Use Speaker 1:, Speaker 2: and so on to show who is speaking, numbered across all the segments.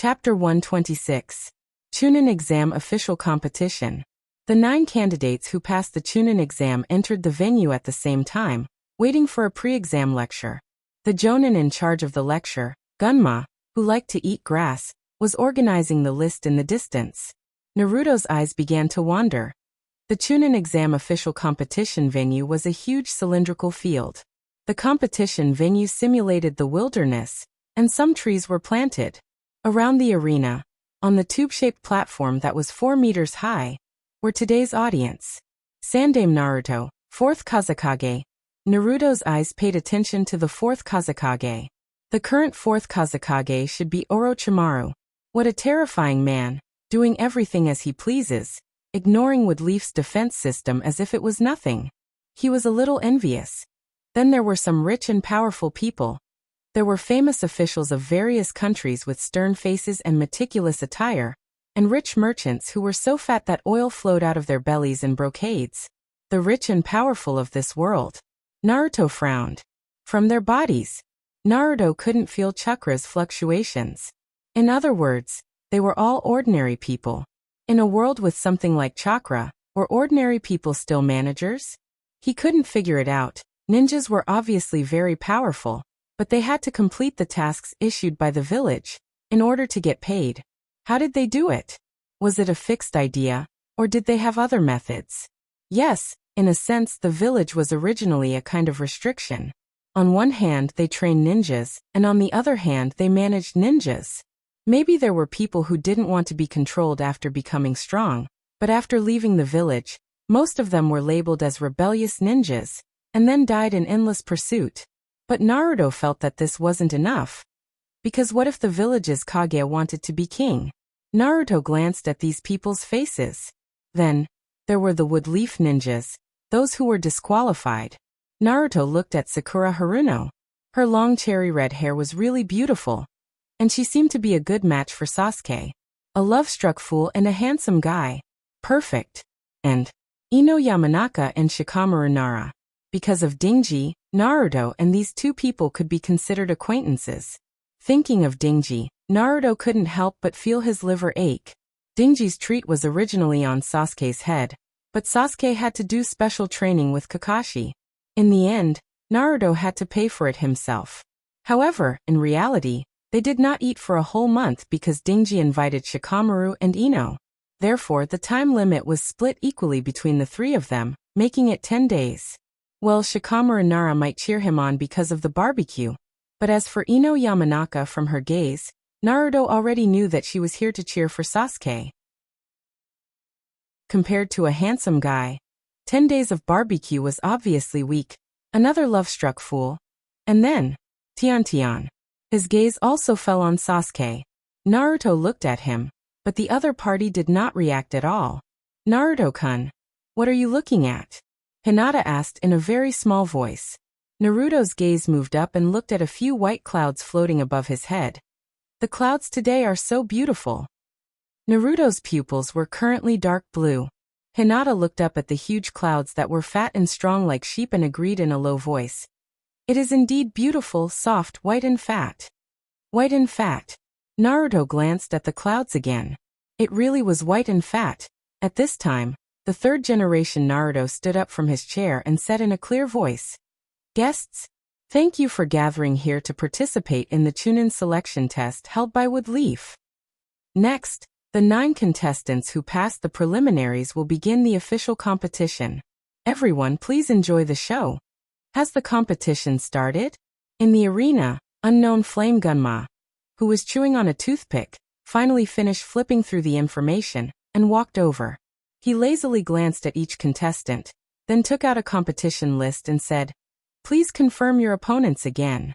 Speaker 1: Chapter 126. Chunin Exam Official Competition. The 9 candidates who passed the Chunin exam entered the venue at the same time, waiting for a pre-exam lecture. The jonin in charge of the lecture, Gunma, who liked to eat grass, was organizing the list in the distance. Naruto's eyes began to wander. The Chunin exam official competition venue was a huge cylindrical field. The competition venue simulated the wilderness, and some trees were planted. Around the arena, on the tube-shaped platform that was 4 meters high, were today's audience. Sandame Naruto, 4th Kazekage. Naruto's eyes paid attention to the 4th Kazekage. The current 4th Kazekage should be Orochimaru. What a terrifying man, doing everything as he pleases, ignoring Woodleaf's defense system as if it was nothing. He was a little envious. Then there were some rich and powerful people. There were famous officials of various countries with stern faces and meticulous attire, and rich merchants who were so fat that oil flowed out of their bellies in brocades. The rich and powerful of this world. Naruto frowned. From their bodies, Naruto couldn't feel chakra's fluctuations. In other words, they were all ordinary people. In a world with something like chakra, were ordinary people still managers? He couldn't figure it out. Ninjas were obviously very powerful, but they had to complete the tasks issued by the village in order to get paid. How did they do it? Was it a fixed idea, or did they have other methods? Yes, in a sense the village was originally a kind of restriction. On one hand they trained ninjas, and on the other hand they managed ninjas. Maybe there were people who didn't want to be controlled after becoming strong, but after leaving the village, most of them were labeled as rebellious ninjas, and then died in endless pursuit. But Naruto felt that this wasn't enough. Because what if the village's Kage wanted to be king? Naruto glanced at these people's faces. Then, there were the Woodleaf ninjas, those who were disqualified. Naruto looked at Sakura Haruno. Her long cherry red hair was really beautiful, and she seemed to be a good match for Sasuke. A love-struck fool and a handsome guy. Perfect. And Ino Yamanaka and Shikamaru Nara. Because of Dingji, Naruto and these two people could be considered acquaintances. Thinking of Dingji, Naruto couldn't help but feel his liver ache. Dingji's treat was originally on Sasuke's head, but Sasuke had to do special training with Kakashi. In the end, Naruto had to pay for it himself. However, in reality, they did not eat for a whole month because Dingji invited Shikamaru and Ino. Therefore, the time limit was split equally between the 3 of them, making it 10 days. Well, Shikamaru Nara might cheer him on because of the barbecue. But as for Ino Yamanaka, from her gaze, Naruto already knew that she was here to cheer for Sasuke. Compared to a handsome guy, 10 days of barbecue was obviously weak. Another love-struck fool. And then, Tian. His gaze also fell on Sasuke. Naruto looked at him, but the other party did not react at all. Naruto-kun, what are you looking at? Hinata asked in a very small voice. Naruto's gaze moved up and looked at a few white clouds floating above his head. The clouds today are so beautiful. Naruto's pupils were currently dark blue. Hinata looked up at the huge clouds that were fat and strong like sheep and agreed in a low voice. It is indeed beautiful, soft, white and fat. White and fat. Naruto glanced at the clouds again. It really was white and fat. At this time, the 3rd generation Naruto stood up from his chair and said in a clear voice, "Guests, thank you for gathering here to participate in the Chunin selection test held by Woodleaf. Next, the 9 contestants who passed the preliminaries will begin the official competition. Everyone, please enjoy the show." Has the competition started? In the arena, unknown Flame Gunma, who was chewing on a toothpick, finally finished flipping through the information and walked over. He lazily glanced at each contestant, then took out a competition list and said, "Please confirm your opponents again."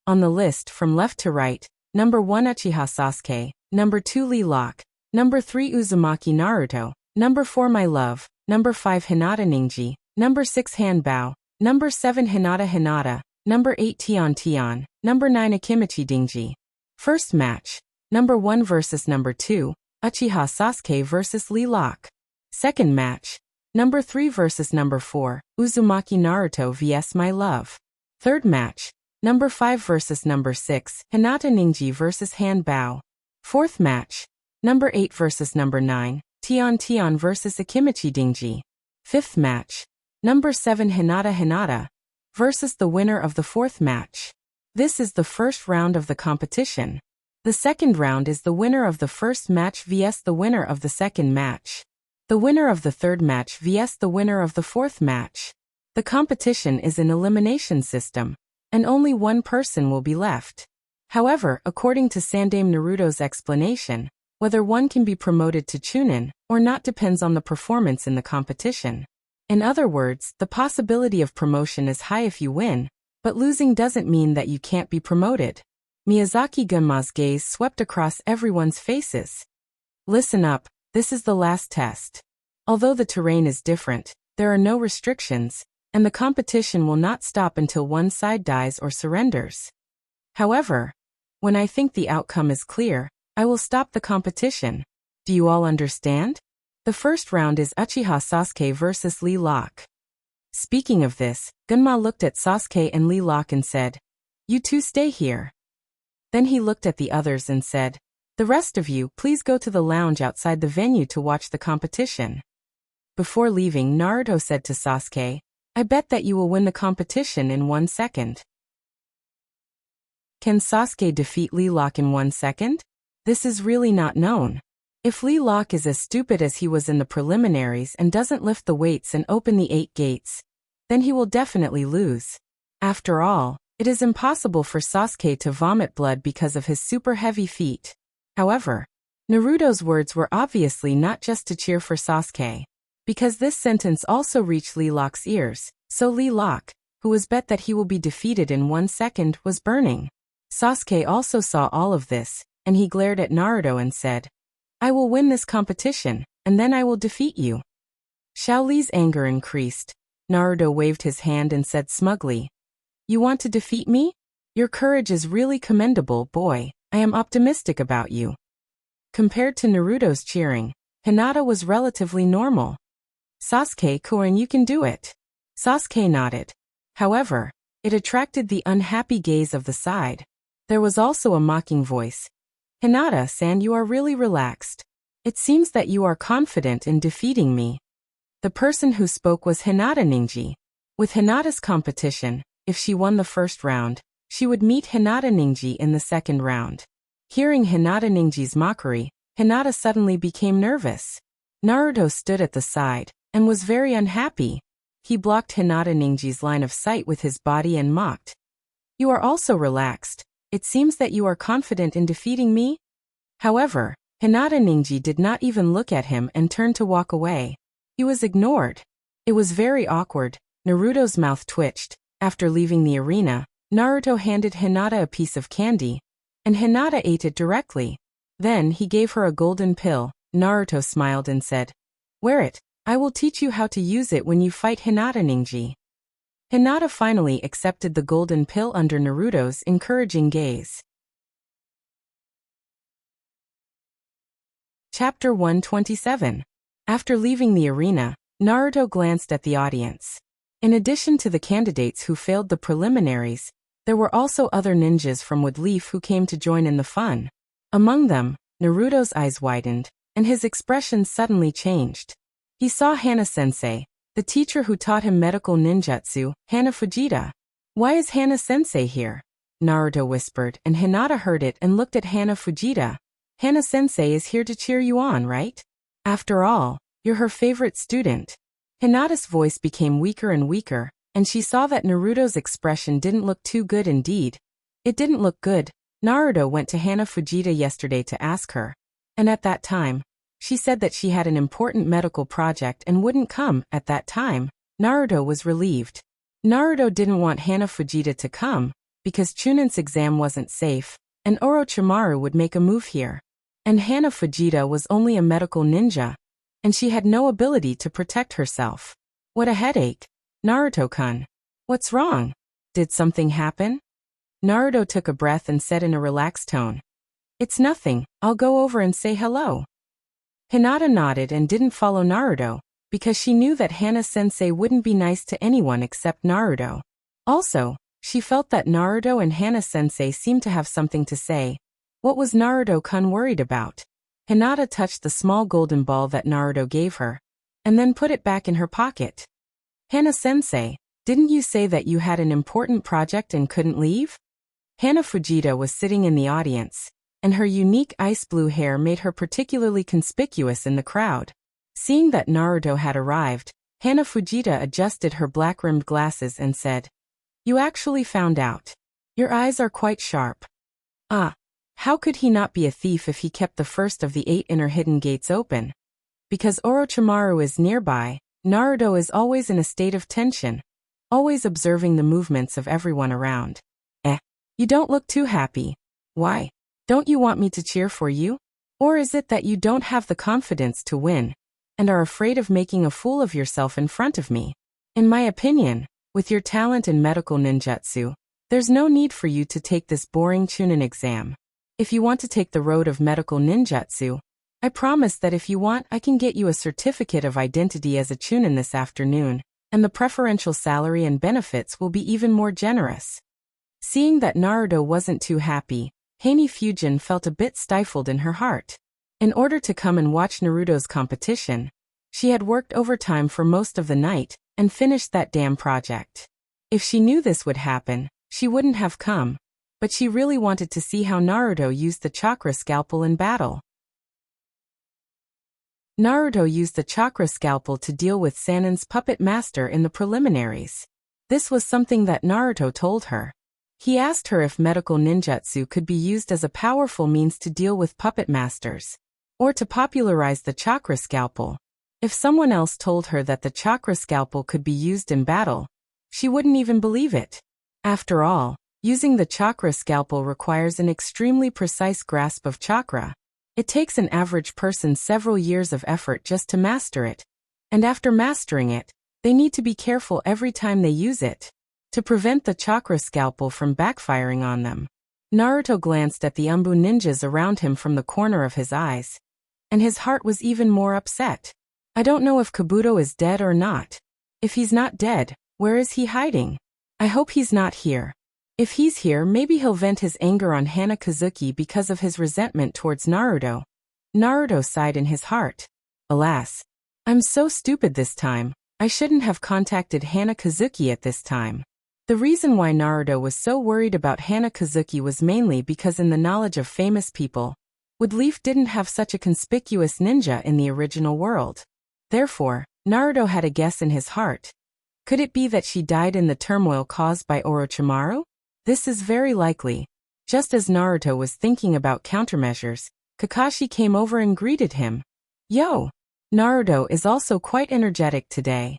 Speaker 1: On the list from left to right, number 1 Uchiha Sasuke, number 2 Lee Locke, number 3 Uzumaki Naruto, number 4 My Love, number 5 Hinata Ningji, number 6 Hanbao, number 7 Hinata, number 8 Tian, number 9 Akimichi Dingji. First match, number 1 versus number 2, Uchiha Sasuke versus Lee Locke. Second match, number 3 versus number 4, Uzumaki Naruto vs My Love. Third match, number 5 versus number 6, Hinata Ningji versus Hanbao. Fourth match. Number 8 versus number 9, Tion versus Akimichi Dingji. Fifth match. Number 7 Hinata versus the winner of the fourth match. This is the first round of the competition. The second round is the winner of the first match vs the winner of the second match. The winner of the third match vs the winner of the fourth match. The competition is an elimination system, and only one person will be left. However, according to Sandame Naruto's explanation, whether one can be promoted to Chunin or not depends on the performance in the competition. In other words, the possibility of promotion is high if you win, but losing doesn't mean that you can't be promoted. Miyazaki Gunma's gaze swept across everyone's faces. Listen up, this is the last test. Although the terrain is different, there are no restrictions, and the competition will not stop until one side dies or surrenders. However, when I think the outcome is clear, I will stop the competition. Do you all understand? The first round is Uchiha Sasuke versus Lee Locke. Speaking of this, Gunma looked at Sasuke and Lee Locke and said, "You two stay here." Then he looked at the others and said, "The rest of you, please go to the lounge outside the venue to watch the competition." Before leaving, Naruto said to Sasuke, "I bet that you will win the competition in 1 second." Can Sasuke defeat Lee Locke in 1 second? This is really not known. If Lee Locke is as stupid as he was in the preliminaries and doesn't lift the weights and open the 8 gates, then he will definitely lose. After all, it is impossible for Sasuke to vomit blood because of his super heavy feet. However, Naruto's words were obviously not just to cheer for Sasuke, because this sentence also reached Lee Locke's ears, so Lee Locke, who was bet that he will be defeated in 1 second, was burning. Sasuke also saw all of this, and he glared at Naruto and said, "I will win this competition, and then I will defeat you." Xiao Li's anger increased. Naruto waved his hand and said smugly, "You want to defeat me? Your courage is really commendable, boy. I am optimistic about you." Compared to Naruto's cheering, Hinata was relatively normal. "Sasuke-kun, you can do it." Sasuke nodded. However, it attracted the unhappy gaze of the side. There was also a mocking voice. "Hinata-san, you are really relaxed. It seems that you are confident in defeating me." The person who spoke was Hinata Ningji. With Hinata's competition, if she won the first round, she would meet Hinata Ningji in the second round. Hearing Hinata Ningji's mockery, Hinata suddenly became nervous. Naruto stood at the side and was very unhappy. He blocked Hinata Ningji's line of sight with his body and mocked, "You are also relaxed. It seems that you are confident in defeating me?" However, Hinata Ningji did not even look at him and turned to walk away. He was ignored. It was very awkward. Naruto's mouth twitched. After leaving the arena, Naruto handed Hinata a piece of candy, and Hinata ate it directly. Then he gave her a golden pill. Naruto smiled and said, "Wear it. I will teach you how to use it when you fight Hinata Ningji." Hinata finally accepted the golden pill under Naruto's encouraging gaze. Chapter 127. After leaving the arena, Naruto glanced at the audience. In addition to the candidates who failed the preliminaries, there were also other ninjas from Woodleaf who came to join in the fun. Among them, Naruto's eyes widened, and his expression suddenly changed. He saw Hana-sensei, the teacher who taught him medical ninjutsu, Hana Fujita. "Why is Hana-sensei here?" Naruto whispered, and Hinata heard it and looked at Hana Fujita. "Hana-sensei is here to cheer you on, right? After all, you're her favorite student." Hinata's voice became weaker and weaker, and she saw that Naruto's expression didn't look too good indeed. It didn't look good. Naruto went to Hana Fujita yesterday to ask her, and at that time, she said that she had an important medical project and wouldn't come. At that time, Naruto was relieved. Naruto didn't want Hana Fujita to come, because Chunin's exam wasn't safe, and Orochimaru would make a move here. And Hana Fujita was only a medical ninja, and she had no ability to protect herself. What a headache. "Naruto-kun. What's wrong? Did something happen?" Naruto took a breath and said in a relaxed tone, "It's nothing, I'll go over and say hello." Hinata nodded and didn't follow Naruto, because she knew that Hana-sensei wouldn't be nice to anyone except Naruto. Also, she felt that Naruto and Hana-sensei seemed to have something to say. What was Naruto-kun worried about? Hinata touched the small golden ball that Naruto gave her, and then put it back in her pocket. Hana-sensei, didn't you say that you had an important project and couldn't leave? Hana Fujita was sitting in the audience, and her unique ice blue hair made her particularly conspicuous in the crowd. Seeing that Naruto had arrived, Hana Fujita adjusted her black-rimmed glasses and said, "You actually found out. Your eyes are quite sharp." Ah, how could he not be a thief if he kept the first of the 8 inner hidden gates open? Because Orochimaru is nearby, Naruto is always in a state of tension, always observing the movements of everyone around. You don't look too happy. Why? Don't you want me to cheer for you? Or is it that you don't have the confidence to win, and are afraid of making a fool of yourself in front of me? In my opinion, with your talent in medical ninjutsu, there's no need for you to take this boring Chunin exam. If you want to take the road of medical ninjutsu, I promise that if you want, I can get you a certificate of identity as a Chunin this afternoon, and the preferential salary and benefits will be even more generous. Seeing that Naruto wasn't too happy, Hana Fujin felt a bit stifled in her heart. In order to come and watch Naruto's competition, she had worked overtime for most of the night and finished that damn project. If she knew this would happen, she wouldn't have come, but she really wanted to see how Naruto used the chakra scalpel in battle. Naruto used the chakra scalpel to deal with Sannin's puppet master in the preliminaries. This was something that Naruto told her. He asked her if medical ninjutsu could be used as a powerful means to deal with puppet masters, or to popularize the chakra scalpel. If someone else told her that the chakra scalpel could be used in battle, she wouldn't even believe it. After all, using the chakra scalpel requires an extremely precise grasp of chakra. It takes an average person several years of effort just to master it, and after mastering it, they need to be careful every time they use it, to prevent the chakra scalpel from backfiring on them. Naruto glanced at the Umbu ninjas around him from the corner of his eyes, and his heart was even more upset. I don't know if Kabuto is dead or not. If he's not dead, where is he hiding? I hope he's not here. If he's here, maybe he'll vent his anger on Hana Kazuki because of his resentment towards Naruto. Naruto sighed in his heart. Alas, I'm so stupid this time. I shouldn't have contacted Hana Kazuki at this time. The reason why Naruto was so worried about Hana Kazuki was mainly because in the knowledge of famous people, Woodleaf didn't have such a conspicuous ninja in the original world. Therefore, Naruto had a guess in his heart. Could it be that she died in the turmoil caused by Orochimaru? This is very likely. Just as Naruto was thinking about countermeasures, Kakashi came over and greeted him. Yo! Naruto is also quite energetic today.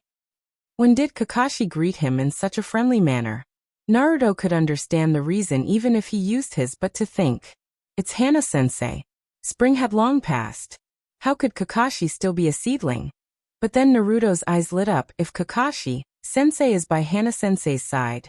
Speaker 1: When did Kakashi greet him in such a friendly manner? Naruto could understand the reason even if he used his but to think. It's Hana-sensei. Spring had long passed. How could Kakashi still be a seedling? But then Naruto's eyes lit up. If Kakashi-sensei is by Hana-sensei's side,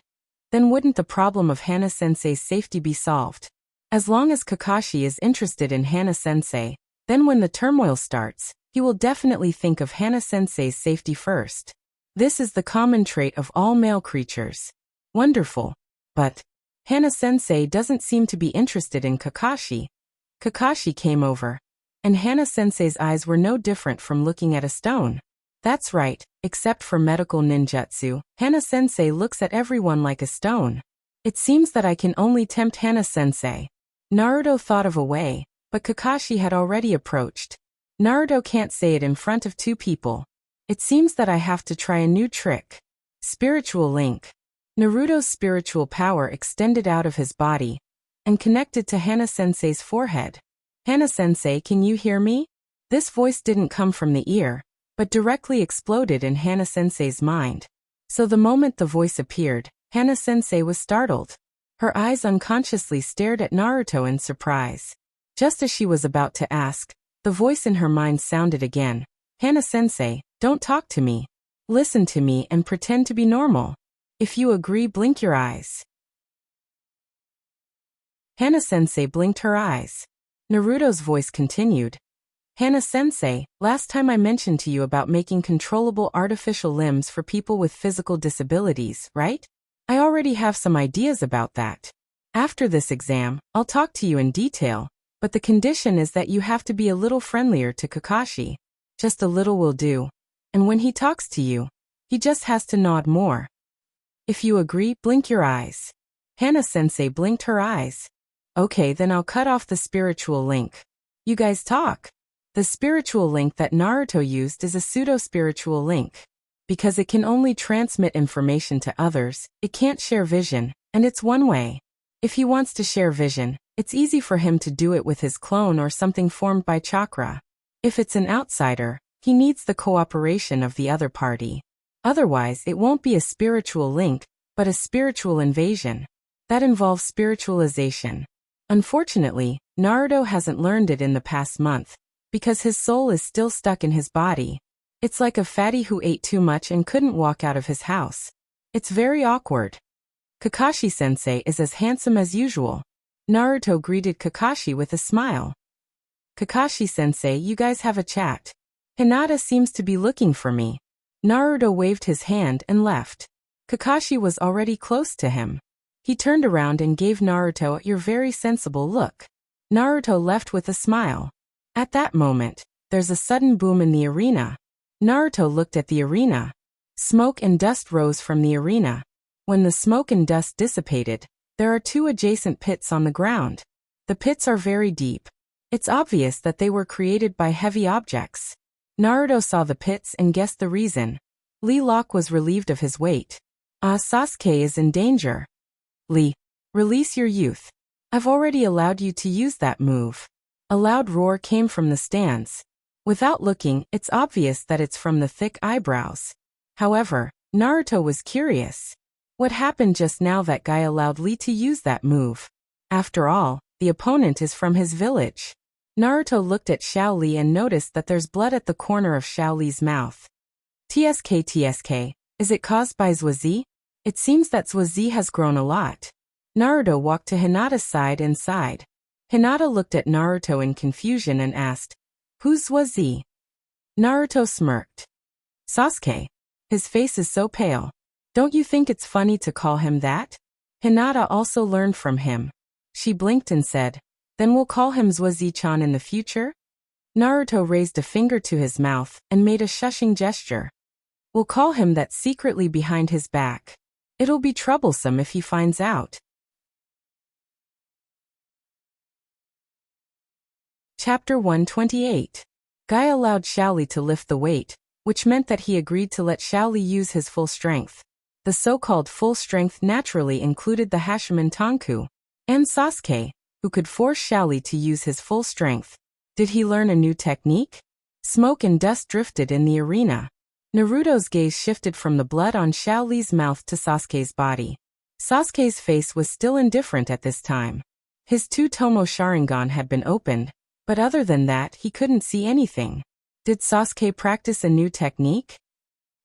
Speaker 1: then wouldn't the problem of Hana-sensei's safety be solved? As long as Kakashi is interested in Hana-sensei, then when the turmoil starts, he will definitely think of Hana-sensei's safety first. This is the common trait of all male creatures. Wonderful. But Hana-sensei doesn't seem to be interested in Kakashi. Kakashi came over, and Hana-sensei's eyes were no different from looking at a stone. That's right, except for medical ninjutsu, Hana-sensei looks at everyone like a stone. It seems that I can only tempt Hana-sensei. Naruto thought of a way, but Kakashi had already approached. Naruto can't say it in front of 2 people. It seems that I have to try a new trick. Spiritual link. Naruto's spiritual power extended out of his body and connected to Hana-sensei's forehead. Hana-sensei, can you hear me? This voice didn't come from the ear, but directly exploded in Hana-sensei's mind. So the moment the voice appeared, Hana-sensei was startled. Her eyes unconsciously stared at Naruto in surprise. Just as she was about to ask, the voice in her mind sounded again. Hana-sensei, don't talk to me. Listen to me and pretend to be normal. If you agree, blink your eyes. Hana-sensei blinked her eyes. Naruto's voice continued. Hana-sensei, last time I mentioned to you about making controllable artificial limbs for people with physical disabilities, right? I already have some ideas about that. After this exam, I'll talk to you in detail, but the condition is that you have to be a little friendlier to Kakashi. Just a little will do. And when he talks to you, he just has to nod more. If you agree, blink your eyes. Hana-sensei blinked her eyes. Okay, then I'll cut off the spiritual link. You guys talk. The spiritual link that Naruto used is a pseudo-spiritual link. Because it can only transmit information to others, it can't share vision, and it's one way. If he wants to share vision, it's easy for him to do it with his clone or something formed by chakra. If it's an outsider, he needs the cooperation of the other party. Otherwise, it won't be a spiritual link, but a spiritual invasion. That involves spiritualization. Unfortunately, Naruto hasn't learned it in the past month, because his soul is still stuck in his body. It's like a fatty who ate too much and couldn't walk out of his house. It's very awkward. Kakashi-sensei is as handsome as usual. Naruto greeted Kakashi with a smile. Kakashi-sensei, you guys have a chat. Hinata seems to be looking for me. Naruto waved his hand and left. Kakashi was already close to him. He turned around and gave Naruto your very sensible look. Naruto left with a smile. At that moment, there's a sudden boom in the arena. Naruto looked at the arena. Smoke and dust rose from the arena. When the smoke and dust dissipated, there are two adjacent pits on the ground. The pits are very deep. It's obvious that they were created by heavy objects. Naruto saw the pits and guessed the reason. Lee Locke was relieved of his weight. Sasuke is in danger. Lee, release your youth. I've already allowed you to use that move. A loud roar came from the stands. Without looking, it's obvious that it's from the thick eyebrows. However, Naruto was curious. What happened just now that guy allowed Lee to use that move? After all, the opponent is from his village. Naruto looked at Xiao Li and noticed that there's blood at the corner of Xiao Li's mouth. TSK, is it caused by Zhuzi? It seems that Zhuzi has grown a lot. Naruto walked to Hinata's side and sighed. Hinata looked at Naruto in confusion and asked, "Who's Zhuzi?" Naruto smirked. Sasuke. His face is so pale. Don't you think it's funny to call him that? Hinata also learned from him. She blinked and said, "Then we'll call him Zhuzi-chan in the future?" Naruto raised a finger to his mouth and made a shushing gesture. "We'll call him that secretly behind his back. It'll be troublesome if he finds out." Chapter 128. Guy allowed Xiao Li to lift the weight, which meant that he agreed to let Xiao Li use his full strength. The so-called full strength naturally included the Hashiman Tanku and Sasuke, who could force Xiao Li to use his full strength. Did he learn a new technique? Smoke and dust drifted in the arena. Naruto's gaze shifted from the blood on Xiao Li's mouth to Sasuke's body. Sasuke's face was still indifferent at this time. His two-tomo Sharingan had been opened, but other than that he couldn't see anything. Did Sasuke practice a new technique?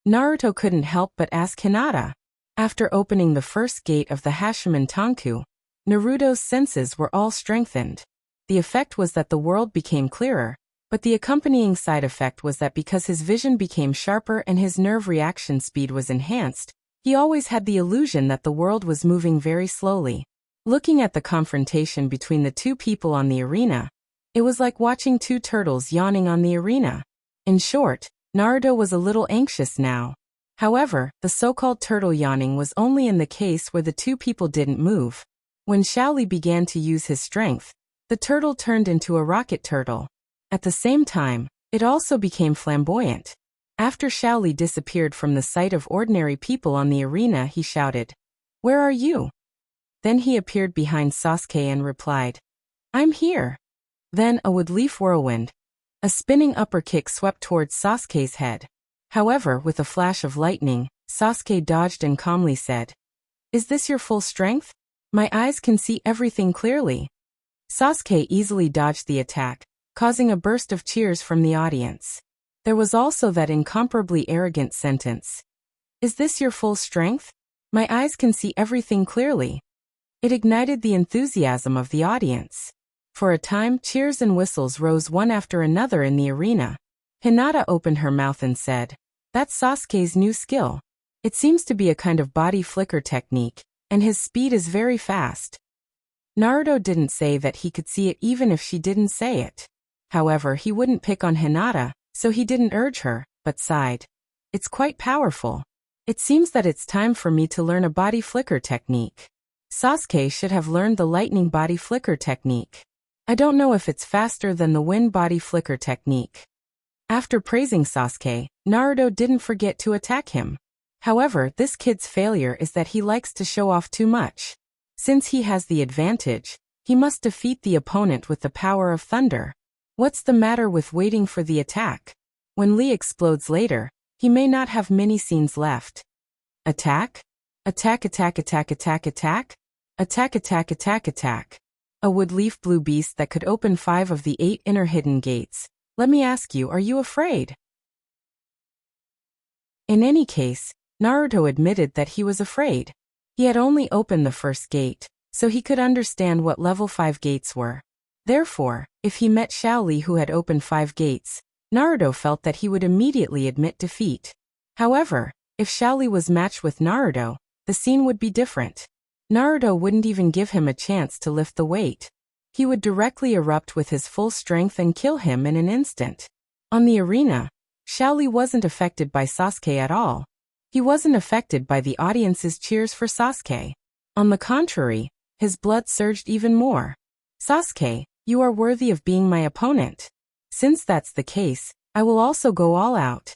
Speaker 1: Naruto couldn't help but ask Hinata. After opening the first gate of the Hashiman Tanku, Naruto's senses were all strengthened. The effect was that the world became clearer, but the accompanying side effect was that because his vision became sharper and his nerve reaction speed was enhanced, he always had the illusion that the world was moving very slowly. Looking at the confrontation between the two people on the arena, it was like watching two turtles yawning on the arena. In short, Naruto was a little anxious now. However, the so-called turtle yawning was only in the case where the two people didn't move. When Xiao Li began to use his strength, the turtle turned into a rocket turtle. At the same time, it also became flamboyant. After Xiao Li disappeared from the sight of ordinary people on the arena, he shouted, "Where are you?" Then he appeared behind Sasuke and replied, "I'm here." Then a wood-leaf whirlwind. A spinning upper kick swept towards Sasuke's head. However, with a flash of lightning, Sasuke dodged and calmly said, "Is this your full strength? My eyes can see everything clearly." Sasuke easily dodged the attack, causing a burst of cheers from the audience. There was also that incomparably arrogant sentence, "Is this your full strength? My eyes can see everything clearly." It ignited the enthusiasm of the audience. For a time, cheers and whistles rose one after another in the arena. Hinata opened her mouth and said, "That's Sasuke's new skill. It seems to be a kind of body flicker technique, and his speed is very fast." Naruto didn't say that he could see it even if she didn't say it. However, he wouldn't pick on Hinata, so he didn't urge her, but sighed. It's quite powerful. It seems that it's time for me to learn a body flicker technique. Sasuke should have learned the lightning body flicker technique. I don't know if it's faster than the wind body flicker technique. After praising Sasuke, Naruto didn't forget to attack him. However, this kid's failure is that he likes to show off too much. Since he has the advantage, he must defeat the opponent with the power of thunder. What's the matter with waiting for the attack? When Lee explodes later, he may not have many scenes left. Attack? Attack, attack, attack, attack, attack? Attack, attack, attack, attack. A wood-leaf blue beast that could open 5 of the 8 inner hidden gates. Let me ask you, are you afraid? In any case, Naruto admitted that he was afraid. He had only opened the first gate, so he could understand what level 5 gates were. Therefore, if he met Xiaoli who had opened 5 gates, Naruto felt that he would immediately admit defeat. However, if Xiaoli was matched with Naruto, the scene would be different. Naruto wouldn't even give him a chance to lift the weight. He would directly erupt with his full strength and kill him in an instant. On the arena, Xiaoli wasn't affected by Sasuke at all. He wasn't affected by the audience's cheers for Sasuke. On the contrary, his blood surged even more. Sasuke, you are worthy of being my opponent. Since that's the case, I will also go all out.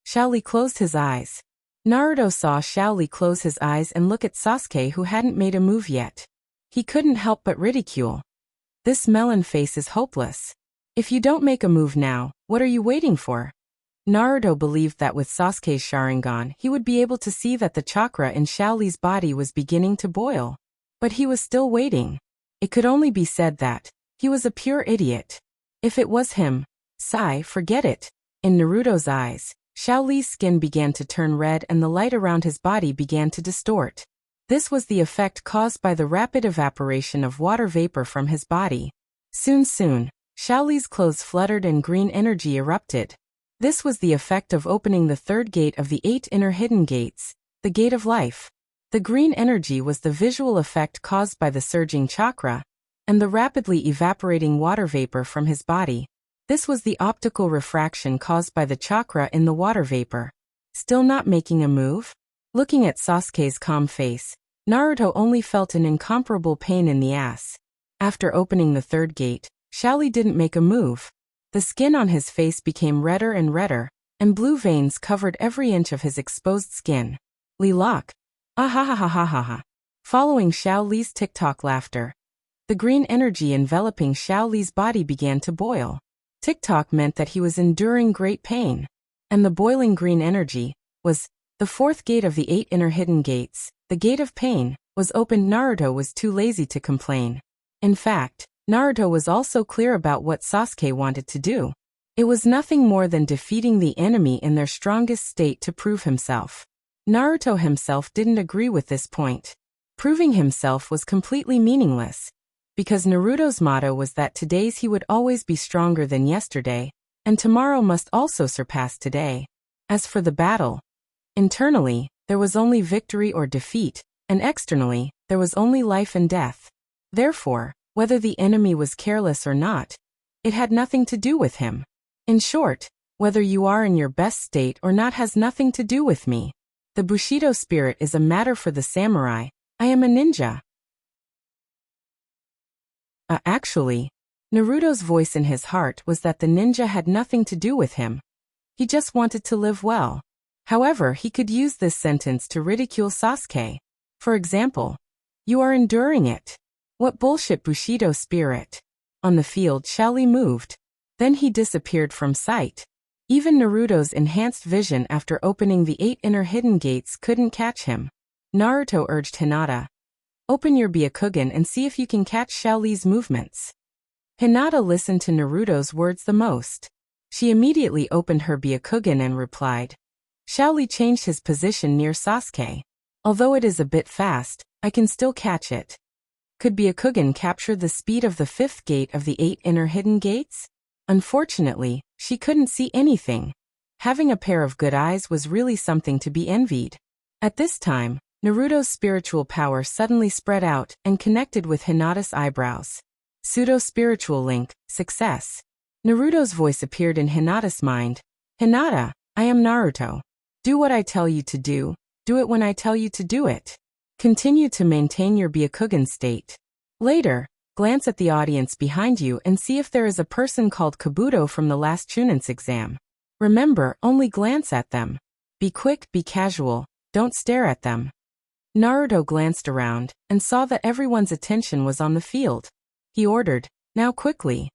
Speaker 1: Xiaoli closed his eyes. Naruto saw Xiaoli close his eyes and look at Sasuke who hadn't made a move yet. He couldn't help but ridicule. This melon face is hopeless. If you don't make a move now, what are you waiting for? Naruto believed that with Sasuke's Sharingan he would be able to see that the chakra in Xiaoli's body was beginning to boil. But he was still waiting. It could only be said that he was a pure idiot. If it was him, forget it. In Naruto's eyes, Xiaoli's skin began to turn red and the light around his body began to distort. This was the effect caused by the rapid evaporation of water vapor from his body. Soon, Xiaoli's clothes fluttered and green energy erupted. This was the effect of opening the 3rd gate of the 8 inner hidden gates, the Gate of Life. The green energy was the visual effect caused by the surging chakra, and the rapidly evaporating water vapor from his body. This was the optical refraction caused by the chakra in the water vapor. Still not making a move? Looking at Sasuke's calm face, Naruto only felt an incomparable pain in the ass. After opening the 3rd gate, Xiaoli didn't make a move. The skin on his face became redder and redder, and blue veins covered every inch of his exposed skin. Lilac. Ah. Following Xiaoli's TikTok laughter, the green energy enveloping Xiaoli's body began to boil. TikTok meant that he was enduring great pain. And the boiling green energy was the 4th gate of the 8 inner hidden gates. The gate of pain was opened. Naruto was too lazy to complain. In fact, Naruto was also clear about what Sasuke wanted to do. It was nothing more than defeating the enemy in their strongest state to prove himself. Naruto himself didn't agree with this point. Proving himself was completely meaningless, because Naruto's motto was that today's he would always be stronger than yesterday, and tomorrow must also surpass today. As for the battle, internally, there was only victory or defeat, and externally, there was only life and death. Therefore, whether the enemy was careless or not, it had nothing to do with him. In short, whether you are in your best state or not has nothing to do with me. The Bushido spirit is a matter for the samurai. I am a ninja. Actually, Naruto's voice in his heart was that the ninja had nothing to do with him. He just wanted to live well. However, he could use this sentence to ridicule Sasuke. For example, you are enduring it. What bullshit Bushido spirit. On the field, Xiaoli moved. Then he disappeared from sight. Even Naruto's enhanced vision after opening the 8 inner hidden gates couldn't catch him. Naruto urged Hinata. Open your Byakugan and see if you can catch Xiaoli's movements. Hinata listened to Naruto's words the most. She immediately opened her Byakugan and replied. Xiaoli changed his position near Sasuke. Although it is a bit fast, I can still catch it. Could Byakugan capture the speed of the 5th gate of the 8 inner hidden gates? Unfortunately, she couldn't see anything. Having a pair of good eyes was really something to be envied. At this time, Naruto's spiritual power suddenly spread out and connected with Hinata's eyebrows. Pseudo-spiritual link, success. Naruto's voice appeared in Hinata's mind. Hinata, I am Naruto. Do what I tell you to do it when I tell you to do it. Continue to maintain your Byakugan state. Later, glance at the audience behind you and see if there is a person called Kabuto from the last Chunin's exam. Remember, only glance at them. Be quick, be casual, don't stare at them. Naruto glanced around and saw that everyone's attention was on the field. He ordered, now quickly.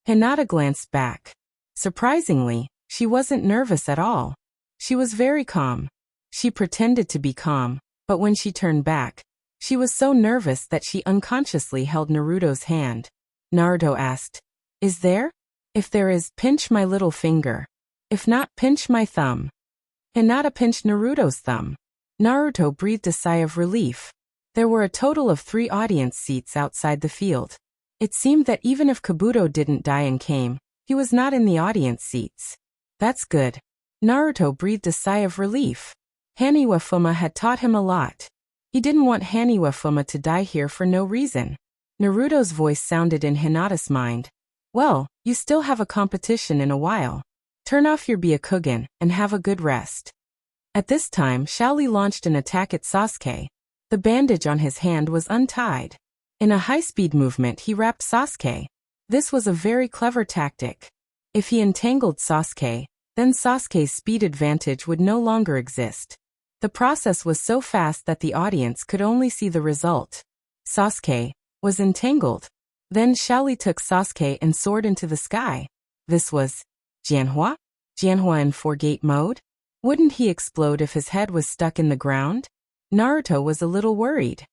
Speaker 1: Hinata glanced back. Surprisingly, she wasn't nervous at all. She was very calm. She pretended to be calm, but when she turned back, she was so nervous that she unconsciously held Naruto's hand. Naruto asked, Is there? If there is, pinch my little finger. If not, pinch my thumb. Hinata pinched Naruto's thumb. Naruto breathed a sigh of relief. There were a total of 3 audience seats outside the field. It seemed that even if Kabuto didn't die and came, he was not in the audience seats. That's good. Naruto breathed a sigh of relief. Haniwa-fuma had taught him a lot. He didn't want Haniwa-fuma to die here for no reason. Naruto's voice sounded in Hinata's mind. Well, you still have a competition in a while. Turn off your Byakugan and have a good rest. At this time, Shaoli launched an attack at Sasuke. The bandage on his hand was untied. In a high-speed movement, he wrapped Sasuke. This was a very clever tactic. If he entangled Sasuke, then Sasuke's speed advantage would no longer exist. The process was so fast that the audience could only see the result. Sasuke was entangled. Then Shaoli took Sasuke and soared into the sky. This was Jianhua? Jianhua in 4-gate mode? Wouldn't he explode if his head was stuck in the ground? Naruto was a little worried.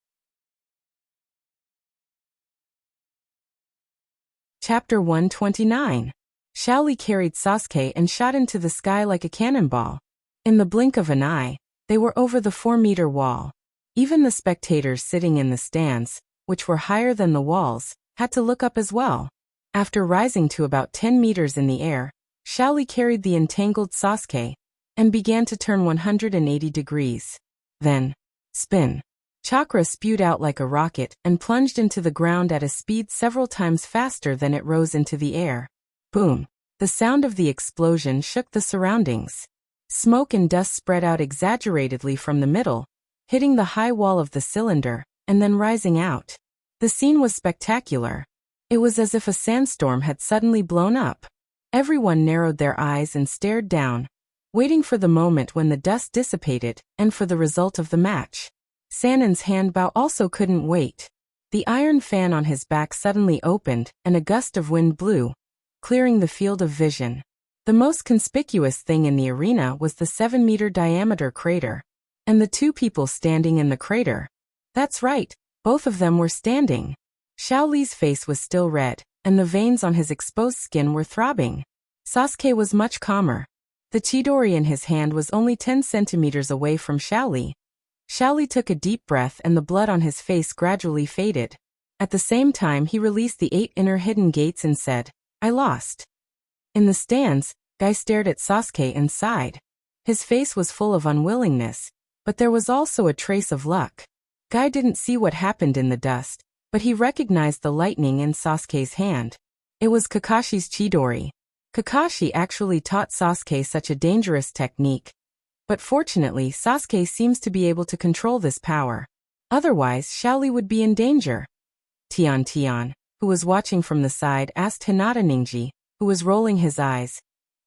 Speaker 1: Chapter 129. Shaoli carried Sasuke and shot into the sky like a cannonball. In the blink of an eye, they were over the 4-meter wall. Even the spectators sitting in the stands, which were higher than the walls, had to look up as well. After rising to about 10 meters in the air, Shaoli carried the entangled Sasuke and began to turn 180 degrees. Then, spin. Chakra spewed out like a rocket and plunged into the ground at a speed several times faster than it rose into the air. Boom! The sound of the explosion shook the surroundings. Smoke and dust spread out exaggeratedly from the middle, hitting the high wall of the cylinder, and then rising out. The scene was spectacular. It was as if a sandstorm had suddenly blown up. Everyone narrowed their eyes and stared down, waiting for the moment when the dust dissipated and for the result of the match. Sannin's handbow also couldn't wait. The iron fan on his back suddenly opened and a gust of wind blew, clearing the field of vision. The most conspicuous thing in the arena was the 7-meter diameter crater, and the 2 people standing in the crater. That's right, both of them were standing. Shaoli's face was still red, and the veins on his exposed skin were throbbing. Sasuke was much calmer. The Chidori in his hand was only 10 centimeters away from Shaoli. Shaoli took a deep breath and the blood on his face gradually faded. At the same time he released the 8 inner hidden gates and said, I lost. In the stands, Guy stared at Sasuke and sighed. His face was full of unwillingness, but there was also a trace of luck. Guy didn't see what happened in the dust, but he recognized the lightning in Sasuke's hand. It was Kakashi's Chidori. Kakashi actually taught Sasuke such a dangerous technique. But fortunately, Sasuke seems to be able to control this power. Otherwise, Shaoli would be in danger. Tian, who was watching from the side, asked Hinata Ninji, who was rolling his eyes.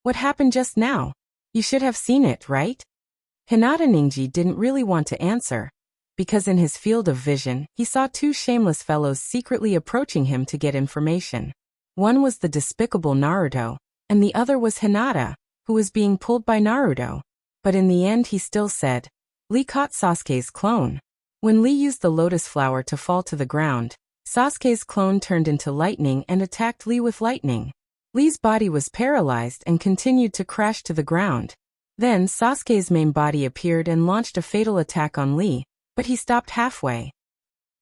Speaker 1: What happened just now? You should have seen it, right? Hinata Ninji didn't really want to answer, because in his field of vision, he saw 2 shameless fellows secretly approaching him to get information. One was the despicable Naruto, and the other was Hinata, who was being pulled by Naruto. But in the end he still said, Lee caught Sasuke's clone. When Lee used the lotus flower to fall to the ground, Sasuke's clone turned into lightning and attacked Lee with lightning. Lee's body was paralyzed and continued to crash to the ground. Then Sasuke's main body appeared and launched a fatal attack on Lee, but he stopped halfway.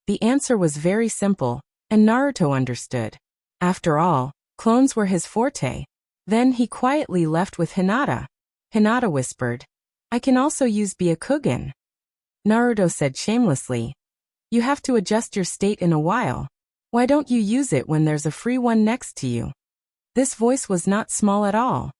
Speaker 1: The answer was very simple, and Naruto understood. After all, clones were his forte. Then he quietly left with Hinata. Hinata whispered, I can also use Byakugan. Naruto said shamelessly. You have to adjust your state in a while. Why don't you use it when there's a free one next to you? This voice was not small at all.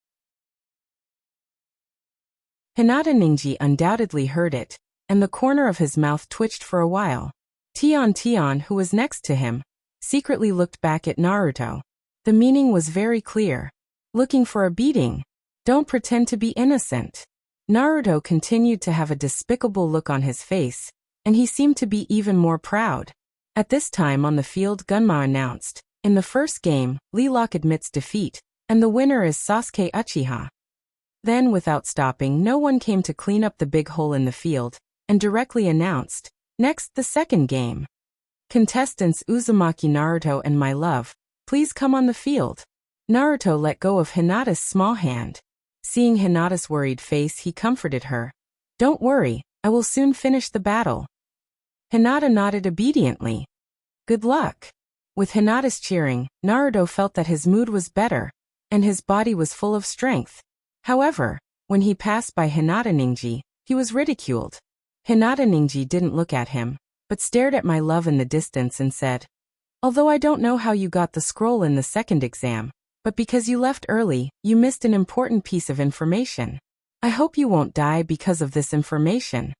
Speaker 1: Hinata Ninji undoubtedly heard it, and the corner of his mouth twitched for a while. Tion, who was next to him, secretly looked back at Naruto. The meaning was very clear. Looking for a beating? Don't pretend to be innocent. Naruto continued to have a despicable look on his face, and he seemed to be even more proud. At this time on the field, Gunma announced, in the first game, Lilac admits defeat, and the winner is Sasuke Uchiha. Then, without stopping, no one came to clean up the big hole in the field, and directly announced, next, the second game. Contestants Uzumaki, Naruto, and my love, please come on the field. Naruto let go of Hinata's small hand. Seeing Hinata's worried face, he comforted her. Don't worry, I will soon finish the battle. Hinata nodded obediently. Good luck. With Hinata's cheering, Naruto felt that his mood was better, and his body was full of strength. However, when he passed by Hinata Ninji, he was ridiculed. Hinata Ninji didn't look at him, but stared at my love in the distance and said, although I don't know how you got the scroll in the second exam, but because you left early, you missed an important piece of information. I hope you won't die because of this information.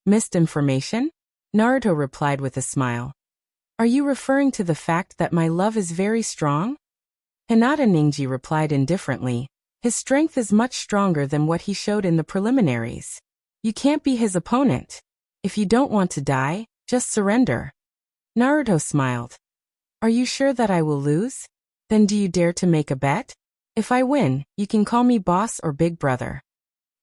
Speaker 1: Missed information? Naruto replied with a smile. Are you referring to the fact that my love is very strong? Hinata Ninji replied indifferently. His strength is much stronger than what he showed in the preliminaries. You can't be his opponent. If you don't want to die, just surrender. Naruto smiled. Are you sure that I will lose? Then do you dare to make a bet? If I win, you can call me boss or big brother.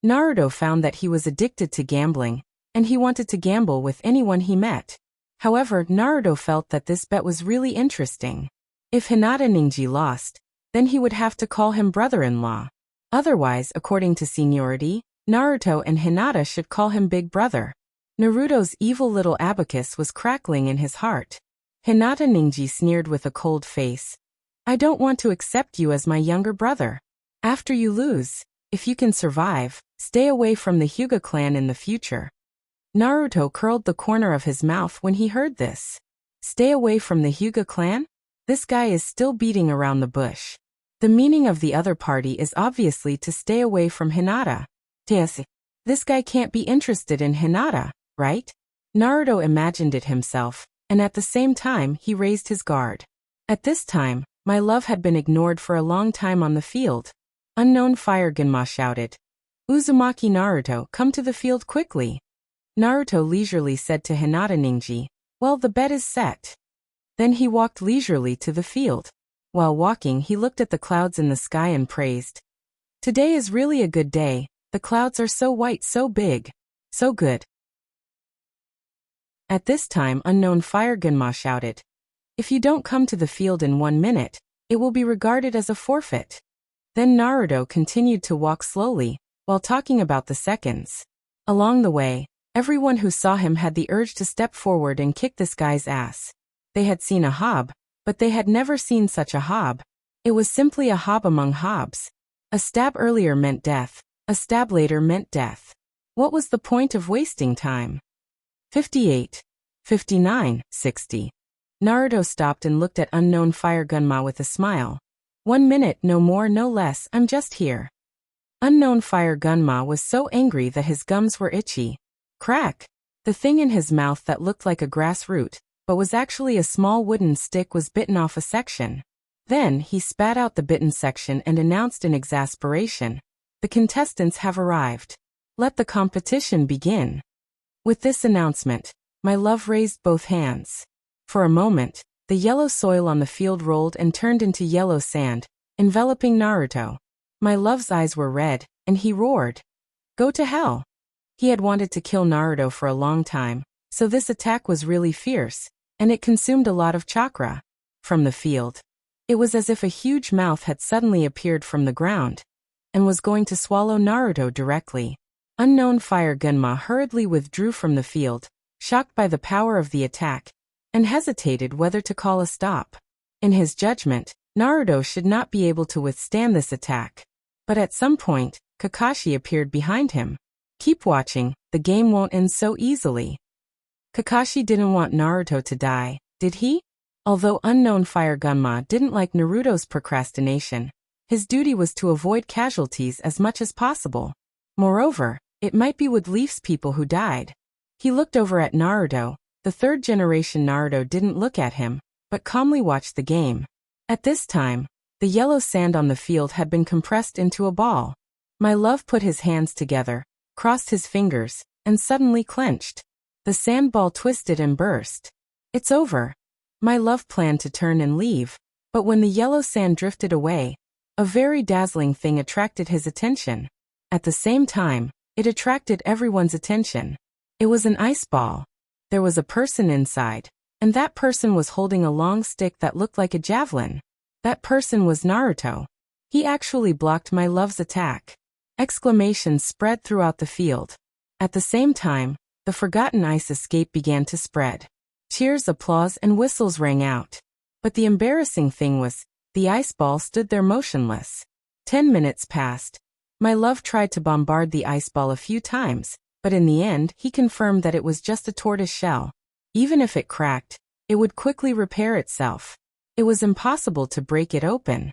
Speaker 1: Naruto found that he was addicted to gambling, and he wanted to gamble with anyone he met. However, Naruto felt that this bet was really interesting. If Hinata Ninji lost, then he would have to call him brother-in-law. Otherwise, according to seniority, Naruto and Hinata should call him big brother. Naruto's evil little abacus was crackling in his heart. Hinata Ninji sneered with a cold face. I don't want to accept you as my younger brother. After you lose, if you can survive, stay away from the Hyuga clan in the future. Naruto curled the corner of his mouth when he heard this. Stay away from the Hyuga clan? This guy is still beating around the bush. The meaning of the other party is obviously to stay away from Hinata. This guy can't be interested in Hinata, right? Naruto imagined it himself, and at the same time he raised his guard. At this time, my love had been ignored for a long time on the field. Unknown Fire Gunma shouted. Uzumaki Naruto, come to the field quickly. Naruto leisurely said to Hinata Ninji, well, the bet is set. Then he walked leisurely to the field. While walking, he looked at the clouds in the sky and praised. Today is really a good day. The clouds are so white, so big. So good. At this time, Unknown Fire Gunma shouted. If you don't come to the field in 1 minute, it will be regarded as a forfeit. Then Naruto continued to walk slowly, while talking about the seconds. Along the way, everyone who saw him had the urge to step forward and kick this guy's ass. They had seen a hob, but they had never seen such a hob. It was simply a hob among hobs. A stab earlier meant death, a stab later meant death. What was the point of wasting time? 58, 59, 60. Naruto stopped and looked at Unknown Fire Gunma with a smile. 1 minute, no more, no less, I'm just here. Unknown Fire Gunma was so angry that his gums were itchy. Crack! The thing in his mouth that looked like a grass root, but was actually a small wooden stick, was bitten off a section. Then he spat out the bitten section and announced in exasperation, the contestants have arrived. Let the competition begin. With this announcement, my love raised both hands. For a moment, the yellow soil on the field rolled and turned into yellow sand, enveloping Naruto. My love's eyes were red, and he roared. Go to hell! He had wanted to kill Naruto for a long time, so this attack was really fierce, and it consumed a lot of chakra. From the field, it was as if a huge mouth had suddenly appeared from the ground, and was going to swallow Naruto directly. Unknown Fire Gunma hurriedly withdrew from the field, shocked by the power of the attack, and hesitated whether to call a stop. In his judgment, Naruto should not be able to withstand this attack. But at some point, Kakashi appeared behind him. Keep watching, The game won't end so easily. Kakashi didn't want Naruto to die, did he? Although unknown Fire Gunma didn't like Naruto's procrastination, his duty was to avoid casualties as much as possible. Moreover, it might be with Leaf's people who died. He looked over at Naruto. The third-generation Naruto didn't look at him, but calmly watched the game. At this time, the yellow sand on the field had been compressed into a ball. My love put his hands together, crossed his fingers, and suddenly clenched. The sand ball twisted and burst. It's over. My love planned to turn and leave, but when the yellow sand drifted away, a very dazzling thing attracted his attention. At the same time, it attracted everyone's attention. It was an ice ball. There was a person inside, and that person was holding a long stick that looked like a javelin. That person was Naruto. He actually blocked my love's attack. Exclamations spread throughout the field. At the same time, the forgotten ice escape began to spread. Cheers, applause, and whistles rang out. But the embarrassing thing was, the ice ball stood there motionless. 10 minutes passed. My love tried to bombard the ice ball a few times, but in the end, he confirmed that it was just a tortoise shell. Even if it cracked, it would quickly repair itself. It was impossible to break it open.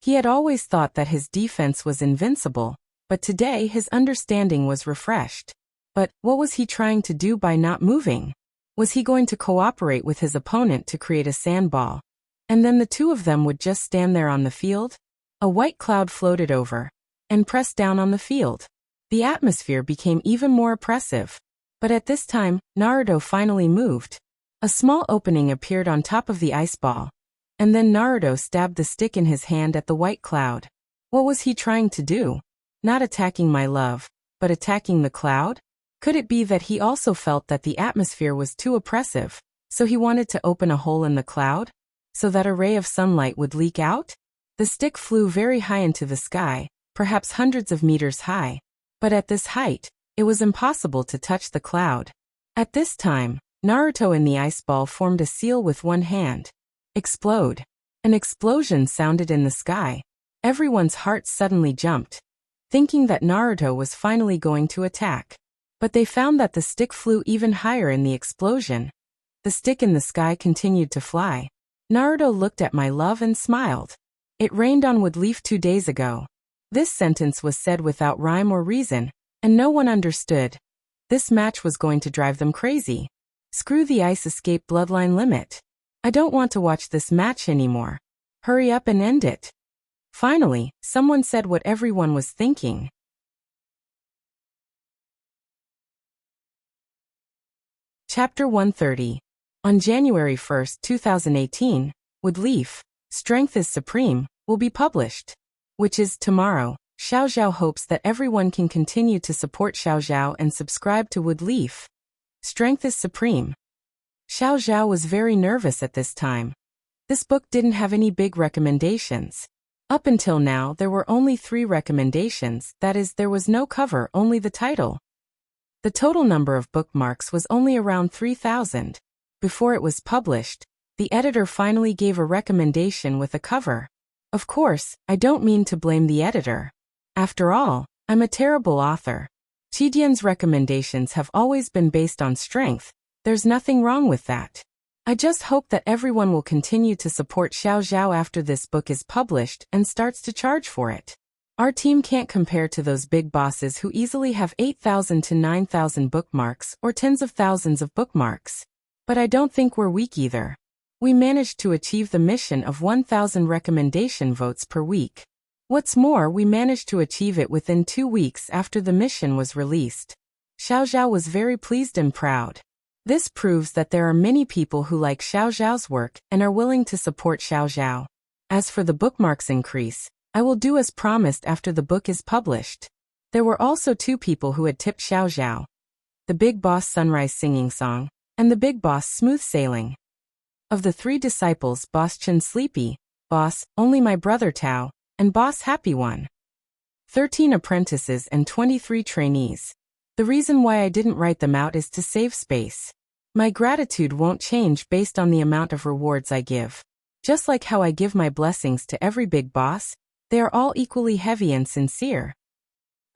Speaker 1: He had always thought that his defense was invincible, but today his understanding was refreshed. But what was he trying to do by not moving? Was he going to cooperate with his opponent to create a sandball? And then the two of them would just stand there on the field? A white cloud floated over and pressed down on the field. The atmosphere became even more oppressive. But at this time, Naruto finally moved. A small opening appeared on top of the ice ball. And then Naruto stabbed the stick in his hand at the white cloud. What was he trying to do? Not attacking my love, but attacking the cloud? Could it be that he also felt that the atmosphere was too oppressive, so he wanted to open a hole in the cloud, so that a ray of sunlight would leak out? The stick flew very high into the sky, perhaps hundreds of meters high. But at this height, it was impossible to touch the cloud. At this time, Naruto and the ice ball formed a seal with one hand. Explode. An explosion sounded in the sky. Everyone's hearts suddenly jumped, thinking that Naruto was finally going to attack. But they found that the stick flew even higher in the explosion. The stick in the sky continued to fly. Naruto looked at my love and smiled. It rained on Wood Leaf 2 days ago. This sentence was said without rhyme or reason, and no one understood. This match was going to drive them crazy. Screw the ice escape bloodline limit. I don't want to watch this match anymore. Hurry up and end it. Finally, someone said what everyone was thinking. Chapter 130. On January 1, 2018, Wood Leaf, Strength is Supreme, will be published. Which is tomorrow. Xiao Zhao hopes that everyone can continue to support Xiao Zhao and subscribe to Wood Leaf. Strength is Supreme. Xiao Zhao was very nervous at this time. This book didn't have any big recommendations. Up until now there were only 3 recommendations, that is, there was no cover, only the title. The total number of bookmarks was only around 3,000. Before it was published, the editor finally gave a recommendation with a cover. Of course, I don't mean to blame the editor. After all, I'm a terrible author. Chidian's recommendations have always been based on strength. There's nothing wrong with that. I just hope that everyone will continue to support Xiao Zhao after this book is published and starts to charge for it. Our team can't compare to those big bosses who easily have 8,000 to 9,000 bookmarks or tens of thousands of bookmarks. But I don't think we're weak either. We managed to achieve the mission of 1,000 recommendation votes per week. What's more, we managed to achieve it within 2 weeks after the mission was released. Xiao Zhao was very pleased and proud. This proves that there are many people who like Xiao Zhao's work and are willing to support Xiao Zhao. As for the bookmarks increase, I will do as promised after the book is published. There were also 2 people who had tipped Xiao Zhao. The Big Boss Sunrise Singing Song, and the Big Boss Smooth Sailing. Of the 3 disciples, Boss Chen Sleepy, Boss Only My Brother Tao, and Boss Happy One. 13 apprentices and 23 trainees. The reason why I didn't write them out is to save space. My gratitude won't change based on the amount of rewards I give. Just like how I give my blessings to every big boss, they are all equally heavy and sincere.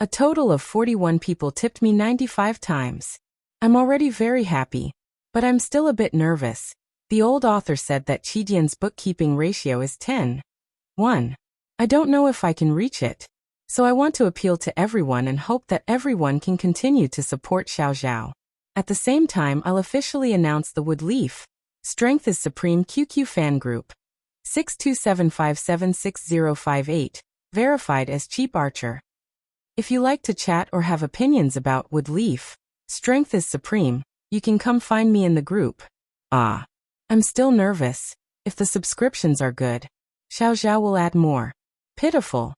Speaker 1: A total of 41 people tipped me 95 times. I'm already very happy, but I'm still a bit nervous. The old author said that Chidian's bookkeeping ratio is 10:1. I don't know if I can reach it. So I want to appeal to everyone and hope that everyone can continue to support Xiao Zhao. At the same time, I'll officially announce the Wood Leaf Strength is Supreme QQ Fan Group. 627576058, verified as Cheap Archer. If you like to chat or have opinions about Wood Leaf Strength is Supreme, you can come find me in the group. I'm still nervous. If the subscriptions are good, Xiao Zhao will add more. Pitiful.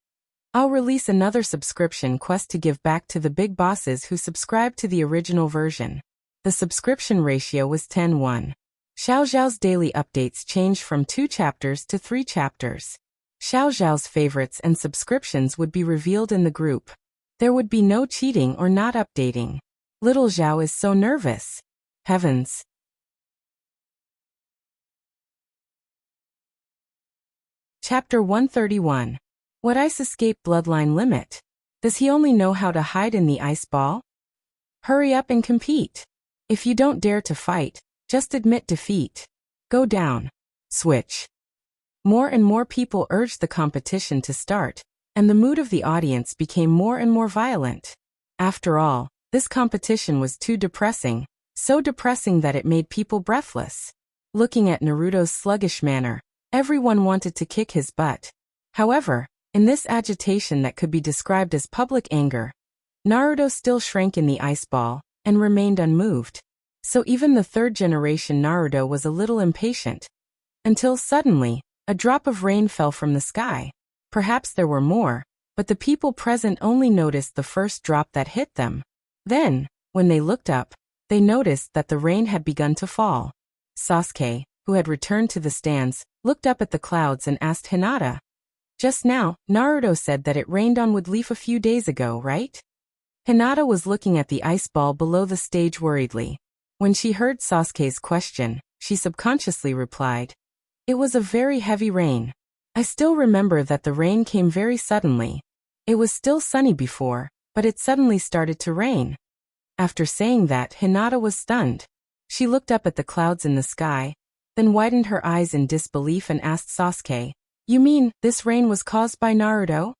Speaker 1: I'll release another subscription quest to give back to the big bosses who subscribed to the original version. The subscription ratio was 10:1. Xiao Zhao's daily updates changed from 2 chapters to 3 chapters. Xiao Zhao's favorites and subscriptions would be revealed in the group. There would be no cheating or not updating. Little Zhao is so nervous. Heavens. Chapter 131. What Ice Escape Bloodline Limit? Does he only know how to hide in the ice ball? Hurry up and compete. If you don't dare to fight, just admit defeat. Go down. Switch. More and more people urged the competition to start, and the mood of the audience became more and more violent. After all, this competition was too depressing, so depressing that it made people breathless. Looking at Naruto's sluggish manner, everyone wanted to kick his butt. However, in this agitation that could be described as public anger, Naruto still shrank in the ice ball and remained unmoved. So even the third-generation Naruto was a little impatient. Until suddenly, a drop of rain fell from the sky. Perhaps there were more, but the people present only noticed the first drop that hit them. Then, when they looked up, they noticed that the rain had begun to fall. Sasuke, who had returned to the stands, looked up at the clouds and asked Hinata. Just now, Naruto said that it rained on Wood Leaf a few days ago, right? Hinata was looking at the ice ball below the stage worriedly. When she heard Sasuke's question, she subconsciously replied, "It was a very heavy rain. I still remember that the rain came very suddenly. It was still sunny before, but it suddenly started to rain." After saying that, Hinata was stunned. She looked up at the clouds in the sky, then widened her eyes in disbelief and asked Sasuke, "You mean, this rain was caused by Naruto?"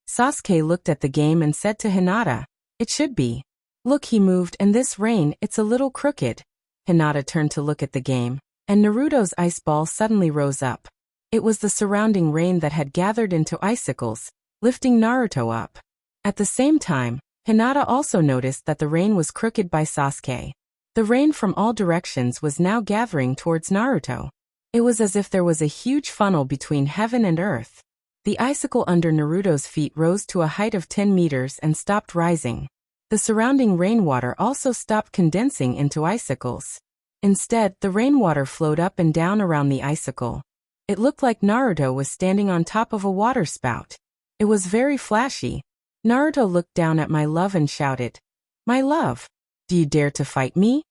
Speaker 1: Sasuke looked at the game and said to Hinata, "It should be. Look, he moved, and this rain, it's a little crooked." Hinata turned to look at the game, and Naruto's ice ball suddenly rose up. It was the surrounding rain that had gathered into icicles, lifting Naruto up. At the same time, Hinata also noticed that the rain was crooked by Sasuke. The rain from all directions was now gathering towards Naruto. It was as if there was a huge funnel between heaven and earth. The icicle under Naruto's feet rose to a height of 10 meters and stopped rising. The surrounding rainwater also stopped condensing into icicles. Instead, the rainwater flowed up and down around the icicle. It looked like Naruto was standing on top of a water spout. It was very flashy. Naruto looked down at my love and shouted, "My love, do you dare to fight me?"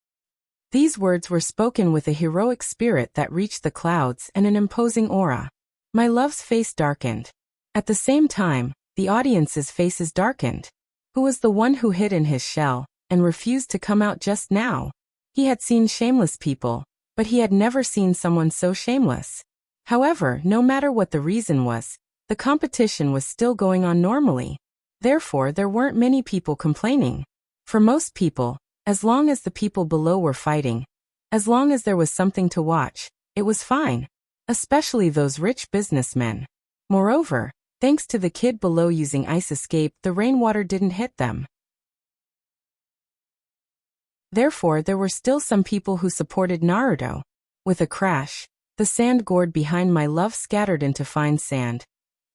Speaker 1: These words were spoken with a heroic spirit that reached the clouds and an imposing aura. My love's face darkened. At the same time, the audience's faces darkened. Who was the one who hid in his shell and refused to come out just now? He had seen shameless people, but he had never seen someone so shameless. However, no matter what the reason was, the competition was still going on normally. Therefore, there weren't many people complaining. For most people, as long as the people below were fighting, as long as there was something to watch, it was fine. Especially those rich businessmen. Moreover, thanks to the kid below using ice escape, the rainwater didn't hit them. Therefore, there were still some people who supported Naruto. With a crash, the sand gourd behind my love scattered into fine sand,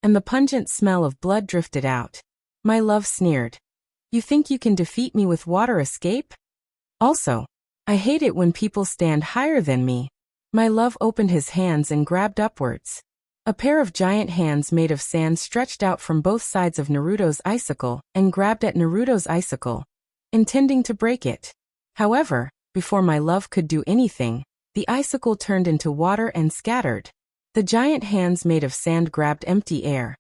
Speaker 1: and the pungent smell of blood drifted out. My love sneered, "You think you can defeat me with water escape? Also, I hate it when people stand higher than me." My love opened his hands and grabbed upwards. A pair of giant hands made of sand stretched out from both sides of Naruto's icicle and grabbed at Naruto's icicle, intending to break it. However, before my love could do anything, the icicle turned into water and scattered. The giant hands made of sand grabbed empty air,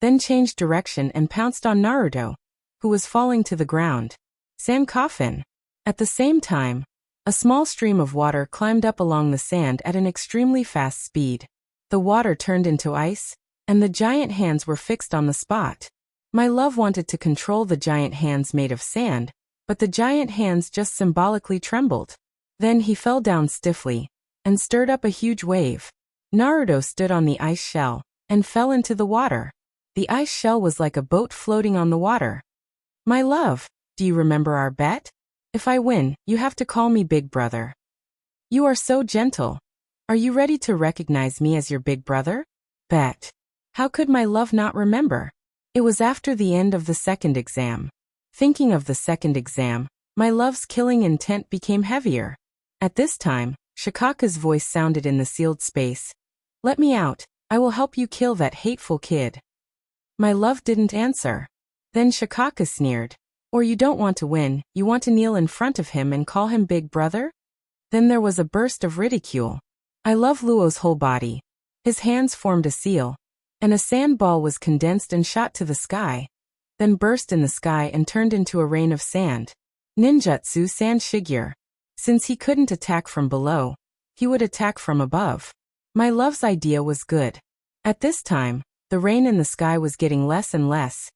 Speaker 1: then changed direction and pounced on Naruto. who was falling to the ground. Sand coffin. At the same time, a small stream of water climbed up along the sand at an extremely fast speed. The water turned into ice, and the giant hands were fixed on the spot. My love wanted to control the giant hands made of sand, but the giant hands just symbolically trembled. Then he fell down stiffly, and stirred up a huge wave. Naruto stood on the ice shell, and fell into the water. The ice shell was like a boat floating on the water. My love, do you remember our bet? If I win, you have to call me Big Brother. You are so gentle. Are you ready to recognize me as your big brother? Bet. How could my love not remember? It was after the end of the second exam. Thinking of the second exam, my love's killing intent became heavier. At this time, Shikaka's voice sounded in the sealed space. Let me out, I will help you kill that hateful kid. My love didn't answer. Then Shikaka sneered. Or you don't want to win, you want to kneel in front of him and call him Big Brother? Then there was a burst of ridicule. I love Luo's whole body. His hands formed a seal, and a sand ball was condensed and shot to the sky, then burst in the sky and turned into a rain of sand. Ninjutsu Sand Shigure. Since he couldn't attack from below, he would attack from above. My love's idea was good. At this time, the rain in the sky was getting less and less,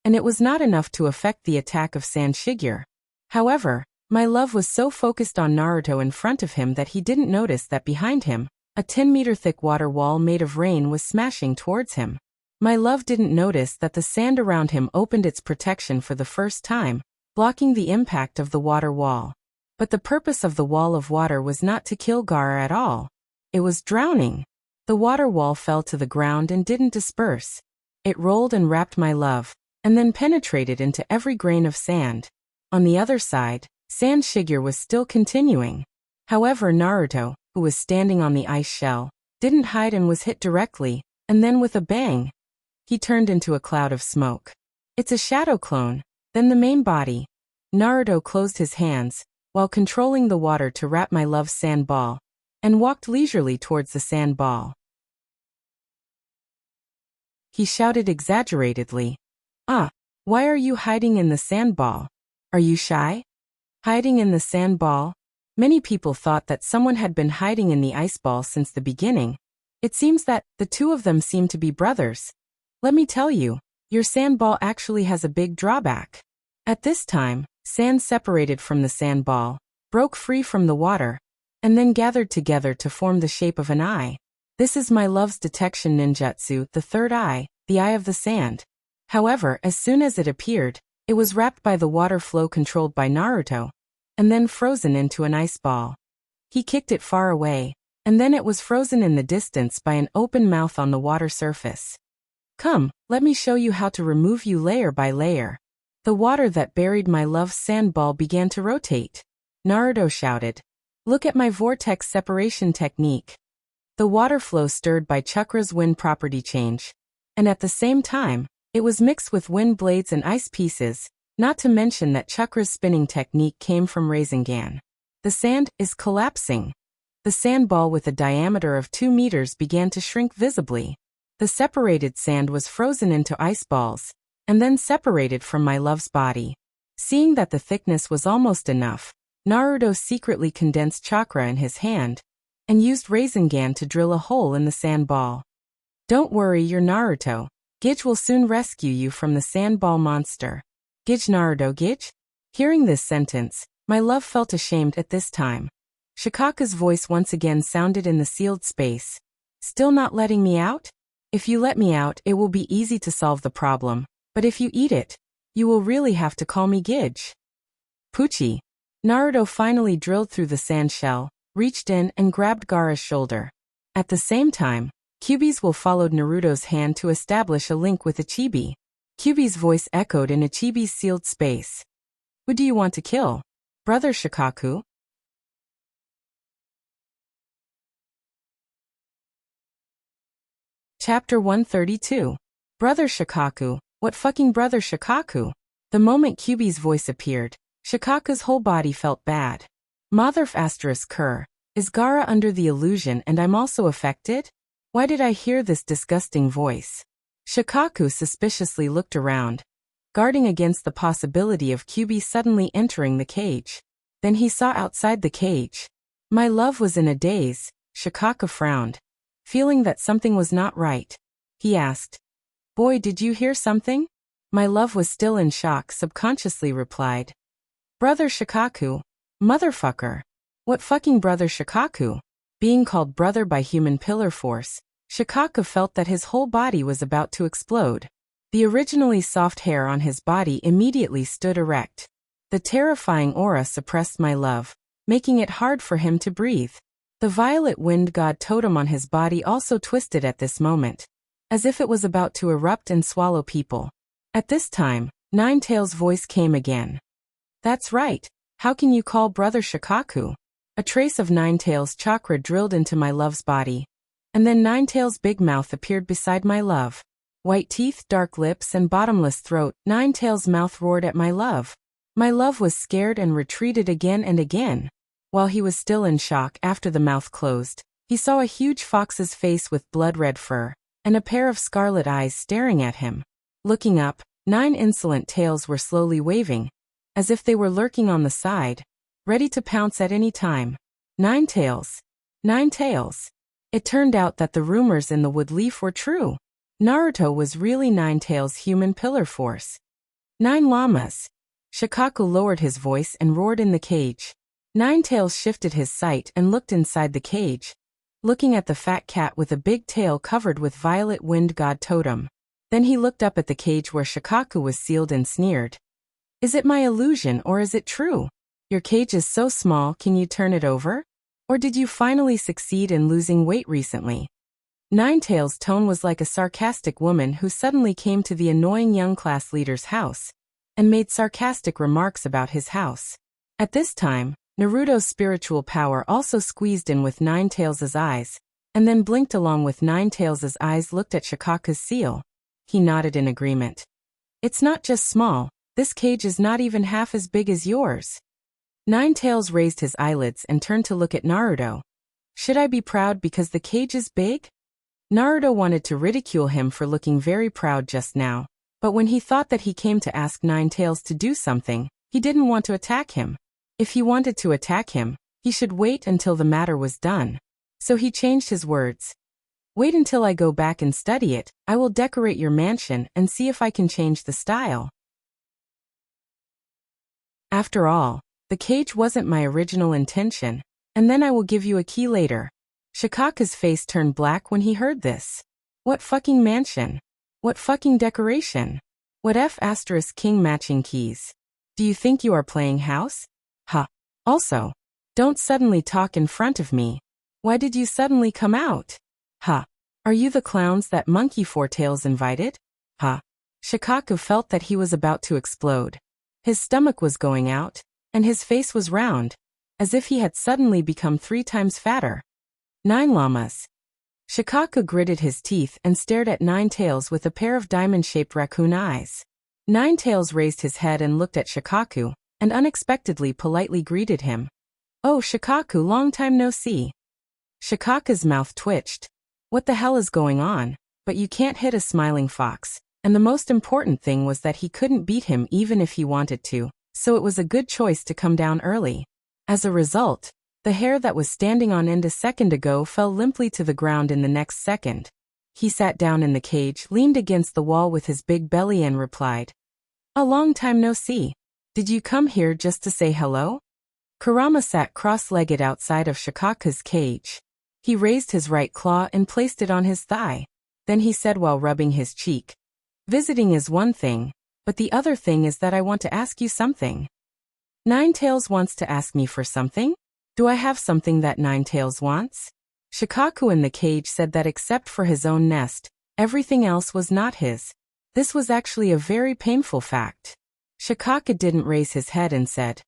Speaker 1: and it was not enough to affect the attack of Sand Shigure. However, my love was so focused on Naruto in front of him that he didn't notice that behind him, a 10-meter-thick water wall made of rain was smashing towards him. My love didn't notice that the sand around him opened its protection for the first time, blocking the impact of the water wall. But the purpose of the wall of water was not to kill Gaara at all. It was drowning. The water wall fell to the ground and didn't disperse. It rolled and wrapped my love, and then penetrated into every grain of sand. On the other side, Sand Shigure was still continuing. However, Naruto, who was standing on the ice shell, didn't hide and was hit directly, and then with a bang, he turned into a cloud of smoke. It's a shadow clone, then the main body. Naruto closed his hands, while controlling the water to wrap my love's sand ball, and walked leisurely towards the sand ball. He shouted exaggeratedly, why are you hiding in the sand ball? Are you shy? Hiding in the sand ball? Many people thought that someone had been hiding in the ice ball since the beginning. It seems that the two of them seem to be brothers. Let me tell you, your sand ball actually has a big drawback. At this time, sand separated from the sand ball, broke free from the water, and then gathered together to form the shape of an eye. This is my love's detection ninjutsu, the third eye, the eye of the sand. However, as soon as it appeared, it was wrapped by the water flow controlled by Naruto, and then frozen into an ice ball. He kicked it far away, and then it was frozen in the distance by an open mouth on the water surface. Come, let me show you how to remove you layer by layer. The water that buried my love's sand ball began to rotate. Naruto shouted, look at my vortex separation technique. The water flow stirred by Chakra's wind property change, and at the same time, it was mixed with wind blades and ice pieces, not to mention that Chakra's spinning technique came from Rasengan. The sand is collapsing. The sand ball with a diameter of 2 meters began to shrink visibly. The separated sand was frozen into ice balls, and then separated from my love's body. Seeing that the thickness was almost enough, Naruto secretly condensed chakra in his hand, and used Rasengan to drill a hole in the sand ball. Don't worry, you're Naruto. Gij will soon rescue you from the sand ball monster. Gij Naruto Gij? Hearing this sentence, my love felt ashamed at this time. Shikaka's voice once again sounded in the sealed space. Still not letting me out? If you let me out, it will be easy to solve the problem, but if you eat it, you will really have to call me Gij. Poochie. Naruto finally drilled through the sand shell, reached in and grabbed Gaara's shoulder. At the same time, Kyuubi's will followed Naruto's hand to establish a link with Ichibi. Kyuubi's voice echoed in Ichibi's sealed space. Who do you want to kill? Brother Shikaku? Chapter 132. Brother Shikaku, what fucking Brother Shikaku? The moment Kyuubi's voice appeared, Shikaku's whole body felt bad. Motherf asterisk Kerr, is Gaara under the illusion and I'm also affected? Why did I hear this disgusting voice? Shikaku suspiciously looked around. guarding against the possibility of QB suddenly entering the cage. Then he saw outside the cage. My love was in a daze. Shikaka frowned, feeling that something was not right. He asked, "Boy, did you hear something?" My love was still in shock, subconsciously replied, "Brother Shikaku. Motherfucker. What fucking brother Shikaku?" Being called brother by human pillar force, Shikaka felt that his whole body was about to explode. The originally soft hair on his body immediately stood erect. The terrifying aura suppressed my love, making it hard for him to breathe. The violet wind god totem on his body also twisted at this moment, as if it was about to erupt and swallow people. At this time, Ninetales' voice came again. "That's right. How can you call brother Shikaku?" A trace of Ninetales' chakra drilled into my love's body. And then Ninetales' big mouth appeared beside my love. White teeth, dark lips, and bottomless throat, Ninetales' mouth roared at my love. My love was scared and retreated again and again. While he was still in shock after the mouth closed, he saw a huge fox's face with blood-red fur, and a pair of scarlet eyes staring at him. Looking up, 9 insolent tails were slowly waving, as if they were lurking on the side, ready to pounce at any time. 9 tails. 9 tails. It turned out that the rumors in the wood leaf were true. Naruto was really Ninetales' human pillar force. 9 llamas. Shikaku lowered his voice and roared in the cage. Ninetales shifted his sight and looked inside the cage, looking at the fat cat with a big tail covered with violet wind god totem. Then he looked up at the cage where Shikaku was sealed and sneered. "Is it my illusion or is it true? Your cage is so small, can you turn it over? Or did you finally succeed in losing weight recently?" Ninetales' tone was like a sarcastic woman who suddenly came to the annoying young class leader's house and made sarcastic remarks about his house. At this time, Naruto's spiritual power also squeezed in with Ninetales' eyes, and then blinked along with Ninetales' eyes looked at Shikaku's seal. He nodded in agreement. "It's not just small, this cage is not even half as big as yours." Ninetales raised his eyelids and turned to look at Naruto. "Should I be proud because the cage is big?" Naruto wanted to ridicule him for looking very proud just now, but when he thought that he came to ask Ninetales to do something, he didn't want to attack him. If he wanted to attack him, he should wait until the matter was done. So he changed his words. "Wait until I go back and study it, I will decorate your mansion and see if I can change the style." After all, the cage wasn't my original intention, and then I will give you a key later. Shikaku's face turned black when he heard this. What fucking mansion? What fucking decoration? What F*** king matching keys? Do you think you are playing house? Huh. Also, don't suddenly talk in front of me. Why did you suddenly come out? Huh. Are you the clowns that Monkey Four Tails invited? Huh. Shikaku felt that he was about to explode. His stomach was going out, and his face was round, as if he had suddenly become 3 times fatter. 9 llamas. Shikaku gritted his teeth and stared at Ninetales with a pair of diamond-shaped raccoon eyes. Ninetales raised his head and looked at Shikaku, and unexpectedly politely greeted him. "Oh, Shikaku, long time no see." Shikaku's mouth twitched. What the hell is going on? But you can't hit a smiling fox, and the most important thing was that he couldn't beat him even if he wanted to, so it was a good choice to come down early. As a result, the hair that was standing on end a second ago fell limply to the ground in the next second. He sat down in the cage, leaned against the wall with his big belly and replied, "A long time no see. Did you come here just to say hello?" Kurama sat cross-legged outside of Shikaku's cage. He raised his right claw and placed it on his thigh. Then he said while rubbing his cheek, "Visiting is one thing, but the other thing is that I want to ask you something." Ninetales wants to ask me for something? Do I have something that Ninetales wants? Shikaku in the cage said that except for his own nest, everything else was not his. This was actually a very painful fact. Shikaku didn't raise his head and said,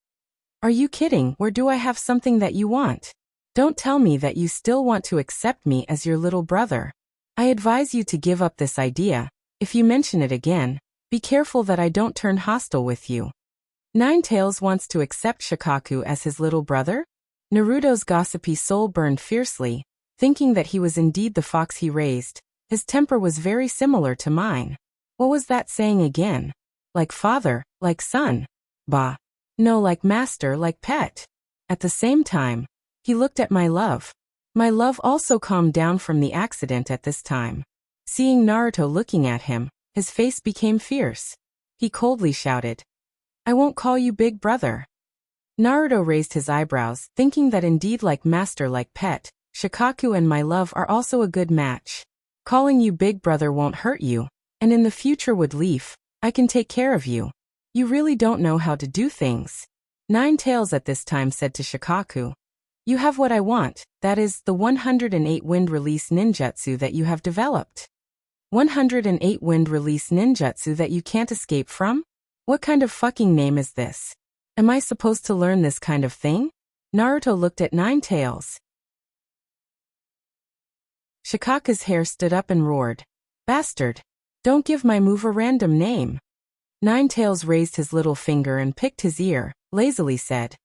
Speaker 1: "Are you kidding? Or do I have something that you want? Don't tell me that you still want to accept me as your little brother. I advise you to give up this idea. If you mention it again, be careful that I don't turn hostile with you." Ninetales wants to accept Shikaku as his little brother? Naruto's gossipy soul burned fiercely, thinking that he was indeed the fox he raised. His temper was very similar to mine. What was that saying again? Like father, like son. Bah. No, like master, like pet. At the same time, he looked at my love. My love also calmed down from the accident at this time. Seeing Naruto looking at him, his face became fierce. He coldly shouted, "I won't call you big brother." Naruto raised his eyebrows, thinking that indeed like master like pet, Shikaku and my love are also a good match. Calling you big brother won't hurt you, and in the future would leaf, I can take care of you. You really don't know how to do things. Nine Tails at this time said to Shikaku, "You have what I want, that is, the 108 wind release ninjutsu that you have developed." 108 wind release ninjutsu that you can't escape from? What kind of fucking name is this? Am I supposed to learn this kind of thing? Naruto looked at Nine Tails. Shikaku's hair stood up and roared, "Bastard! Don't give my move a random name." Nine Tails raised his little finger and picked his ear, lazily said,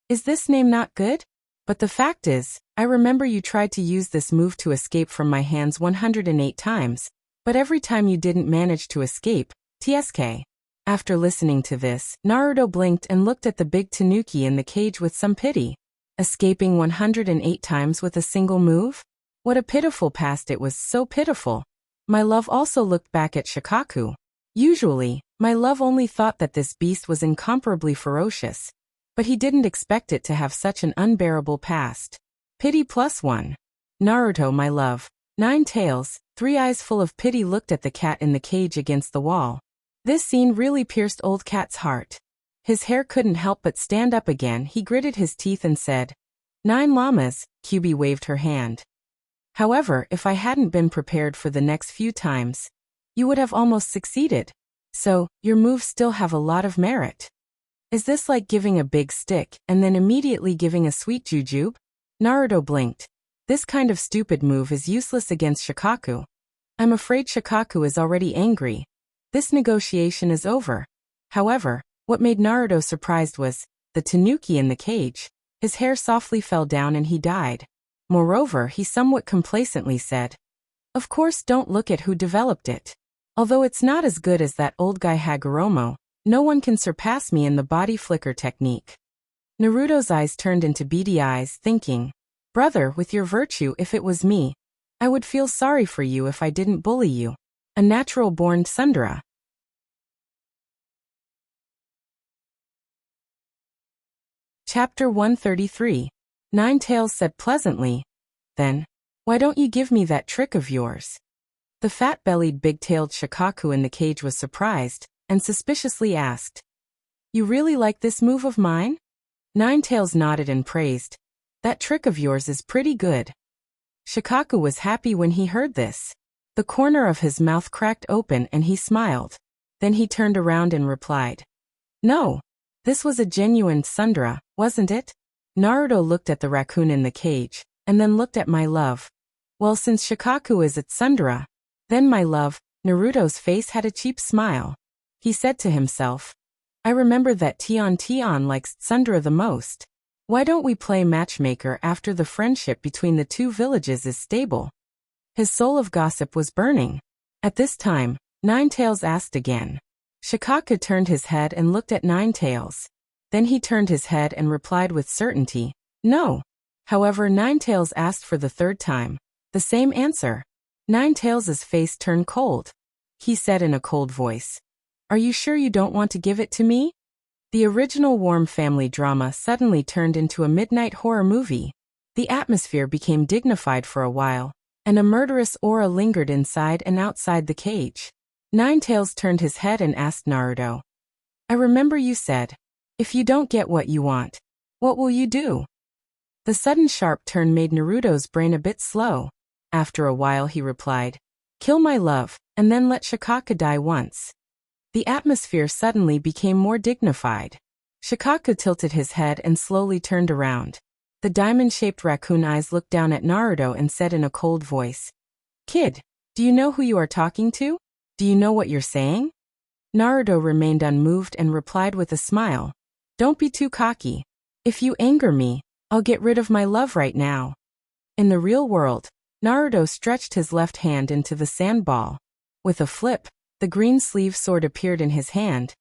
Speaker 1: "Is this name not good? But the fact is, I remember you tried to use this move to escape from my hands 108 times, but every time you didn't manage to escape, TSK. After listening to this, Naruto blinked and looked at the big tanuki in the cage with some pity. Escaping 108 times with a single move? What a pitiful past, it was so pitiful. My love also looked back at Shikaku. Usually, my love only thought that this beast was incomparably ferocious, but he didn't expect it to have such an unbearable past. Pity +1. Naruto, my love. Nine Tails, three eyes full of pity looked at the cat in the cage against the wall. This scene really pierced old cat's heart. His hair couldn't help but stand up again. He gritted his teeth and said, "Nine llamas." Kyubi waved her hand. "However, if I hadn't been prepared for the next few times, you would have almost succeeded. So, your moves still have a lot of merit. Is this like giving a big stick and then immediately giving a sweet jujube?" Naruto blinked. This kind of stupid move is useless against Shikaku. I'm afraid Shikaku is already angry. This negotiation is over. However, what made Naruto surprised was the tanuki in the cage. His hair softly fell down and he died. Moreover, he somewhat complacently said, "Of course, don't look at who developed it. Although it's not as good as that old guy Hagoromo, no one can surpass me in the body flicker technique." Naruto's eyes turned into beady eyes, thinking, "Brother, with your virtue, if it was me, I would feel sorry for you if I didn't bully you. A natural-born tsundere." Chapter 133. Nine Tails said pleasantly, "Then, why don't you give me that trick of yours?" The fat-bellied, big-tailed Shikaku in the cage was surprised, and suspiciously asked, "You really like this move of mine?" Nine Tails nodded and praised, "That trick of yours is pretty good." Shikaku was happy when he heard this. The corner of his mouth cracked open and he smiled. Then he turned around and replied, "No, this was a genuine tsundere, wasn't it?" Naruto looked at the raccoon in the cage, and then looked at my love. Well, since Shikaku is a tsundere, then my love, Naruto's face had a cheap smile. He said to himself, "I remember that Tion likes tsundere the most. Why don't we play matchmaker after the friendship between the two villages is stable?" His soul of gossip was burning. At this time, Nine Tails asked again. Shikaku turned his head and looked at Nine Tails. Then he turned his head and replied with certainty, "No." However, Nine Tails asked for the third time. The same answer. Nine Tails's face turned cold. He said in a cold voice, "Are you sure you don't want to give it to me?" The original warm family drama suddenly turned into a midnight horror movie. The atmosphere became dignified for a while, and a murderous aura lingered inside and outside the cage. Nine Tails turned his head and asked Naruto, "I remember you said, if you don't get what you want, what will you do?" The sudden sharp turn made Naruto's brain a bit slow. After a while he replied, "Kill my love, and then let Shikaku die once." The atmosphere suddenly became more dignified. Shikaku tilted his head and slowly turned around. The diamond-shaped raccoon eyes looked down at Naruto and said in a cold voice, "Kid, do you know who you are talking to? Do you know what you're saying?" Naruto remained unmoved and replied with a smile, "Don't be too cocky. If you anger me, I'll get rid of my love right now." In the real world, Naruto stretched his left hand into the sandball. With a flip, The green sleeve sword appeared in his hand,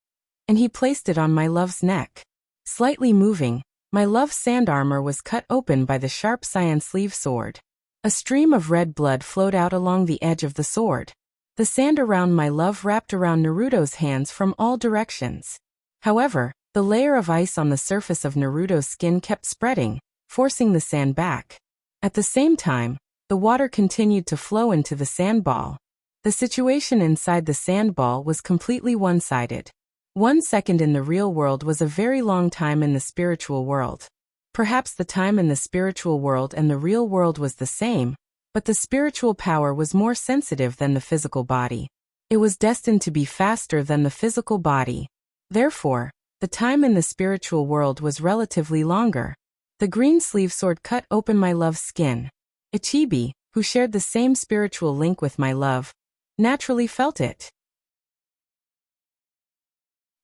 Speaker 1: and he placed it on my love's neck. Slightly moving, my love's sand armor was cut open by the sharp cyan sleeve sword. A stream of red blood flowed out along the edge of the sword. The sand around my love wrapped around Naruto's hands from all directions. However, the layer of ice on the surface of Naruto's skin kept spreading, forcing the sand back. At the same time, the water continued to flow into the sandball. The situation inside the sandball was completely one-sided. 1 second in the real world was a very long time in the spiritual world. Perhaps the time in the spiritual world and the real world was the same, but the spiritual power was more sensitive than the physical body. It was destined to be faster than the physical body. Therefore, the time in the spiritual world was relatively longer. The green sleeve sword cut open my love's skin. Ichibi, who shared the same spiritual link with my love, naturally felt it.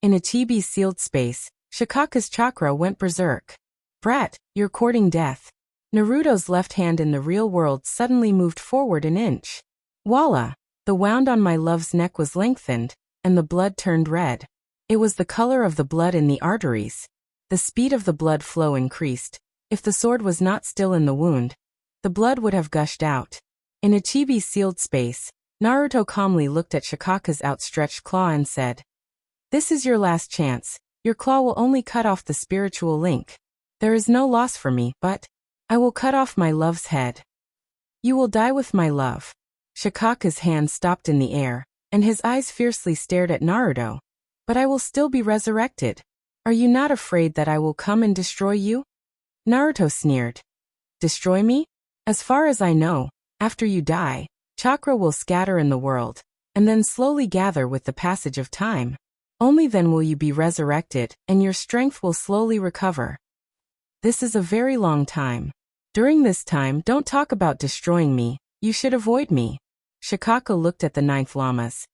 Speaker 1: In Ichibi's sealed space, Shikaka's chakra went berserk. Brat, you're courting death. Naruto's left hand in the real world suddenly moved forward an inch. Voila! The wound on my love's neck was lengthened, and the blood turned red. It was the color of the blood in the arteries. The speed of the blood flow increased. If the sword was not still in the wound, the blood would have gushed out. In Ichibi's sealed space, Naruto calmly looked at Shikaka's outstretched claw and said, "This is your last chance. Your claw will only cut off the spiritual link. There is no loss for me, but I will cut off my love's head. You will die with my love." Shikaka's hand stopped in the air, and his eyes fiercely stared at Naruto. "But I will still be resurrected. Are you not afraid that I will come and destroy you?" Naruto sneered. "Destroy me? As far as I know, after you die, chakra will scatter in the world, and then slowly gather with the passage of time. Only then will you be resurrected, and your strength will slowly recover. This is a very long time. During this time, don't talk about destroying me. You should avoid me." Shikaka looked at the 9th Lamas.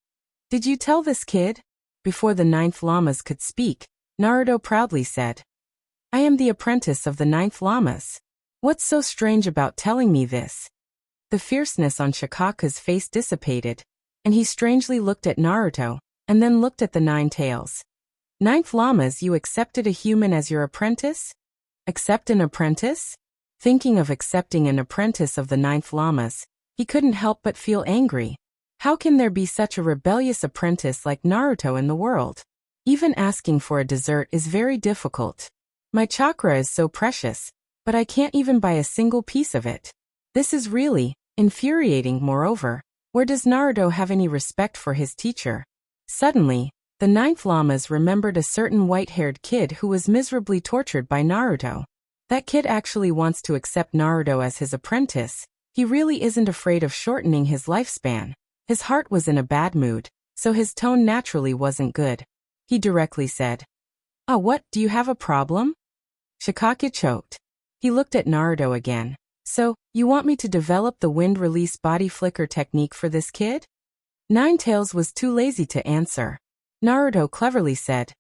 Speaker 1: "Did you tell this kid?" Before the 9th Lamas could speak, Naruto proudly said, "I am the apprentice of the 9th Lamas. What's so strange about telling me this?" The fierceness on Shikaka's face dissipated, and he strangely looked at Naruto, and then looked at the 9 tails. "9th Lamas, you accepted a human as your apprentice? Accept an apprentice?" Thinking of accepting an apprentice of the 9th Lamas, he couldn't help but feel angry. How can there be such a rebellious apprentice like Naruto in the world? Even asking for a dessert is very difficult. My chakra is so precious, but I can't even buy a single piece of it. This is really infuriating. Moreover, where does Naruto have any respect for his teacher? Suddenly, the 9th Lamas remembered a certain white-haired kid who was miserably tortured by Naruto. That kid actually wants to accept Naruto as his apprentice. He really isn't afraid of shortening his lifespan. His heart was in a bad mood, so his tone naturally wasn't good. He directly said, "Ah, what, do you have a problem?" Shikaka choked. He looked at Naruto again. "So, you want me to develop the wind release body flicker technique for this kid?" Nine Tails was too lazy to answer. Naruto cleverly said,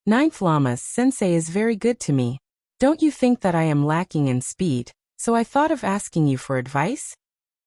Speaker 1: "9th Lamas, sensei is very good to me. Don't you think that I am lacking in speed, so I thought of asking you for advice?"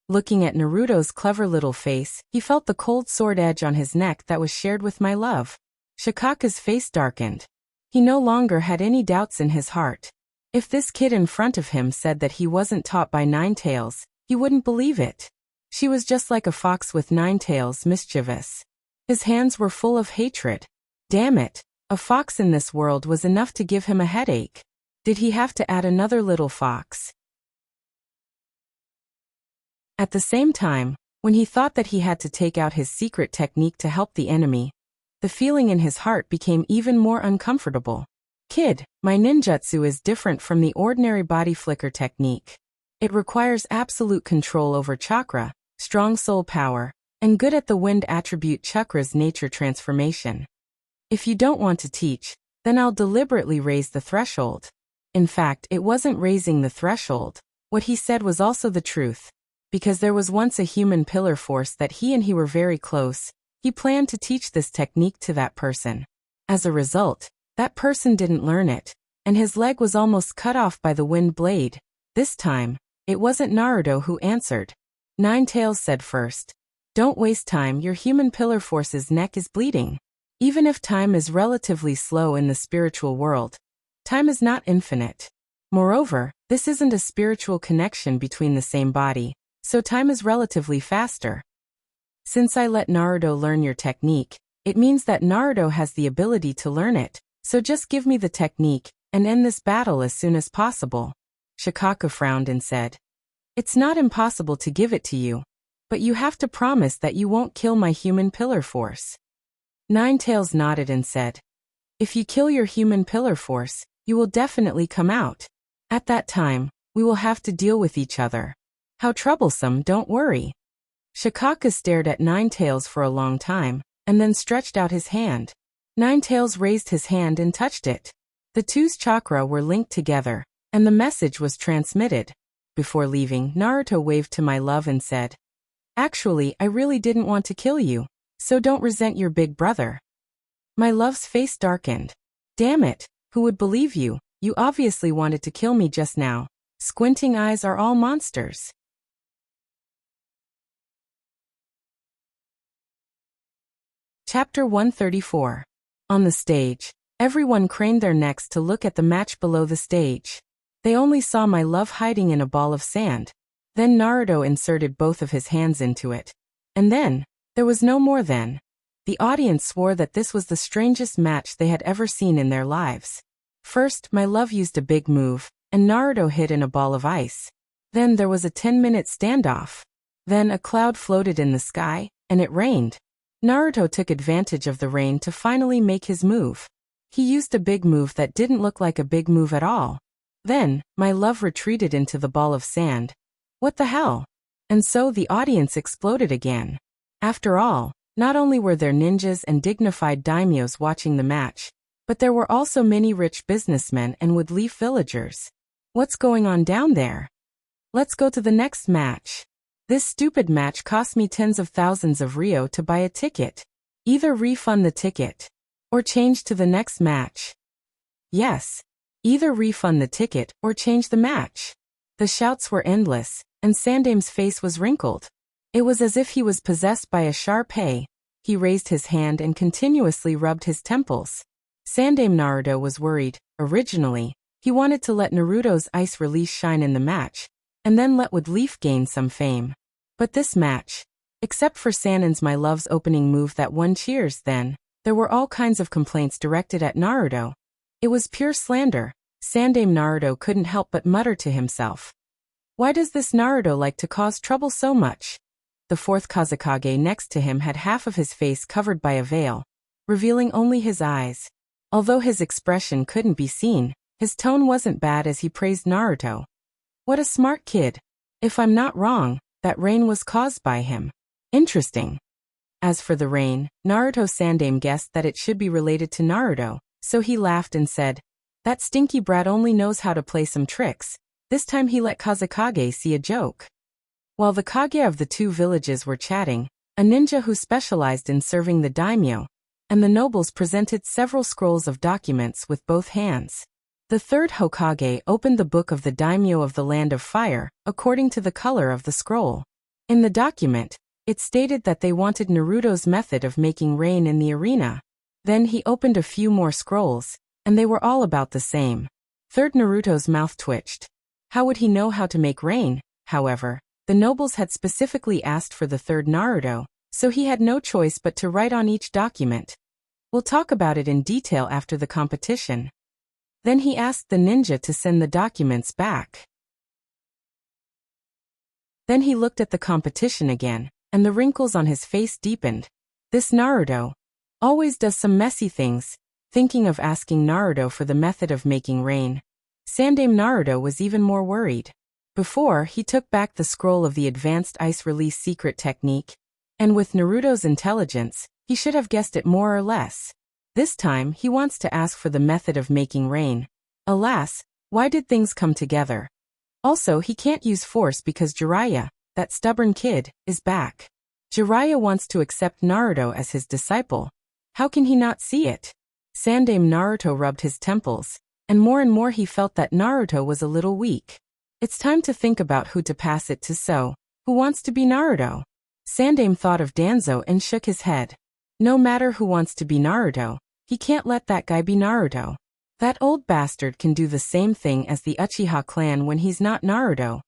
Speaker 1: Looking at Naruto's clever little face, he felt the cold sword edge on his neck that was shared with my love. Shikaka's face darkened. He no longer had any doubts in his heart. If this kid in front of him said that he wasn't taught by 9 Tails, he wouldn't believe it. She was just like a fox with 9 tails, mischievous. His hands were full of hatred. Damn it, a fox in this world was enough to give him a headache. Did he have to add another little fox? At the same time, when he thought that he had to take out his secret technique to help the enemy, the feeling in his heart became even more uncomfortable. "Kid, my ninjutsu is different from the ordinary body flicker technique. It requires absolute control over chakra, strong soul power, and good at the wind attribute chakra's nature transformation. If you don't want to teach, then I'll deliberately raise the threshold." In fact, it wasn't raising the threshold. What he said was also the truth. Because there was once a human pillar force that he were very close, he planned to teach this technique to that person. As a result, that person didn't learn it, and his leg was almost cut off by the wind blade. This time, it wasn't Naruto who answered. 9 Tails said first. Don't waste time, your human pillar force's neck is bleeding. Even if time is relatively slow in the spiritual world, time is not infinite. Moreover, this isn't a spiritual connection between the same body, so time is relatively faster. Since I let Naruto learn your technique, it means that Naruto has the ability to learn it, so just give me the technique, and end this battle as soon as possible. Shikaka frowned and said, It's not impossible to give it to you, but you have to promise that you won't kill my human pillar force. Ninetales nodded and said, If you kill your human pillar force, you will definitely come out. At that time, we will have to deal with each other. How troublesome, don't worry. Shikaka stared at Ninetales for a long time, and then stretched out his hand. Ninetales raised his hand and touched it. The two's chakra were linked together, and the message was transmitted. Before leaving, Naruto waved to my love and said, Actually, I really didn't want to kill you, so don't resent your big brother. My love's face darkened. Damn it, who would believe you? You obviously wanted to kill me just now. Squinting eyes are all monsters. Chapter 134. On the stage, everyone craned their necks to look at the match below the stage. They only saw my love hiding in a ball of sand. Then Naruto inserted both of his hands into it. And then, there was no more then. The audience swore that this was the strangest match they had ever seen in their lives. First, my love used a big move, and Naruto hid in a ball of ice. Then there was a 10-minute standoff. Then a cloud floated in the sky, and it rained. Naruto took advantage of the rain to finally make his move. He used a big move that didn't look like a big move at all. Then, my love retreated into the ball of sand. What the hell? And so the audience exploded again. After all, not only were there ninjas and dignified daimyos watching the match, but there were also many rich businessmen and wood-leaf villagers. What's going on down there? Let's go to the next match. This stupid match cost me tens of thousands of Rio to buy a ticket. Either refund the ticket, or change to the next match. Yes, either refund the ticket or change the match. The shouts were endless, and Sandame's face was wrinkled. It was as if he was possessed by a Sharpay. He raised his hand and continuously rubbed his temples. Sandame Naruto was worried. Originally, he wanted to let Naruto's ice release shine in the match, and then let Woodleaf gain some fame. But this match, except for Sanan's My Love's opening move that won cheers then, there were all kinds of complaints directed at Naruto. It was pure slander. Sandame Naruto couldn't help but mutter to himself. Why does this Naruto like to cause trouble so much? The fourth Kazekage next to him had half of his face covered by a veil, revealing only his eyes. Although his expression couldn't be seen, his tone wasn't bad as he praised Naruto. What a smart kid. If I'm not wrong, that rain was caused by him. Interesting. As for the rain, Naruto Sandame guessed that it should be related to Naruto, so he laughed and said, That stinky brat only knows how to play some tricks. This time he let Kazekage see a joke. While the Kage of the two villages were chatting, a ninja who specialized in serving the daimyo and the nobles presented several scrolls of documents with both hands. The third Hokage opened the book of the daimyo of the Land of Fire, according to the color of the scroll. In the document, it stated that they wanted Naruto's method of making rain in the arena. Then he opened a few more scrolls, and they were all about the same. Third Naruto's mouth twitched. How would he know how to make rain? However, the nobles had specifically asked for the third Naruto, so he had no choice but to write on each document. We'll talk about it in detail after the competition. Then he asked the ninja to send the documents back. Then he looked at the competition again, and the wrinkles on his face deepened. This Naruto always does some messy things. Thinking of asking Naruto for the method of making rain, Sandame Naruto was even more worried. Before, he took back the scroll of the advanced ice release secret technique, and with Naruto's intelligence, he should have guessed it more or less. This time, he wants to ask for the method of making rain. Alas, why did things come together? Also, he can't use force because Jiraiya, that stubborn kid, is back. Jiraiya wants to accept Naruto as his disciple. How can he not see it? Sandame Naruto rubbed his temples, and more he felt that Naruto was a little weak. It's time to think about who to pass it to. So, who wants to be Naruto? Sandaime thought of Danzo and shook his head. No matter who wants to be Naruto, he can't let that guy be Naruto. That old bastard can do the same thing as the Uchiha clan when he's not Naruto.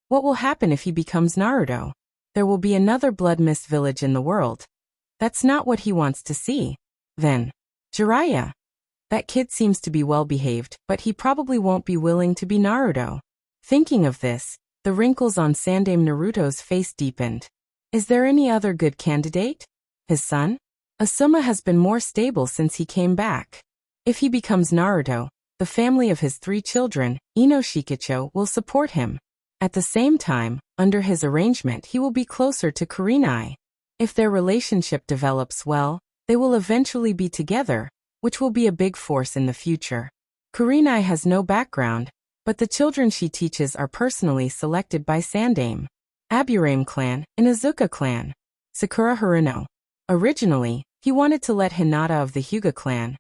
Speaker 1: What will happen if he becomes Naruto? There will be another Blood Mist village in the world. That's not what he wants to see. Then, Jiraiya. That kid seems to be well behaved, but he probably won't be willing to be Naruto. Thinking of this, the wrinkles on Sandaime Naruto's face deepened. Is there any other good candidate? His son? Asuma has been more stable since he came back. If he becomes Naruto, the family of his 3 children, Ino Shikicho, will support him. At the same time, under his arrangement he will be closer to Kurenai. If their relationship develops well, they will eventually be together, which will be a big force in the future. Kurenai has no background, but the children she teaches are personally selected by Sandaime. Aburame clan, Inuzuka clan. Sakura Haruno. Originally, he wanted to let Hinata of the Hyuga clan.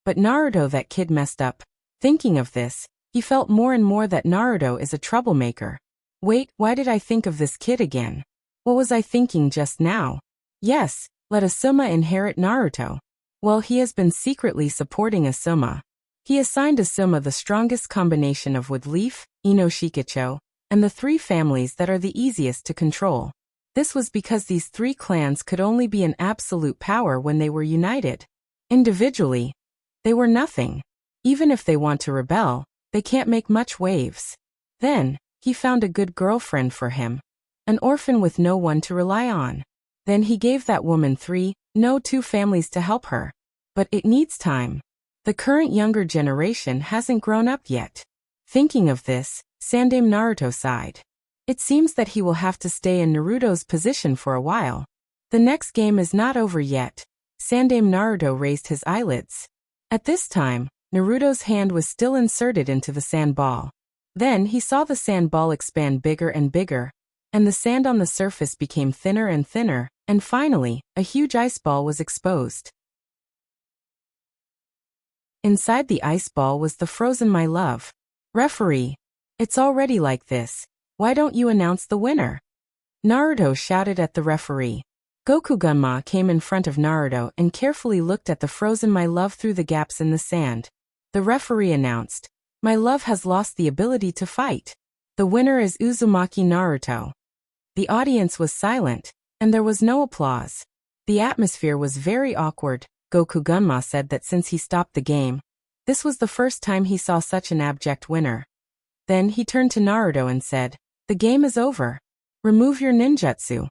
Speaker 1: But Naruto, that kid, messed up. Thinking of this, he felt more and more that Naruto is a troublemaker. Wait, why did I think of this kid again? What was I thinking just now? Yes, let Asuma inherit Naruto. Well, he has been secretly supporting Asuma. He assigned Asuma the strongest combination of Wood Leaf, Ino Shikicho, and the 3 families that are the easiest to control. This was because these 3 clans could only be an absolute power when they were united. Individually, they were nothing. Even if they want to rebel, they can't make much waves. Then, he found a good girlfriend for him. An orphan with no one to rely on. Then he gave that woman 2 families to help her. But it needs time. The current younger generation hasn't grown up yet. Thinking of this, Sandaime Naruto sighed. It seems that he will have to stay in Naruto's position for a while. The next game is not over yet. Sandaime Naruto raised his eyelids. At this time, Naruto's hand was still inserted into the sand ball. Then he saw the sand ball expand bigger and bigger, and the sand on the surface became thinner and thinner, and finally, a huge ice ball was exposed. Inside the ice ball was the frozen my love. Referee. It's already like this. Why don't you announce the winner? Naruto shouted at the referee. Gokuganma came in front of Naruto and carefully looked at the frozen my love through the gaps in the sand. The referee announced, "My love has lost the ability to fight. The winner is Uzumaki Naruto." The audience was silent, and there was no applause. The atmosphere was very awkward. Gokuganma said that since he stopped the game, this was the first time he saw such an abject winner. Then he turned to Naruto and said, "The game is over. Remove your ninjutsu."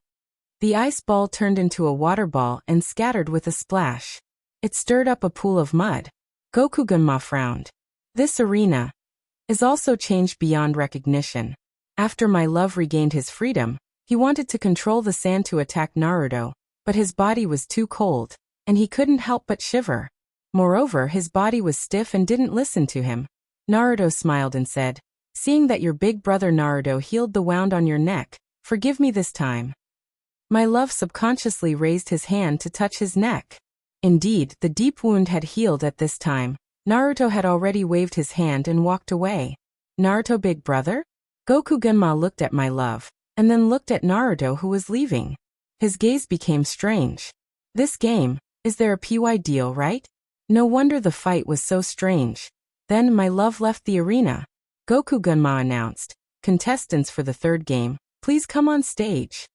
Speaker 1: The ice ball turned into a water ball and scattered with a splash. It stirred up a pool of mud. Gokuganma frowned. This arena is also changed beyond recognition. After my love regained his freedom, he wanted to control the sand to attack Naruto, but his body was too cold, and he couldn't help but shiver. Moreover, his body was stiff and didn't listen to him. Naruto smiled and said, "Seeing that your big brother Naruto healed the wound on your neck, forgive me this time." My love subconsciously raised his hand to touch his neck. Indeed, the deep wound had healed at this time. Naruto had already waved his hand and walked away. Naruto, big brother? Gokuganma looked at my love, and then looked at Naruto, who was leaving. His gaze became strange. This game, is there a PY deal, right? No wonder the fight was so strange. Then my love left the arena. Gokuganma announced, "Contestants for the 3rd game, please come on stage."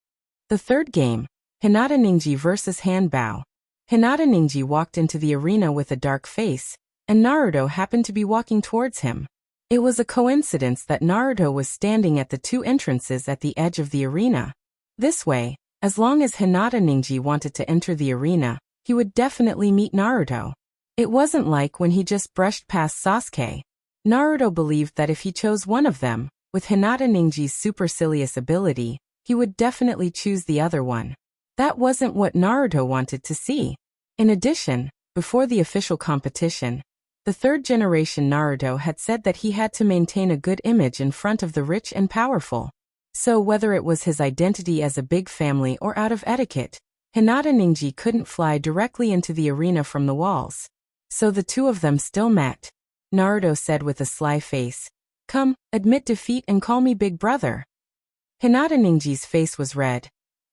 Speaker 1: The 3rd game, Hinata Ninji vs. Hanbao. Hinata Ninji walked into the arena with a dark face, and Naruto happened to be walking towards him. It was a coincidence that Naruto was standing at the 2 entrances at the edge of the arena. This way, as long as Hinata Ninji wanted to enter the arena, he would definitely meet Naruto. It wasn't like when he just brushed past Sasuke. Naruto believed that if he chose one of them, with Hinata Ninji's supercilious ability, he would definitely choose the other one. That wasn't what Naruto wanted to see. In addition, before the official competition, the 3rd generation Naruto had said that he had to maintain a good image in front of the rich and powerful. So whether it was his identity as a big family or out of etiquette, Hinata Ninji couldn't fly directly into the arena from the walls. So the 2 of them still met. Naruto said with a sly face, "Come, admit defeat and call me big brother." Hinata Ninji's face was red.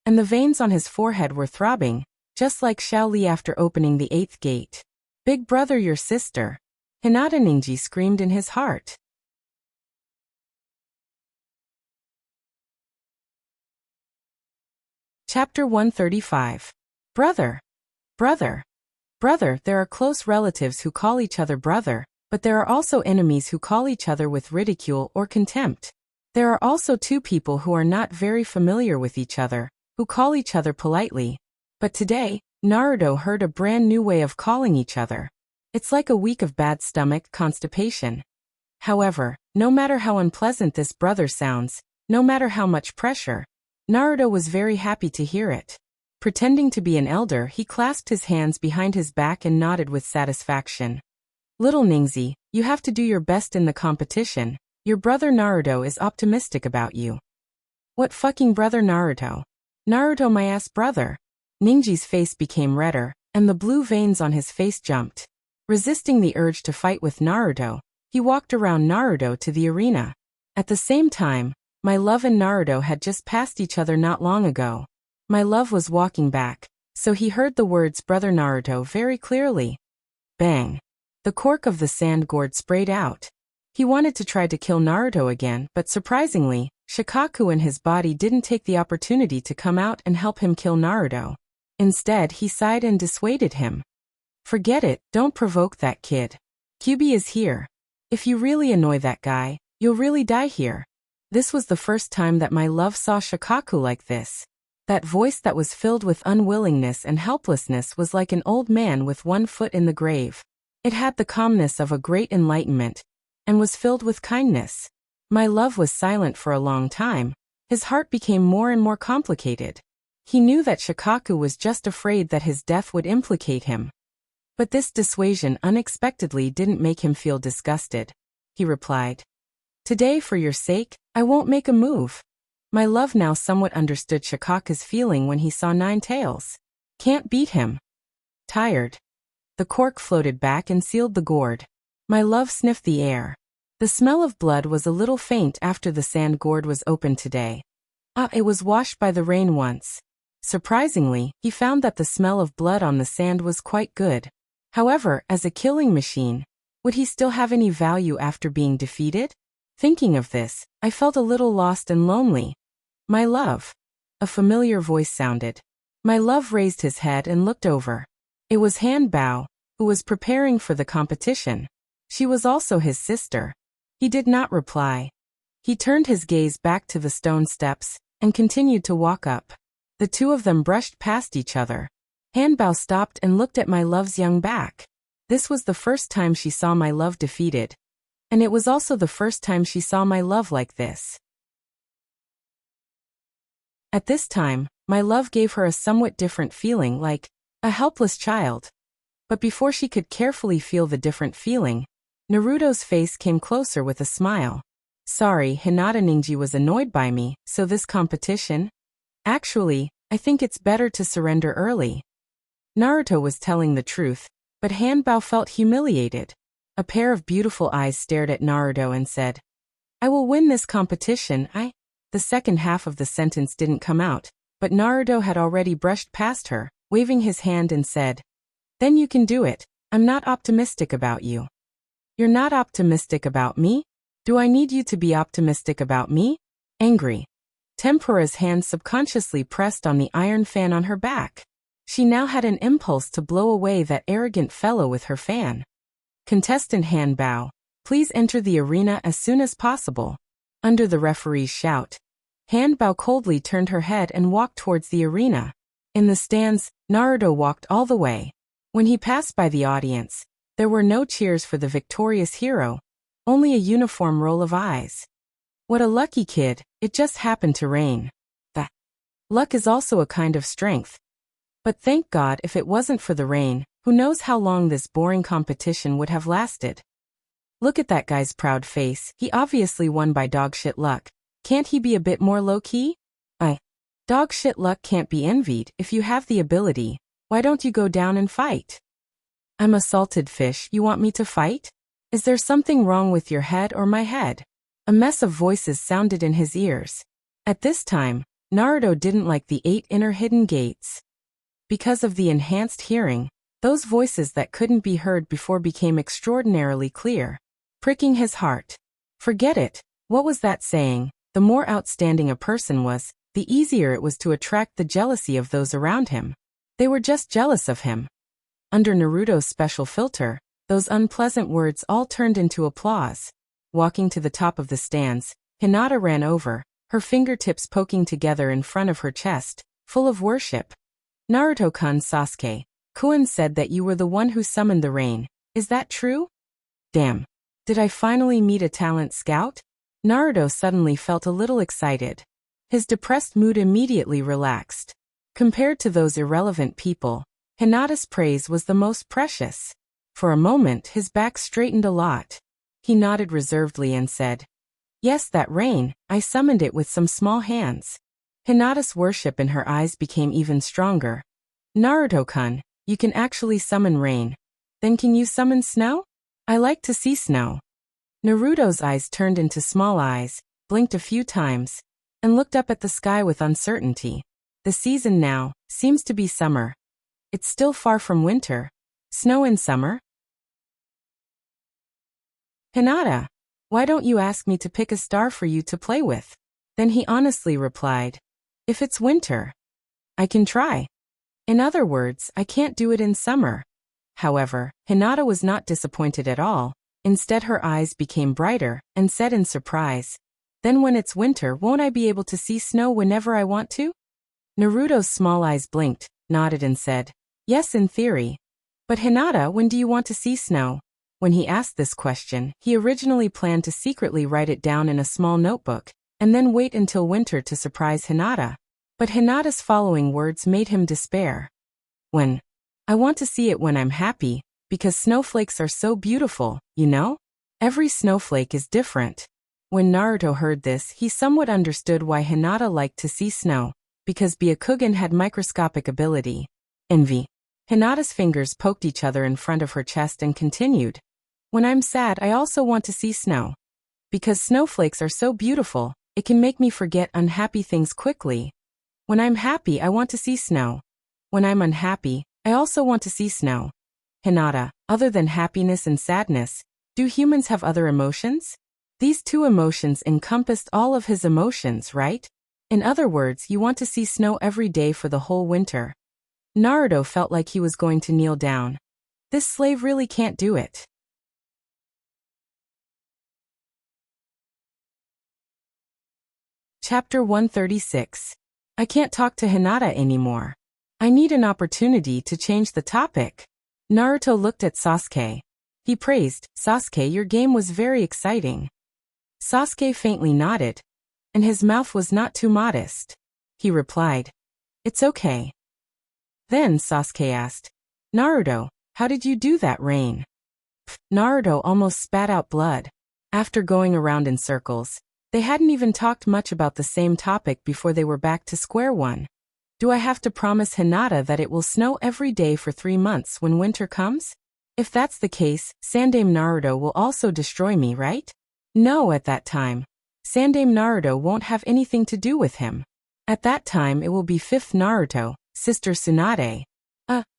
Speaker 1: and the veins on his forehead were throbbing, just like Xiaoli after opening the 8th gate. Big brother, your sister. Hinata Ningji screamed in his heart. Chapter 135. Brother. Brother. Brother. There are close relatives who call each other brother, but there are also enemies who call each other with ridicule or contempt. There are also two people who are not very familiar with each other, who call each other politely. But today, Naruto heard a brand new way of calling each other. It's like a week of bad stomach constipation. However, no matter how unpleasant this brother sounds, no matter how much pressure, Naruto was very happy to hear it. Pretending to be an elder, he clasped his hands behind his back and nodded with satisfaction. Little Ningzi, you have to do your best in the competition. Your brother Naruto is optimistic about you. What fucking brother Naruto? Naruto, my ass brother. Ningji's face became redder, and the blue veins on his face jumped. Resisting the urge to fight with Naruto, he walked around Naruto to the arena. At the same time, my love and Naruto had just passed each other not long ago. My love was walking back, so he heard the words brother Naruto very clearly. Bang. The cork of the sand gourd sprayed out. He wanted to try to kill Naruto again, but surprisingly, Shikaku and his body didn't take the opportunity to come out and help him kill Naruto. Instead, he sighed and dissuaded him. Forget it, don't provoke that kid. Kyubi is here. If you really annoy that guy, you'll really die here. This was the first time that my love saw Shikaku like this. That voice that was filled with unwillingness and helplessness was like an old man with one foot in the grave. It had the calmness of a great enlightenment, and was filled with kindness. My love was silent for a long time. His heart became more and more complicated. He knew that Shikaku was just afraid that his death would implicate him. But this dissuasion unexpectedly didn't make him feel disgusted. He replied, "Today, for your sake, I won't make a move." My love now somewhat understood Shikaku's feeling when he saw Nine Tails. Can't beat him. Tired. The cork floated back and sealed the gourd. My love sniffed the air. The smell of blood was a little faint after the sand gourd was opened today. It was washed by the rain once. Surprisingly, he found that the smell of blood on the sand was quite good. However, as a killing machine, would he still have any value after being defeated? Thinking of this, I felt a little lost and lonely. My love. A familiar voice sounded. My love raised his head and looked over. It was Han Bao, who was preparing for the competition. She was also his sister. He did not reply. He turned his gaze back to the stone steps, and continued to walk up. The two of them brushed past each other. Han Bao stopped and looked at my love's young back. This was the first time she saw my love defeated. And it was also the first time she saw my love like this. At this time, my love gave her a somewhat different feeling, like a helpless child. But before she could carefully feel the different feeling, Naruto's face came closer with a smile. Sorry, Hinata Ningji was annoyed by me, so this competition? Actually, I think it's better to surrender early. Naruto was telling the truth, but Han Bao felt humiliated. A pair of beautiful eyes stared at Naruto and said, "I will win this competition, The second half of the sentence didn't come out, but Naruto had already brushed past her, waving his hand and said, "Then you can do it. I'm not optimistic about you." "You're not optimistic about me? Do I need you to be optimistic about me?" Angry. Tempura's hand subconsciously pressed on the iron fan on her back. She now had an impulse to blow away that arrogant fellow with her fan. Contestant Han Bao, please enter the arena as soon as possible. Under the referee's shout, Han Bao coldly turned her head and walked towards the arena. In the stands, Naruto walked all the way. When he passed by the audience, there were no cheers for the victorious hero, only a uniform roll of eyes. What a lucky kid, it just happened to rain. That luck is also a kind of strength. But thank God if it wasn't for the rain, who knows how long this boring competition would have lasted. Look at that guy's proud face, he obviously won by dogshit luck. Can't he be a bit more low-key? Dogshit luck can't be envied. If you have the ability, why don't you go down and fight? I'm a salted fish, you want me to fight? Is there something wrong with your head or my head? A mess of voices sounded in his ears. At this time, Naruto didn't like the 8 inner hidden gates. Because of the enhanced hearing, those voices that couldn't be heard before became extraordinarily clear, pricking his heart. Forget it. What was that saying? The more outstanding a person was, the easier it was to attract the jealousy of those around him. They were just jealous of him. Under Naruto's special filter, those unpleasant words all turned into applause. Walking to the top of the stands, Hinata ran over, her fingertips poking together in front of her chest, full of worship. Naruto-kun, Sasuke, Kuin said that you were the one who summoned the rain. Is that true? Damn. Did I finally meet a talent scout? Naruto suddenly felt a little excited. His depressed mood immediately relaxed. Compared to those irrelevant people, Hinata's praise was the most precious. For a moment his back straightened a lot. He nodded reservedly and said, "Yes, that rain, I summoned it with some small hands." Hinata's worship in her eyes became even stronger. "Naruto-kun, you can actually summon rain. Then can you summon snow? I like to see snow." Naruto's eyes turned into small eyes, blinked a few times, and looked up at the sky with uncertainty. The season now seems to be summer. It's still far from winter. Snow in summer? "Hinata, why don't you ask me to pick a star for you to play with?" Then he honestly replied, "If it's winter, I can try. In other words, I can't do it in summer." However, Hinata was not disappointed at all. Instead, her eyes became brighter and said in surprise, "Then when it's winter, won't I be able to see snow whenever I want to?" Naruto's small eyes blinked, nodded and said, "Yes, in theory. But Hinata, when do you want to see snow?" When he asked this question, he originally planned to secretly write it down in a small notebook, and then wait until winter to surprise Hinata. But Hinata's following words made him despair. "When? I want to see it when I'm happy, because snowflakes are so beautiful, you know? Every snowflake is different." When Naruto heard this, he somewhat understood why Hinata liked to see snow, because Byakugan had microscopic ability. Envy. Hinata's fingers poked each other in front of her chest and continued, "When I'm sad, I also want to see snow. Because snowflakes are so beautiful, it can make me forget unhappy things quickly. When I'm happy, I want to see snow. When I'm unhappy, I also want to see snow." Hinata, other than happiness and sadness, do humans have other emotions? These two emotions encompassed all of his emotions, right? In other words, you want to see snow every day for the whole winter. Naruto felt like he was going to kneel down. This slave really can't do it. Chapter 136. I can't talk to Hinata anymore. I need an opportunity to change the topic. Naruto looked at Sasuke. He praised, "Sasuke, your game was very exciting." Sasuke faintly nodded, and his mouth was not too modest. He replied, "It's okay." Then Sasuke asked, "Naruto, how did you do that rain?" Naruto almost spat out blood. After going around in circles, they hadn't even talked much about the same topic before they were back to square one. Do I have to promise Hinata that it will snow every day for 3 months when winter comes? If that's the case, Sandame Naruto will also destroy me, right? No, at that time. Sandame Naruto won't have anything to do with him. At that time it will be 5th Naruto, Sister Tsunade.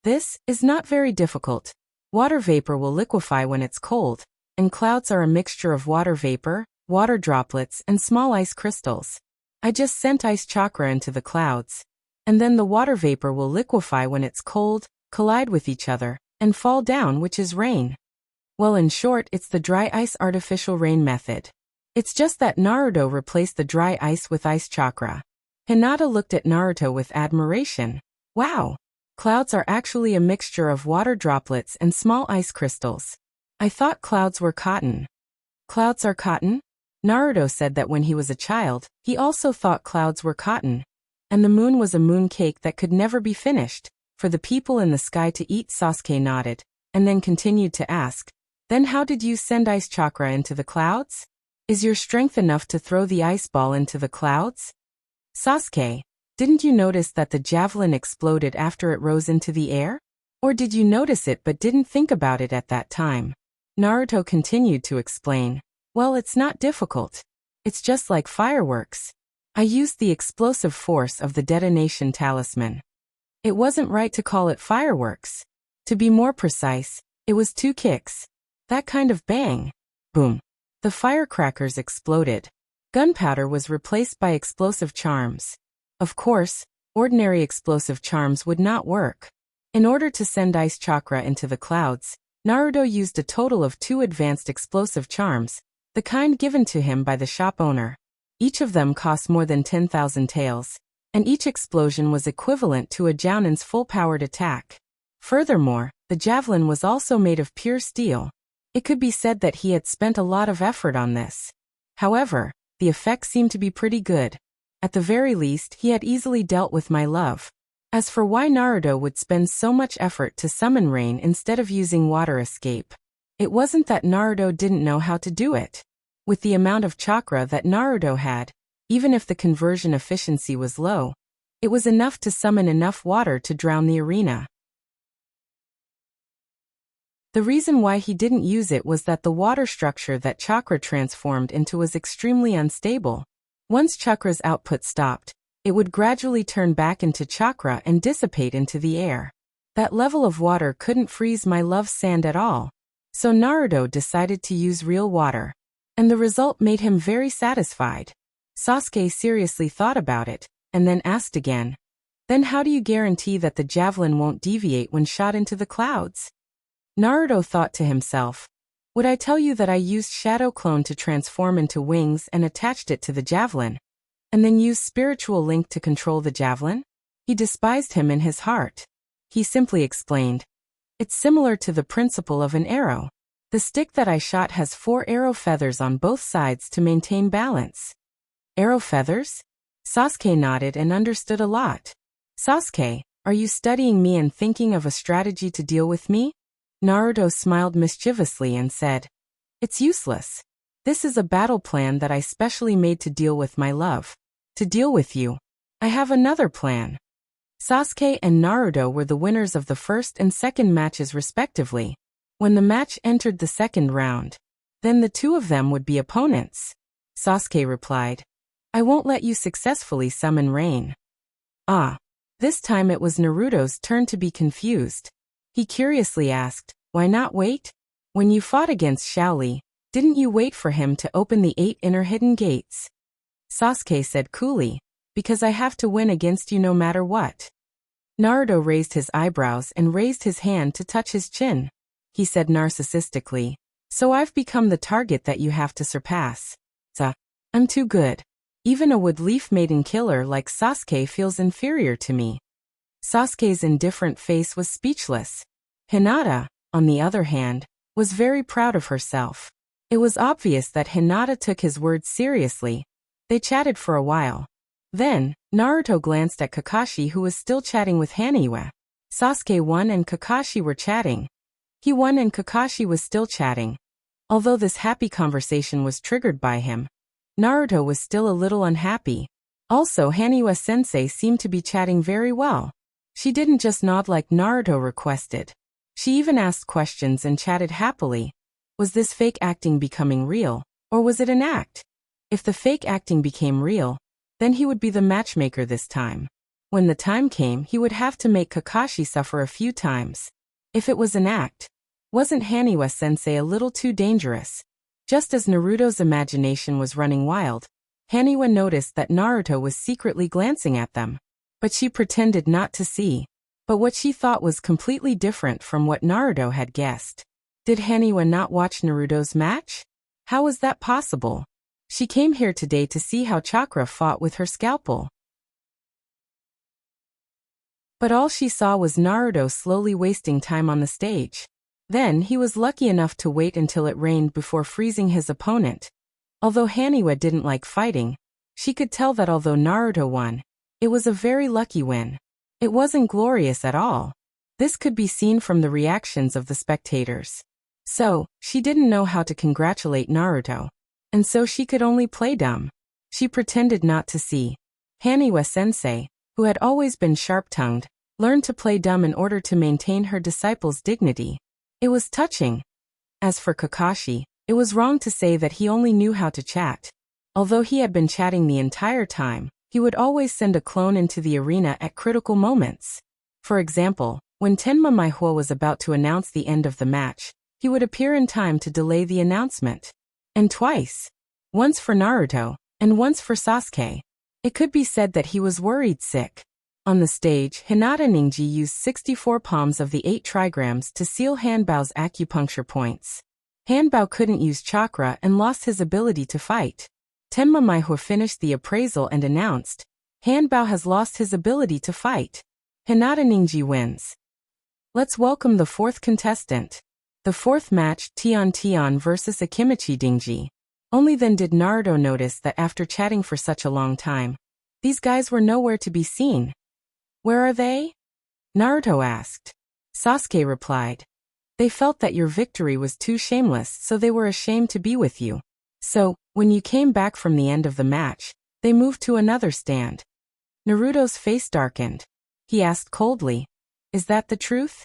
Speaker 1: This is not very difficult. Water vapor will liquefy when it's cold, and clouds are a mixture of water vapor, water droplets, and small ice crystals. I just sent ice chakra into the clouds, and then the water vapor will liquefy when it's cold, collide with each other, and fall down, which is rain. Well, in short, it's the dry ice artificial rain method. It's just that Naruto replaced the dry ice with ice chakra. Hinata looked at Naruto with admiration. Wow! Clouds are actually a mixture of water droplets and small ice crystals. I thought clouds were cotton. Clouds are cotton? Naruto said that when he was a child, he also thought clouds were cotton. And the moon was a moon cake that could never be finished, for the people in the sky to eat. Sasuke nodded, and then continued to ask, "Then how did you send ice chakra into the clouds? Is your strength enough to throw the ice ball into the clouds?" "Sasuke, didn't you notice that the javelin exploded after it rose into the air? Or did you notice it but didn't think about it at that time?" Naruto continued to explain, "Well, it's not difficult. It's just like fireworks. I used the explosive force of the detonation talisman. It wasn't right to call it fireworks. To be more precise, it was 2 kicks. That kind of bang. Boom. The firecrackers exploded. Gunpowder was replaced by explosive charms. Of course, ordinary explosive charms would not work. In order to send ice chakra into the clouds, Naruto used a total of 2 advanced explosive charms, the kind given to him by the shop owner. Each of them cost more than 10,000 taels, and each explosion was equivalent to a Jounin's full-powered attack. Furthermore, the javelin was also made of pure steel. It could be said that he had spent a lot of effort on this. However, the effects seemed to be pretty good. At the very least, he had easily dealt with my love. As for why Naruto would spend so much effort to summon rain instead of using water escape, it wasn't that Naruto didn't know how to do it. With the amount of chakra that Naruto had, even if the conversion efficiency was low, it was enough to summon enough water to drown the arena. The reason why he didn't use it was that the water structure that chakra transformed into was extremely unstable. Once chakra's output stopped, it would gradually turn back into chakra and dissipate into the air. That level of water couldn't freeze my love's sand at all. So Naruto decided to use real water. And the result made him very satisfied. Sasuke seriously thought about it, and then asked again, "Then how do you guarantee that the javelin won't deviate when shot into the clouds?" Naruto thought to himself, "Would I tell you that I used Shadow Clone to transform into wings and attached it to the javelin, and then used Spiritual Link to control the javelin?" He despised him in his heart. He simply explained, "It's similar to the principle of an arrow. The stick that I shot has 4 arrow feathers on both sides to maintain balance." Arrow feathers? Sasuke nodded and understood a lot. "Sasuke, are you studying me and thinking of a strategy to deal with me?" Naruto smiled mischievously and said, "It's useless. This is a battle plan that I specially made to deal with my love. To deal with you. I have another plan." Sasuke and Naruto were the winners of the first and second matches respectively. When the match entered the second round, then the two of them would be opponents. Sasuke replied, "I won't let you successfully summon rain." Ah. This time it was Naruto's turn to be confused. He curiously asked, "Why not wait? When you fought against Shaoli, didn't you wait for him to open the 8 inner hidden gates?" Sasuke said coolly, "Because I have to win against you no matter what." Naruto raised his eyebrows and raised his hand to touch his chin. He said narcissistically, "So I've become the target that you have to surpass. I'm too good. Even a wood leaf maiden killer like Sasuke feels inferior to me." Sasuke's indifferent face was speechless. Hinata, on the other hand, was very proud of herself. It was obvious that Hinata took his words seriously. They chatted for a while. Then, Naruto glanced at Kakashi, who was still chatting with Haniwa. Sasuke won and Kakashi were chatting. He won and Kakashi was still chatting. Although this happy conversation was triggered by him, Naruto was still a little unhappy. Also, Haniwa-sensei seemed to be chatting very well. She didn't just nod like Naruto requested. She even asked questions and chatted happily. Was this fake acting becoming real, or was it an act? If the fake acting became real, then he would be the matchmaker this time. When the time came, he would have to make Kakashi suffer a few times. If it was an act, wasn't Haniwa-sensei a little too dangerous? Just as Naruto's imagination was running wild, Haniwa noticed that Naruto was secretly glancing at them. But she pretended not to see. But what she thought was completely different from what Naruto had guessed. Did Haniwa not watch Naruto's match? How was that possible? She came here today to see how Chakra fought with her scalpel. But all she saw was Naruto slowly wasting time on the stage. Then he was lucky enough to wait until it rained before freezing his opponent. Although Haniwa didn't like fighting, she could tell that although Naruto won, it was a very lucky win. It wasn't glorious at all. This could be seen from the reactions of the spectators. So, she didn't know how to congratulate Naruto. And so she could only play dumb. She pretended not to see. Haniwa-sensei, who had always been sharp-tongued, learned to play dumb in order to maintain her disciple's dignity. It was touching. As for Kakashi, it was wrong to say that he only knew how to chat. Although he had been chatting the entire time, he would always send a clone into the arena at critical moments. For example, when Tenma Maihua was about to announce the end of the match, he would appear in time to delay the announcement. And twice. Once for Naruto, and once for Sasuke. It could be said that he was worried sick. On the stage, Hinata Ningji used 64 palms of the 8 trigrams to seal Hanbao's acupuncture points. Hanbao couldn't use chakra and lost his ability to fight. Tenma Maihua finished the appraisal and announced, Hanbao has lost his ability to fight. Hinata Ningji wins. Let's welcome the 4th contestant. The 4th match, Tian versus Akimichi Dingji. Only then did Naruto notice that after chatting for such a long time, these guys were nowhere to be seen. Where are they? Naruto asked. Sasuke replied. They felt that your victory was too shameless, so they were ashamed to be with you. So, when you came back from the end of the match, they moved to another stand. Naruto's face darkened. He asked coldly, Is that the truth?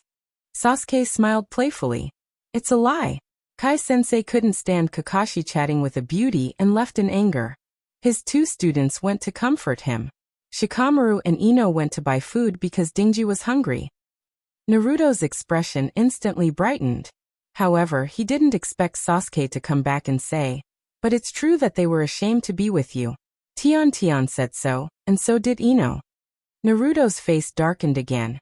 Speaker 1: Sasuke smiled playfully. It's a lie. Kai-sensei couldn't stand Kakashi chatting with a beauty and left in anger. His 2 students went to comfort him. Shikamaru and Ino went to buy food because Dingji was hungry. Naruto's expression instantly brightened. However, he didn't expect Sasuke to come back and say, But it's true that they were ashamed to be with you. Tian said so, and so did Ino. Naruto's face darkened again.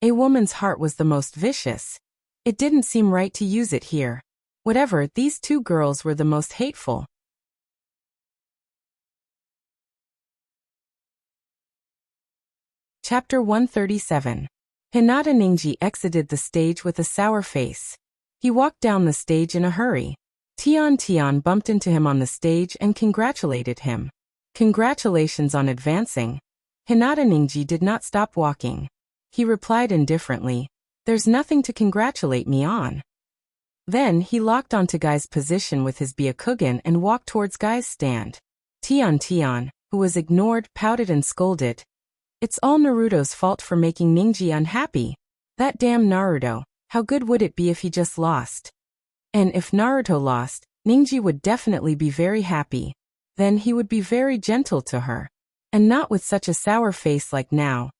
Speaker 1: A woman's heart was the most vicious. It didn't seem right to use it here. Whatever, these 2 girls were the most hateful. Chapter 137. Hinata Ningji exited the stage with a sour face. He walked down the stage in a hurry. Tian bumped into him on the stage and congratulated him. Congratulations on advancing. Hinata Ningji did not stop walking. He replied indifferently, There's nothing to congratulate me on. Then he locked onto Guy's position with his Byakugan and walked towards Guy's stand. Tian, who was ignored, pouted and scolded. It's all Naruto's fault for making Ningji unhappy. That damn Naruto, how good would it be if he just lost? And if Naruto lost, Ningji would definitely be very happy. Then he would be very gentle to her. And not with such a sour face like now.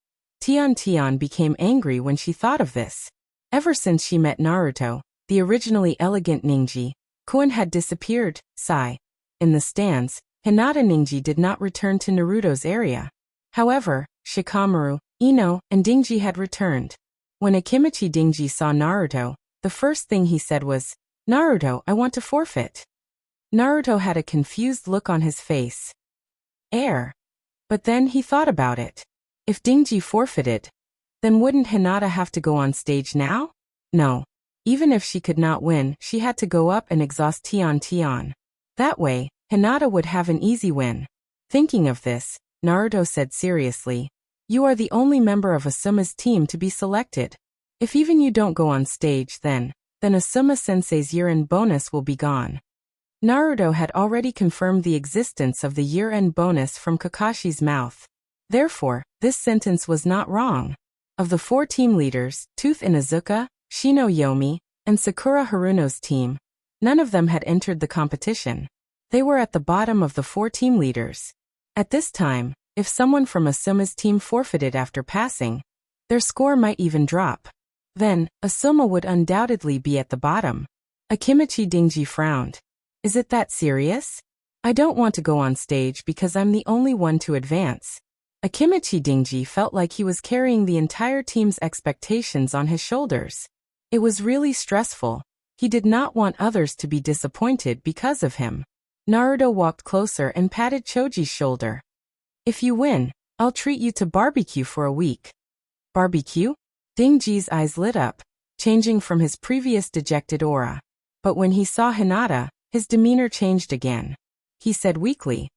Speaker 1: Tian became angry when she thought of this. Ever since she met Naruto, the originally elegant Ningji, Koen had disappeared. Sigh. In the stands, Hinata Ningji did not return to Naruto's area. However, Shikamaru, Ino, and Dingji had returned. When Akimichi Dingji saw Naruto, the first thing he said was, Naruto, I want to forfeit. Naruto had a confused look on his face. But then he thought about it. If Dingji forfeited, then wouldn't Hinata have to go on stage now? No. Even if she could not win, she had to go up and exhaust Tian. That way, Hinata would have an easy win. Thinking of this, Naruto said seriously, You are the only member of Asuma's team to be selected. If even you don't go on stage then Asuma-sensei's year-end bonus will be gone. Naruto had already confirmed the existence of the year-end bonus from Kakashi's mouth. Therefore, this sentence was not wrong. Of the 4 team leaders, Tooth Inuzuka, Shino Yomi, and Sakura Haruno's team, none of them had entered the competition. They were at the bottom of the 4 team leaders. At this time, if someone from Asuma's team forfeited after passing, their score might even drop. Then, Asuma would undoubtedly be at the bottom. Akimichi Dingji frowned. Is it that serious? I don't want to go on stage because I'm the only one to advance. Akimichi Dingji felt like he was carrying the entire team's expectations on his shoulders. It was really stressful. He did not want others to be disappointed because of him. Naruto walked closer and patted Choji's shoulder. If you win, I'll treat you to barbecue for a week. Barbecue? Dingji's eyes lit up, changing from his previous dejected aura. But when he saw Hinata, his demeanor changed again. He said weakly,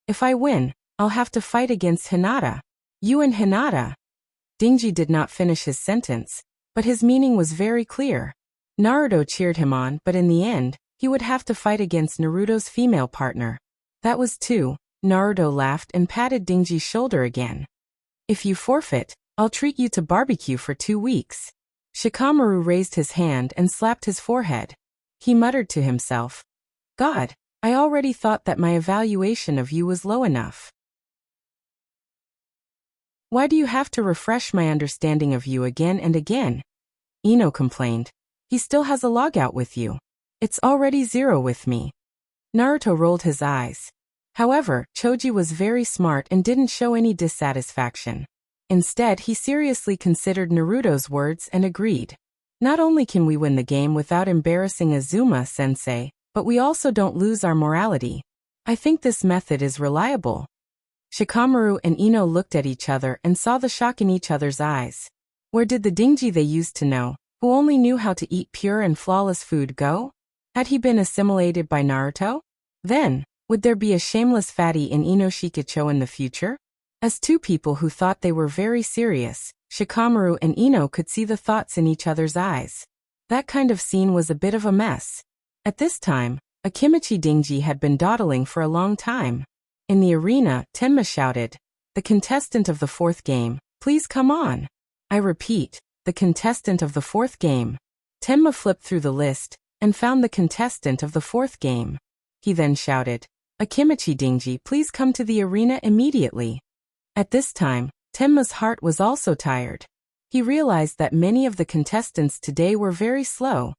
Speaker 1: If I win, I'll have to fight against Hinata. You and Hinata. Dingji did not finish his sentence, but his meaning was very clear. Naruto cheered him on, but in the end, he would have to fight against Naruto's female partner. That was 2. Naruto laughed and patted Dingji's shoulder again. If you forfeit, I'll treat you to barbecue for 2 weeks. Shikamaru raised his hand and slapped his forehead. He muttered to himself, God, I already thought that my evaluation of you was low enough. Why do you have to refresh my understanding of you again and again? Ino complained. He still has a logout with you. It's already 0 with me. Naruto rolled his eyes. However, Choji was very smart and didn't show any dissatisfaction. Instead, he seriously considered Naruto's words and agreed. Not only can we win the game without embarrassing Azuma-sensei, but we also don't lose our morality. I think this method is reliable. Shikamaru and Ino looked at each other and saw the shock in each other's eyes. Where did the dingy they used to know, who only knew how to eat pure and flawless food, go? Had he been assimilated by Naruto? Then, would there be a shameless fatty in Ino Shikicho in the future? As two people who thought they were very serious, Shikamaru and Ino could see the thoughts in each other's eyes. That kind of scene was a bit of a mess. At this time, Akimichi Dingy had been dawdling for a long time. In the arena, Tenma shouted, "The contestant of the 4th game, please come on." I repeat, the contestant of the 4th game. Tenma flipped through the list and found the contestant of the 4th game. He then shouted, "Akimichi Dingy, please come to the arena immediately." At this time, Tenma's heart was also tired. He realized that many of the contestants today were very slow.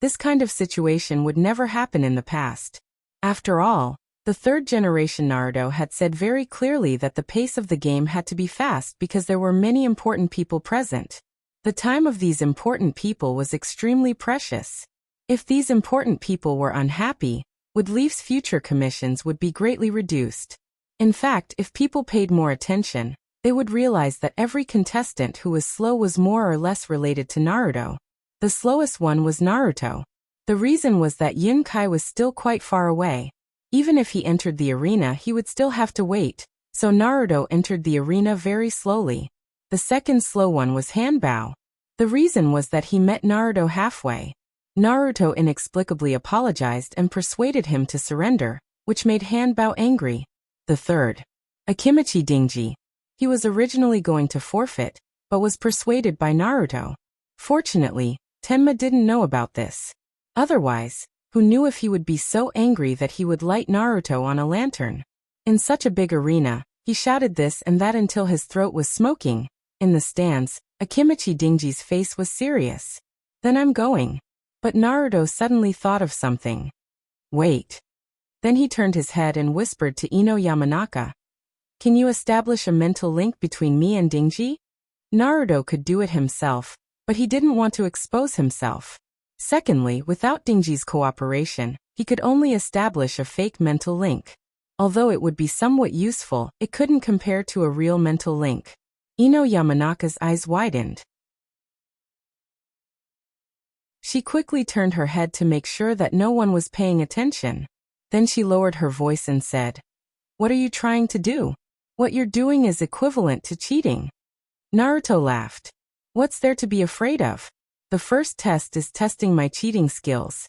Speaker 1: This kind of situation would never happen in the past. After all, the 3rd generation Naruto had said very clearly that the pace of the game had to be fast because there were many important people present. The time of these important people was extremely precious. If these important people were unhappy, Wood Leaf's future commissions would be greatly reduced. In fact, if people paid more attention, they would realize that every contestant who was slow was more or less related to Naruto. The slowest one was Naruto. The reason was that Yunkai was still quite far away. Even if he entered the arena, he would still have to wait, so Naruto entered the arena very slowly. The second slow one was Hanbao. The reason was that he met Naruto halfway. Naruto inexplicably apologized and persuaded him to surrender, which made Hanbao angry. The third, Akimichi Dingy. He was originally going to forfeit, but was persuaded by Naruto. Fortunately, Tenma didn't know about this. Otherwise, who knew if he would be so angry that he would light Naruto on a lantern? In such a big arena, he shouted this and that until his throat was smoking. In the stands, Akimichi Dingy's face was serious. "Then I'm going." But Naruto suddenly thought of something. "Wait." Then he turned his head and whispered to Ino Yamanaka. "Can you establish a mental link between me and Dingy?" Naruto could do it himself, but he didn't want to expose himself. Secondly, without Dingy's cooperation, he could only establish a fake mental link. Although it would be somewhat useful, it couldn't compare to a real mental link. Ino Yamanaka's eyes widened. She quickly turned her head to make sure that no one was paying attention. Then she lowered her voice and said, "What are you trying to do? What you're doing is equivalent to cheating." Naruto laughed. "What's there to be afraid of? The first test is testing my cheating skills."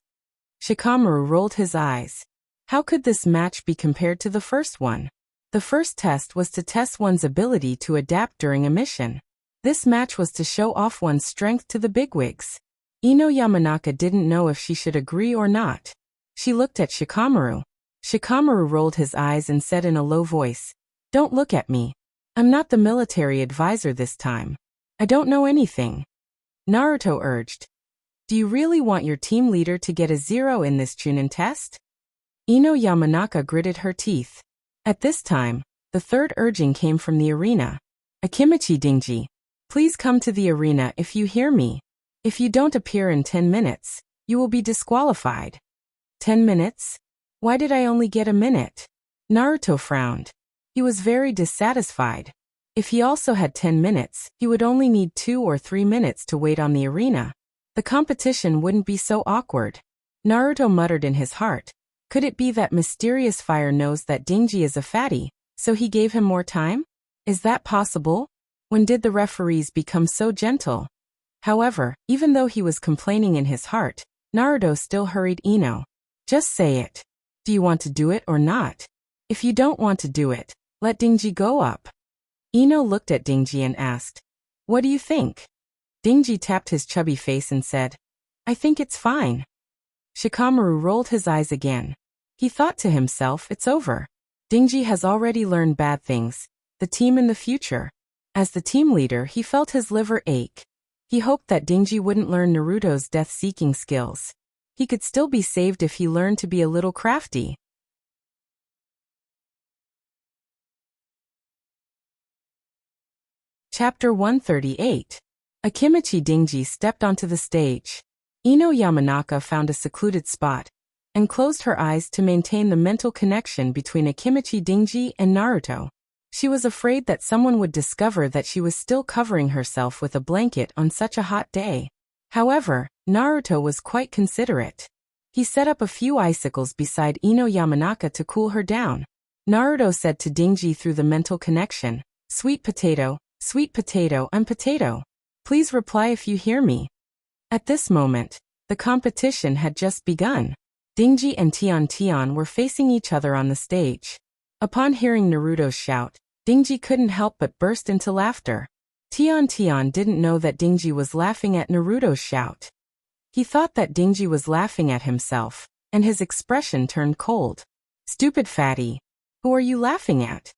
Speaker 1: Shikamaru rolled his eyes. How could this match be compared to the first one? The first test was to test one's ability to adapt during a mission. This match was to show off one's strength to the bigwigs. Ino Yamanaka didn't know if she should agree or not. She looked at Shikamaru. Shikamaru rolled his eyes and said in a low voice, "Don't look at me. I'm not the military advisor this time. I don't know anything." Naruto urged, "Do you really want your team leader to get a 0 in this Chunin test?" Ino Yamanaka gritted her teeth. At this time, the third urging came from the arena. "Akimichi Dingy, please come to the arena if you hear me. If you don't appear in 10 minutes, you will be disqualified." 10 minutes? Why did I only get a minute? Naruto frowned. He was very dissatisfied. If he also had 10 minutes, he would only need 2 or 3 minutes to wait on the arena. The competition wouldn't be so awkward. Naruto muttered in his heart. Could it be that mysterious fire knows that Dingy is a fatty, so he gave him more time? Is that possible? When did the referees become so gentle? However, even though he was complaining in his heart, Naruto still hurried Ino. "Just say it. Do you want to do it or not? If you don't want to do it, let Dingy go up." Ino looked at Dingy and asked, "What do you think?" Dingy tapped his chubby face and said, "I think it's fine." Shikamaru rolled his eyes again. He thought to himself, it's over. Dingji has already learned bad things. The team in the future. As the team leader, he felt his liver ache. He hoped that Dingji wouldn't learn Naruto's death-seeking skills. He could still be saved if he learned to be a little crafty. Chapter 138. Akimichi Dingji stepped onto the stage. Ino Yamanaka found a secluded spot and closed her eyes to maintain the mental connection between Akimichi Dingji and Naruto. She was afraid that someone would discover that she was still covering herself with a blanket on such a hot day. However, Naruto was quite considerate. He set up a few icicles beside Ino Yamanaka to cool her down. Naruto said to Dingji through the mental connection, sweet potato, I'm potato. Please reply if you hear me. At this moment, the competition had just begun. Dingji and Tian were facing each other on the stage. Upon hearing Naruto's shout, Dingji couldn't help but burst into laughter. Tian didn't know that Dingji was laughing at Naruto's shout. He thought that Dingji was laughing at himself, and his expression turned cold. Stupid fatty. Who are you laughing at?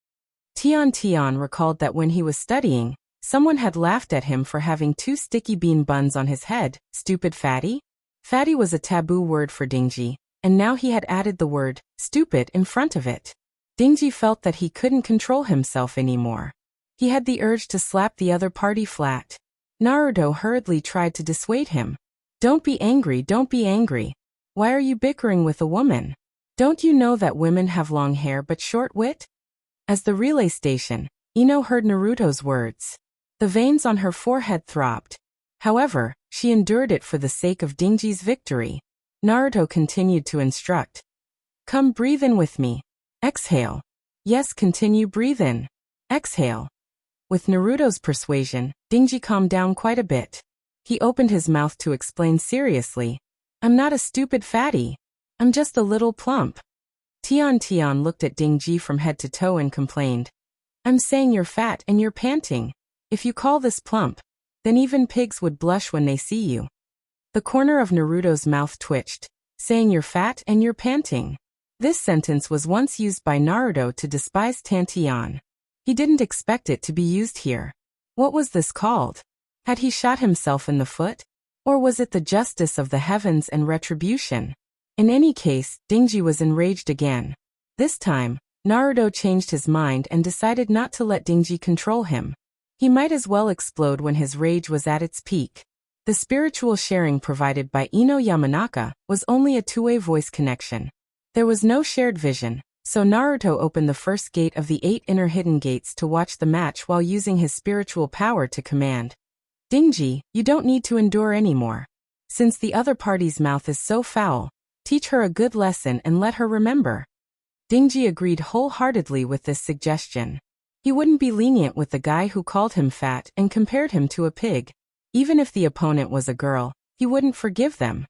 Speaker 1: Tian recalled that when he was studying, someone had laughed at him for having 2 sticky bean buns on his head. Stupid fatty? Fatty was a taboo word for Dingji, and now he had added the word stupid in front of it. Dingji felt that he couldn't control himself anymore. He had the urge to slap the other party flat. Naruto hurriedly tried to dissuade him. Don't be angry. Why are you bickering with a woman? Don't you know that women have long hair but short wit? As the relay station, Ino heard Naruto's words. The veins on her forehead throbbed. However, she endured it for the sake of Dingji's victory. Naruto continued to instruct. Come breathe in with me. Exhale. Yes, continue breathe in. Exhale. With Naruto's persuasion, Dingji calmed down quite a bit. He opened his mouth to explain seriously. I'm not a stupid fatty. I'm just a little plump. Tian looked at Dingji from head to toe and complained. I'm saying you're fat and you're panting. If you call this plump, then even pigs would blush when they see you. The corner of Naruto's mouth twitched, saying you're fat and you're panting. This sentence was once used by Naruto to despise Tian. He didn't expect it to be used here. What was this called? Had he shot himself in the foot? Or was it the justice of the heavens and retribution? In any case, Dingji was enraged again. This time, Naruto changed his mind and decided not to let Dingji control him. He might as well explode when his rage was at its peak. The spiritual sharing provided by Ino Yamanaka was only a two-way voice connection. There was no shared vision, so Naruto opened the first gate of the 8 inner hidden gates to watch the match while using his spiritual power to command. Dingji, you don't need to endure anymore. Since the other party's mouth is so foul, teach her a good lesson and let her remember. Dingji agreed wholeheartedly with this suggestion. He wouldn't be lenient with the guy who called him fat and compared him to a pig. Even if the opponent was a girl, he wouldn't forgive them.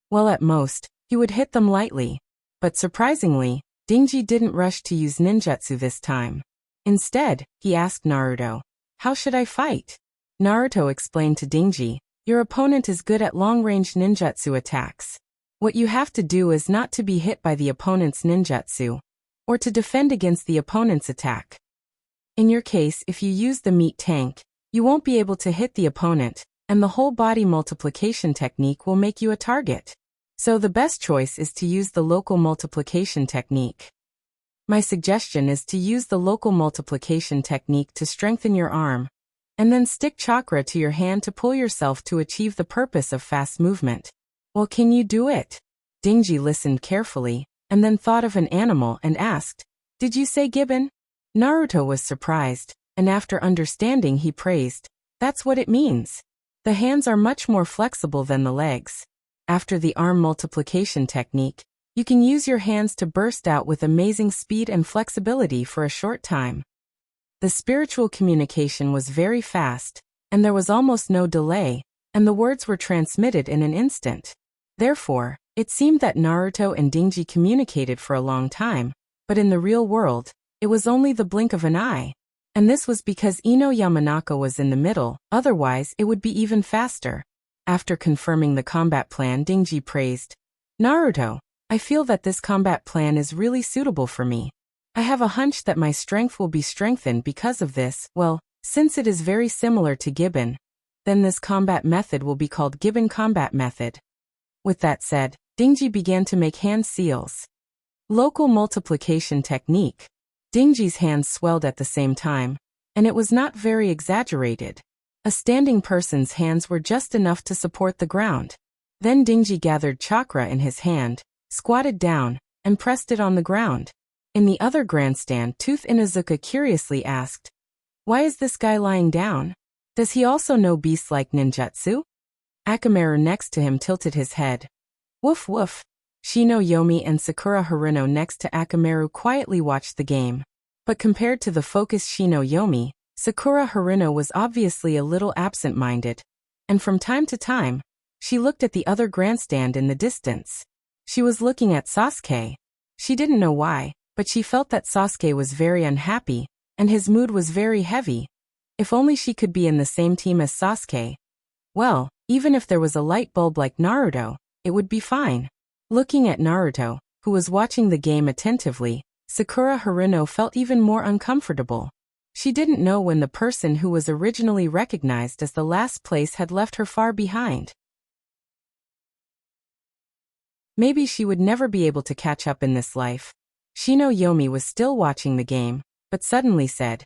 Speaker 1: Well, at most, he would hit them lightly. But surprisingly, Dingji didn't rush to use ninjutsu this time. Instead, he asked Naruto, how should I fight? Naruto explained to Dingji, your opponent is good at long-range ninjutsu attacks. What you have to do is not to be hit by the opponent's ninjutsu, or to defend against the opponent's attack. In your case, if you use the meat tank, you won't be able to hit the opponent, and the whole body multiplication technique will make you a target. So the best choice is to use the local multiplication technique. My suggestion is to use the local multiplication technique to strengthen your arm, and then stick chakra to your hand to pull yourself to achieve the purpose of fast movement. Well, can you do it? Dingji listened carefully, and then thought of an animal and asked, did you say gibbon? Naruto was surprised, and after understanding he praised, that's what it means. The hands are much more flexible than the legs. After the arm multiplication technique, you can use your hands to burst out with amazing speed and flexibility for a short time. The spiritual communication was very fast, and there was almost no delay, and the words were transmitted in an instant. Therefore, it seemed that Naruto and Dingji communicated for a long time, but in the real world, it was only the blink of an eye. And this was because Ino Yamanaka was in the middle, otherwise it would be even faster. After confirming the combat plan, Dingji praised, Naruto, I feel that this combat plan is really suitable for me. I have a hunch that my strength will be strengthened because of this. Well, since it is very similar to Gibbon, then this combat method will be called Gibbon Combat Method. With that said, Dingji began to make hand seals. Local multiplication technique. Dingji's hands swelled at the same time, and it was not very exaggerated. A standing person's hands were just enough to support the ground. Then Dingji gathered chakra in his hand, squatted down, and pressed it on the ground. In the other grandstand, Tooth Inuzuka curiously asked, "Why is this guy lying down? Does he also know beast-like ninjutsu?" Akamaru next to him tilted his head. Woof woof. Shino Yomi and Sakura Haruno next to Akamaru quietly watched the game. But compared to the focused Shino Yomi, Sakura Haruno was obviously a little absent-minded. And from time to time, she looked at the other grandstand in the distance. She was looking at Sasuke. She didn't know why, but she felt that Sasuke was very unhappy, and his mood was very heavy. If only she could be in the same team as Sasuke. Well, even if there was a light bulb like Naruto, it would be fine. Looking at Naruto, who was watching the game attentively, Sakura Haruno felt even more uncomfortable. She didn't know when the person who was originally recognized as the last place had left her far behind. Maybe she would never be able to catch up in this life. Shino Yomi was still watching the game, but suddenly said,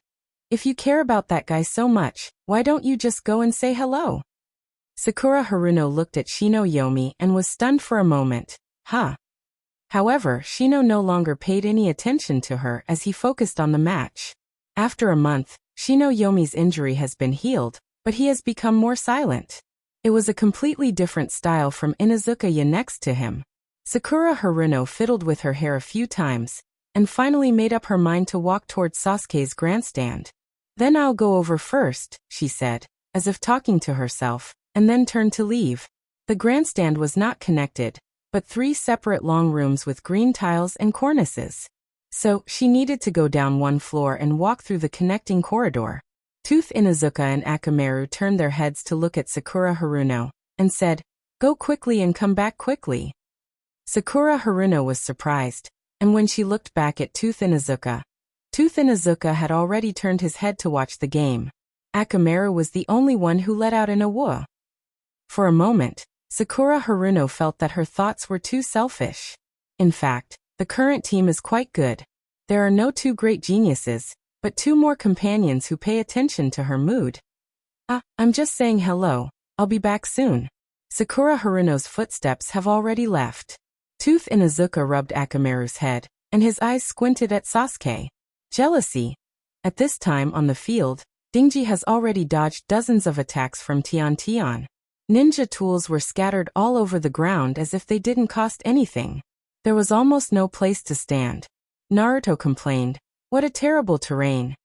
Speaker 1: "If you care about that guy so much, why don't you just go and say hello?" Sakura Haruno looked at Shino Yomi and was stunned for a moment. Huh. However, Shino no longer paid any attention to her as he focused on the match. After a month, Shino Yomi's injury has been healed, but he has become more silent. It was a completely different style from Inuzuka next to him. Sakura Haruno fiddled with her hair a few times, and finally made up her mind to walk towards Sasuke's grandstand. "Then I'll go over first," she said, as if talking to herself, and then turned to leave. The grandstand was not connected, but 3 separate long rooms with green tiles and cornices. So, she needed to go down one floor and walk through the connecting corridor. Tooth Inuzuka and Akamaru turned their heads to look at Sakura Haruno, and said, "Go quickly and come back quickly." Sakura Haruno was surprised, and when she looked back at Tooth Inuzuka had already turned his head to watch the game. Akamaru was the only one who let out an "awoo." For a moment, Sakura Haruno felt that her thoughts were too selfish. In fact, the current team is quite good. There are no 2 great geniuses, but 2 more companions who pay attention to her mood. I'm just saying hello, I'll be back soon." Sakura Haruno's footsteps have already left. Tooth Inuzuka rubbed Akamaru's head, and his eyes squinted at Sasuke. Jealousy. At this time on the field, Dingji has already dodged dozens of attacks from Tian Tian. Ninja tools were scattered all over the ground as if they didn't cost anything. There was almost no place to stand. Naruto complained, "What a terrible terrain."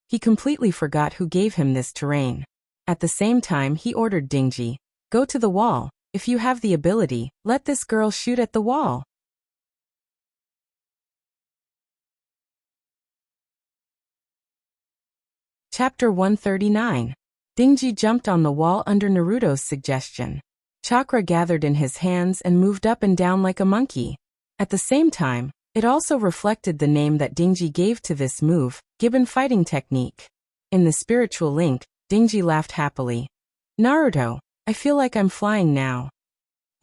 Speaker 1: He completely forgot who gave him this terrain. At the same time he ordered Dingji, "Go to the wall. If you have the ability, let this girl shoot at the wall." Chapter 139. Dingji jumped on the wall under Naruto's suggestion. Chakra gathered in his hands and moved up and down like a monkey. At the same time, it also reflected the name that Dingji gave to this move, Gibbon Fighting Technique. In the spiritual link, Dingji laughed happily. "Naruto, I feel like I'm flying now."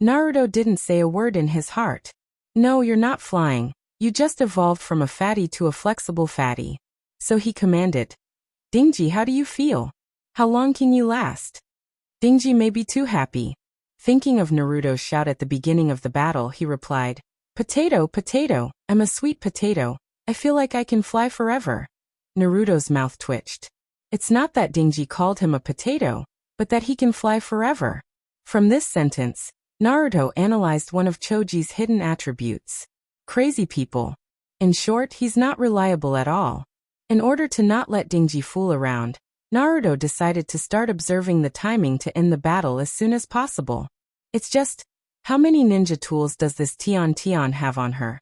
Speaker 1: Naruto didn't say a word in his heart. "No, you're not flying. You just evolved from a fatty to a flexible fatty." So he commanded, "Dingji, how do you feel? How long can you last?" Dingji may be too happy. Thinking of Naruto's shout at the beginning of the battle, he replied, "Potato, potato, I'm a sweet potato. I feel like I can fly forever." Naruto's mouth twitched. It's not that Dingji called him a potato, but that he can fly forever. From this sentence, Naruto analyzed one of Choji's hidden attributes. Crazy people. In short, he's not reliable at all. In order to not let Dingji fool around, Naruto decided to start observing the timing to end the battle as soon as possible. It's just, how many ninja tools does this Tian Tian have on her?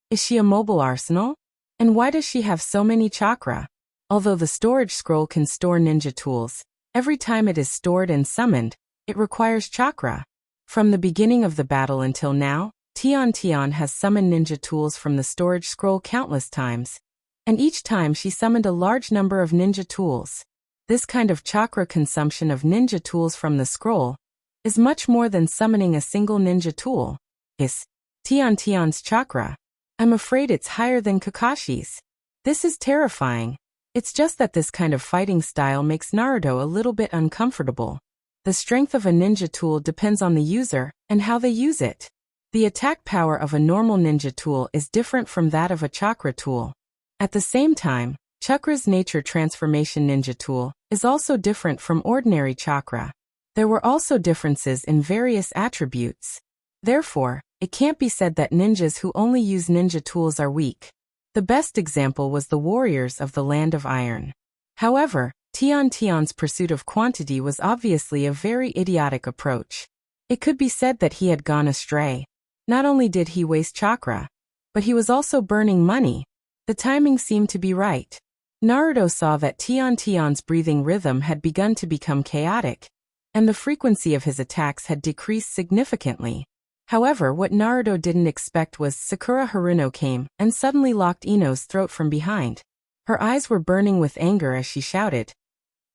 Speaker 1: Is she a mobile arsenal? And why does she have so many chakra? Although the storage scroll can store ninja tools, every time it is stored and summoned, it requires chakra. From the beginning of the battle until now, Tian has summoned ninja tools from the storage scroll countless times, and each time she summoned a large number of ninja tools. This kind of chakra consumption of ninja tools from the scroll is much more than summoning a single ninja tool. Is Tian's chakra. I'm afraid it's higher than Kakashi's. This is terrifying. It's just that this kind of fighting style makes Naruto a little bit uncomfortable. The strength of a ninja tool depends on the user and how they use it. The attack power of a normal ninja tool is different from that of a chakra tool. At the same time, Chakra's nature transformation ninja tool is also different from ordinary chakra. There were also differences in various attributes. Therefore, it can't be said that ninjas who only use ninja tools are weak. The best example was the warriors of the Land of Iron. However, Tian's pursuit of quantity was obviously a very idiotic approach. It could be said that he had gone astray. Not only did he waste chakra, but he was also burning money. The timing seemed to be right. Naruto saw that Tian's breathing rhythm had begun to become chaotic, and the frequency of his attacks had decreased significantly. However, what Naruto didn't expect was Sakura Haruno came and suddenly locked Ino's throat from behind. Her eyes were burning with anger as she shouted,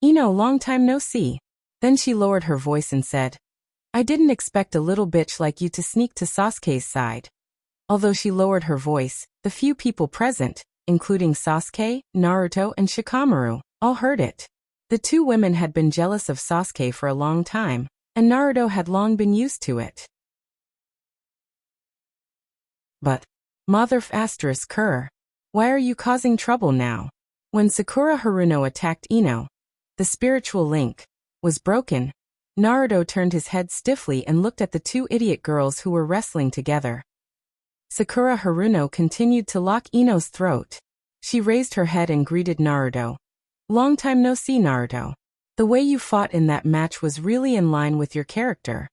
Speaker 1: "Ino, long time no see." Then she lowered her voice and said, "I didn't expect a little bitch like you to sneak to Sasuke's side." Although she lowered her voice, the few people present, including Sasuke, Naruto, and Shikamaru, all heard it. The two women had been jealous of Sasuke for a long time, and Naruto had long been used to it. But, Mother****, why are you causing trouble now? When Sakura Haruno attacked Ino, the spiritual link was broken. Naruto turned his head stiffly and looked at the two idiot girls who were wrestling together. Sakura Haruno continued to lock Ino's throat. She raised her head and greeted Naruto. "Long time no see, Naruto. The way you fought in that match was really in line with your character."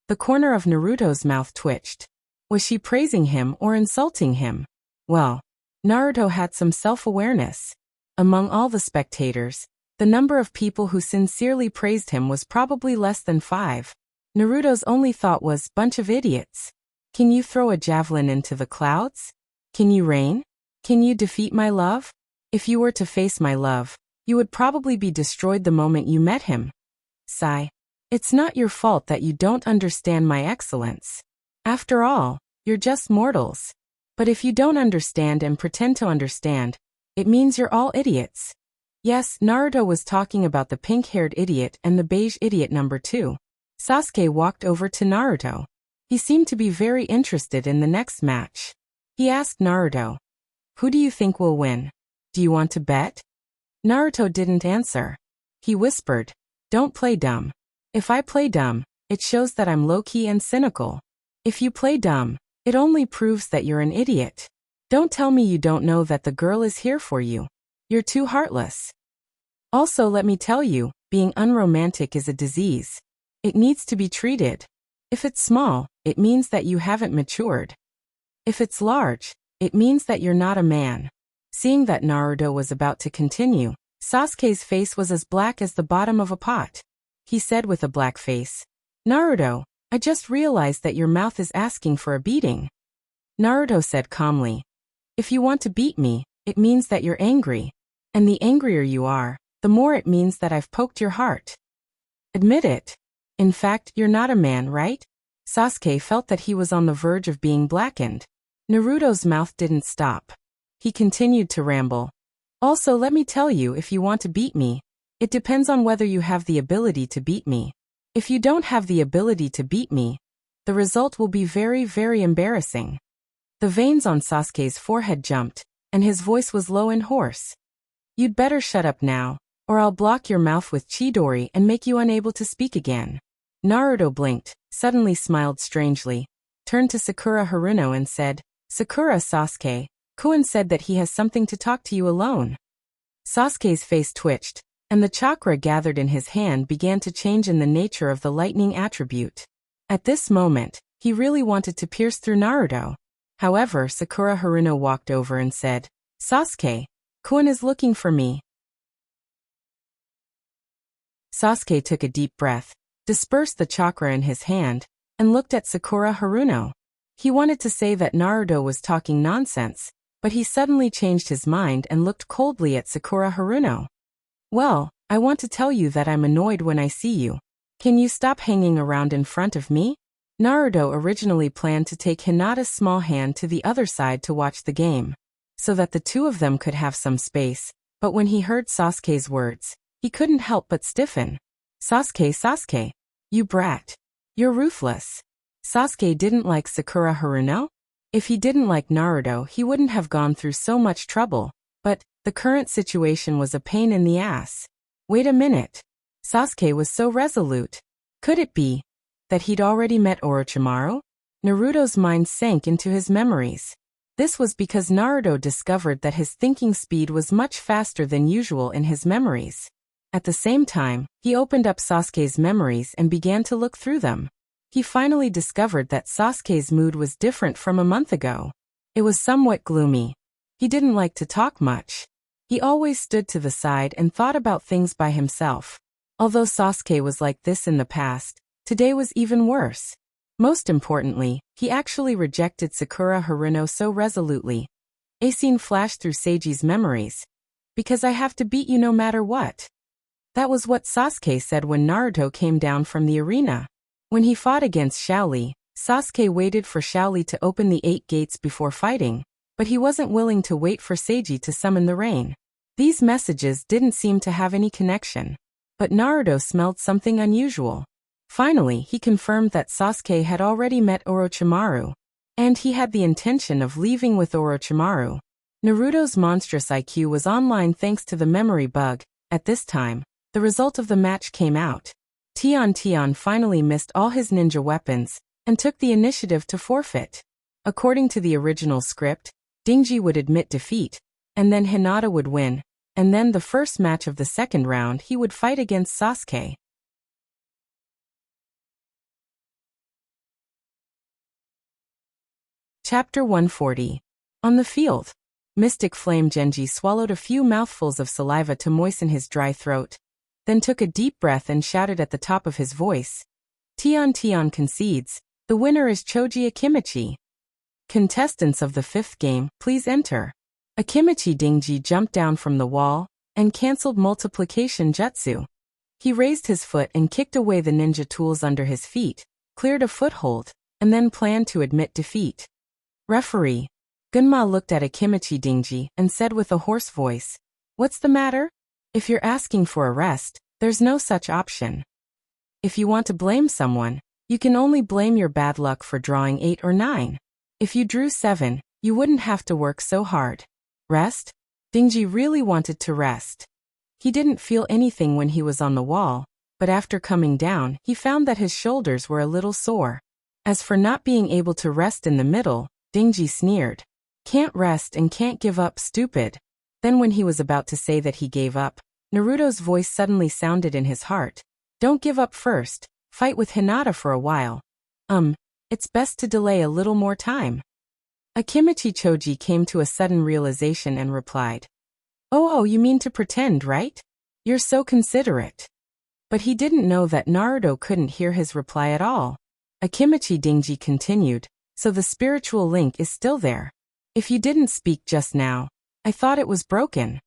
Speaker 1: The corner of Naruto's mouth twitched. Was she praising him or insulting him? Well, Naruto had some self-awareness. Among all the spectators, the number of people who sincerely praised him was probably less than 5. Naruto's only thought was, bunch of idiots. Can you throw a javelin into the clouds? Can you rain? Can you defeat my love? If you were to face my love, you would probably be destroyed the moment you met him. Sigh. It's not your fault that you don't understand my excellence. After all, you're just mortals. But if you don't understand and pretend to understand, it means you're all idiots. Yes, Naruto was talking about the pink-haired idiot and the beige idiot number 2. Sasuke walked over to Naruto. He seemed to be very interested in the next match. He asked Naruto, "Who do you think will win? Do you want to bet?" Naruto didn't answer. He whispered, "Don't play dumb. If I play dumb, it shows that I'm low-key and cynical. If you play dumb, it only proves that you're an idiot. Don't tell me you don't know that the girl is here for you. You're too heartless. Also, let me tell you, being unromantic is a disease. It needs to be treated. If it's small, it means that you haven't matured. If it's large, it means that you're not a man." Seeing that Naruto was about to continue, Sasuke's face was as black as the bottom of a pot. He said with a black face, "Naruto, I just realized that your mouth is asking for a beating." Naruto said calmly, "If you want to beat me, it means that you're angry. And the angrier you are, the more it means that I've poked your heart. Admit it. In fact, you're not a man, right?" Sasuke felt that he was on the verge of being blackened. Naruto's mouth didn't stop. He continued to ramble. "Also, let me tell you, if you want to beat me, it depends on whether you have the ability to beat me. If you don't have the ability to beat me, the result will be very, very embarrassing." The veins on Sasuke's forehead jumped, and his voice was low and hoarse. "You'd better shut up now, or I'll block your mouth with Chidori and make you unable to speak again." Naruto blinked, suddenly smiled strangely, turned to Sakura Haruno and said, "Sakura Sasuke, Kuin said that he has something to talk to you alone." Sasuke's face twitched, and the chakra gathered in his hand began to change in the nature of the lightning attribute. At this moment, he really wanted to pierce through Naruto. However, Sakura Haruno walked over and said, "Sasuke, Kuin is looking for me." Sasuke took a deep breath, dispersed the chakra in his hand, and looked at Sakura Haruno. He wanted to say that Naruto was talking nonsense, but he suddenly changed his mind and looked coldly at Sakura Haruno. Well, I want to tell you that I'm annoyed when I see you. Can you stop hanging around in front of me? Naruto originally planned to take Hinata's small hand to the other side to watch the game, so that the two of them could have some space, but when he heard Sasuke's words, he couldn't help but stiffen. Sasuke, you brat. You're ruthless. Sasuke didn't like Sakura Haruno? If he didn't like Naruto, he wouldn't have gone through so much trouble, but the current situation was a pain in the ass. Wait a minute. Sasuke was so resolute. Could it be that he'd already met Orochimaru? Naruto's mind sank into his memories. This was because Naruto discovered that his thinking speed was much faster than usual in his memories. At the same time, he opened up Sasuke's memories and began to look through them. He finally discovered that Sasuke's mood was different from a month ago. It was somewhat gloomy. He didn't like to talk much. He always stood to the side and thought about things by himself. Although Sasuke was like this in the past, today was even worse. Most importantly, he actually rejected Sakura Haruno so resolutely. A scene flashed through Seiji's memories. Because I have to beat you no matter what. That was what Sasuke said when Naruto came down from the arena. When he fought against Shaoli, Sasuke waited for Shaoli to open the 8 gates before fighting, but he wasn't willing to wait for Seiji to summon the rain. These messages didn't seem to have any connection. But Naruto smelled something unusual. Finally, he confirmed that Sasuke had already met Orochimaru, and he had the intention of leaving with Orochimaru. Naruto's monstrous IQ was online thanks to the memory bug. At this time, the result of the match came out. Tian finally missed all his ninja weapons and took the initiative to forfeit. According to the original script, Dingji would admit defeat, and then Hinata would win, and then the first match of the second round he would fight against Sasuke. Chapter 140. On the field. Mystic Flame Genji swallowed a few mouthfuls of saliva to moisten his dry throat, then took a deep breath and shouted at the top of his voice. Tian concedes. The winner is Choji Akimichi. Contestants of the 5th game, please enter. Akimichi Dingji jumped down from the wall and cancelled multiplication jutsu. He raised his foot and kicked away the ninja tools under his feet, cleared a foothold, and then planned to admit defeat. Referee. Gunma looked at Akimichi Dingji and said with a hoarse voice, "What's the matter? If you're asking for a rest, there's no such option. If you want to blame someone, you can only blame your bad luck for drawing 8 or 9. If you drew 7, you wouldn't have to work so hard. Rest?" Dingji really wanted to rest. He didn't feel anything when he was on the wall, but after coming down, he found that his shoulders were a little sore. As for not being able to rest in the middle, Dingji sneered. "Can't rest and can't give up, stupid." Then when he was about to say that he gave up, Naruto's voice suddenly sounded in his heart. "Don't give up first, fight with Hinata for a while. It's best to delay a little more time." Akimichi Choji came to a sudden realization and replied, Oh, you mean to pretend, right? You're so considerate." But he didn't know that Naruto couldn't hear his reply at all. Akimichi Dingji continued, "So the spiritual link is still there. If you didn't speak just now, I thought it was broken.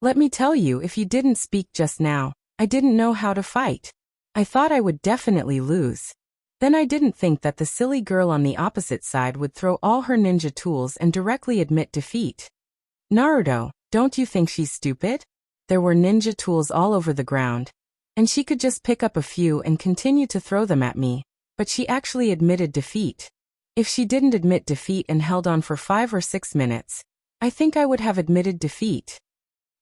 Speaker 1: Let me tell you, if you didn't speak just now, I didn't know how to fight. I thought I would definitely lose. Then I didn't think that the silly girl on the opposite side would throw all her ninja tools and directly admit defeat. Naruto, don't you think she's stupid? There were ninja tools all over the ground, and she could just pick up a few and continue to throw them at me, but she actually admitted defeat. If she didn't admit defeat and held on for 5 or 6 minutes, I think I would have admitted defeat.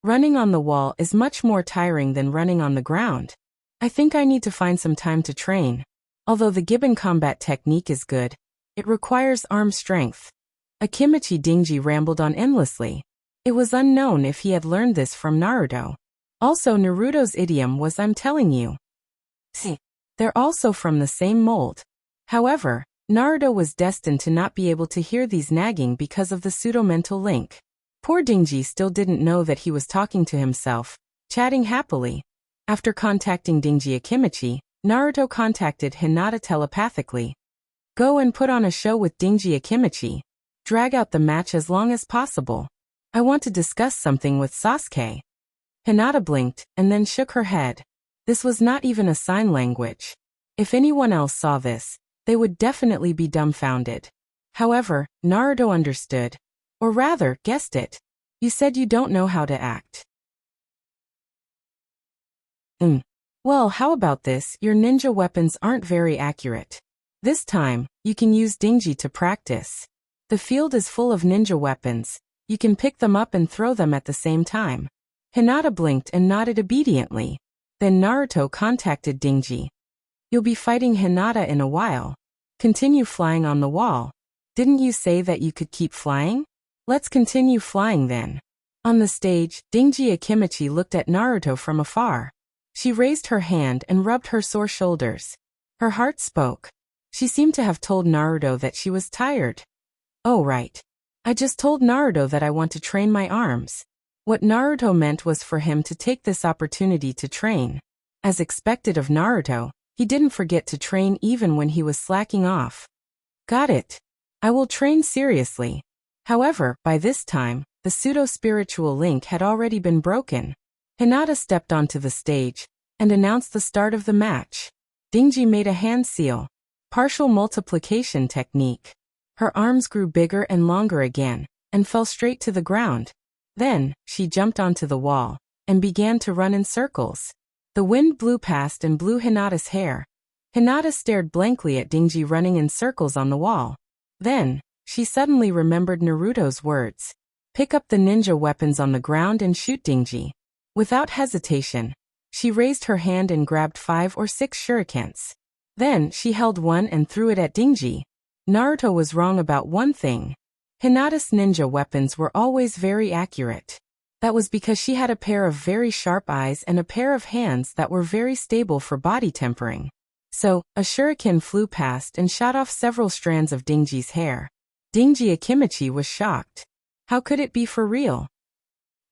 Speaker 1: Running on the wall is much more tiring than running on the ground. I think I need to find some time to train. Although the Gibbon combat technique is good, it requires arm strength." Akimichi Dingji rambled on endlessly. It was unknown if he had learned this from Naruto. Also, Naruto's idiom was "I'm telling you." See, they're also from the same mold. However, Naruto was destined to not be able to hear these nagging because of the pseudo-mental link. Poor Dingji still didn't know that he was talking to himself, chatting happily. After contacting Dingji Akimichi, Naruto contacted Hinata telepathically. Go and put on a show with Dingy Akimichi. Drag out the match as long as possible. I want to discuss something with Sasuke. Hinata blinked and then shook her head. This was not even a sign language. If anyone else saw this, they would definitely be dumbfounded. However, Naruto understood. Or rather, guessed it. You said you don't know how to act. Well, how about this? Your ninja weapons aren't very accurate. This time, you can use Dingy to practice. The field is full of ninja weapons. You can pick them up and throw them at the same time. Hinata blinked and nodded obediently. Then Naruto contacted Dingy. You'll be fighting Hinata in a while. Continue flying on the wall. Didn't you say that you could keep flying? Let's continue flying then. On the stage, Dingy Akimichi looked at Naruto from afar. She raised her hand and rubbed her sore shoulders. Her heart spoke. She seemed to have told Naruto that she was tired. Oh right. I just told Naruto that I want to train my arms. What Naruto meant was for him to take this opportunity to train. As expected of Naruto, he didn't forget to train even when he was slacking off. Got it. I will train seriously. However, by this time, the pseudo-spiritual link had already been broken. Hinata stepped onto the stage and announced the start of the match. Dingy made a hand seal. Partial multiplication technique. Her arms grew bigger and longer again and fell straight to the ground. Then, she jumped onto the wall and began to run in circles. The wind blew past and blew Hinata's hair. Hinata stared blankly at Dingy running in circles on the wall. Then, she suddenly remembered Naruto's words. Pick up the ninja weapons on the ground and shoot Dingy. Without hesitation, she raised her hand and grabbed 5 or 6 shurikens. Then, she held one and threw it at Dingy. Naruto was wrong about one thing. Hinata's ninja weapons were always very accurate. That was because she had a pair of very sharp eyes and a pair of hands that were very stable for body tempering. So, a shuriken flew past and shot off several strands of Dingy's hair. Dingy Akimichi was shocked. How could it be for real?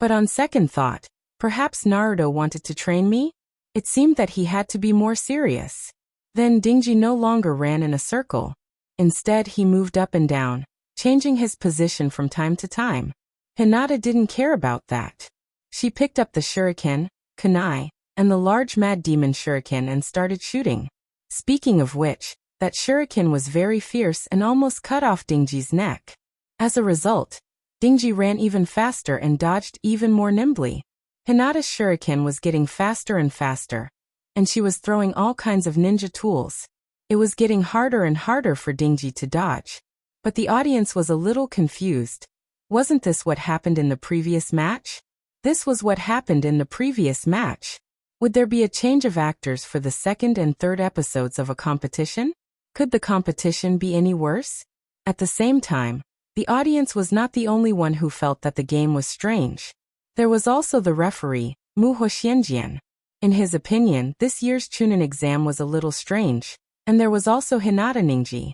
Speaker 1: But on second thought, perhaps Naruto wanted to train me? It seemed that he had to be more serious. Then Dingy no longer ran in a circle. Instead, he moved up and down, changing his position from time to time. Hinata didn't care about that. She picked up the shuriken, kunai, and the large mad demon shuriken and started shooting. Speaking of which, that shuriken was very fierce and almost cut off Dingy's neck. As a result, Dingy ran even faster and dodged even more nimbly. Hinata's shuriken was getting faster and faster, and she was throwing all kinds of ninja tools. It was getting harder and harder for Dingy to dodge. But the audience was a little confused. Wasn't this what happened in the previous match? This was what happened in the previous match. Would there be a change of actors for the second and third episodes of a competition? Could the competition be any worse? At the same time, the audience was not the only one who felt that the game was strange. There was also the referee, Muho Xianjian. In his opinion, this year's Chunin exam was a little strange, and there was also Hinata Ninji.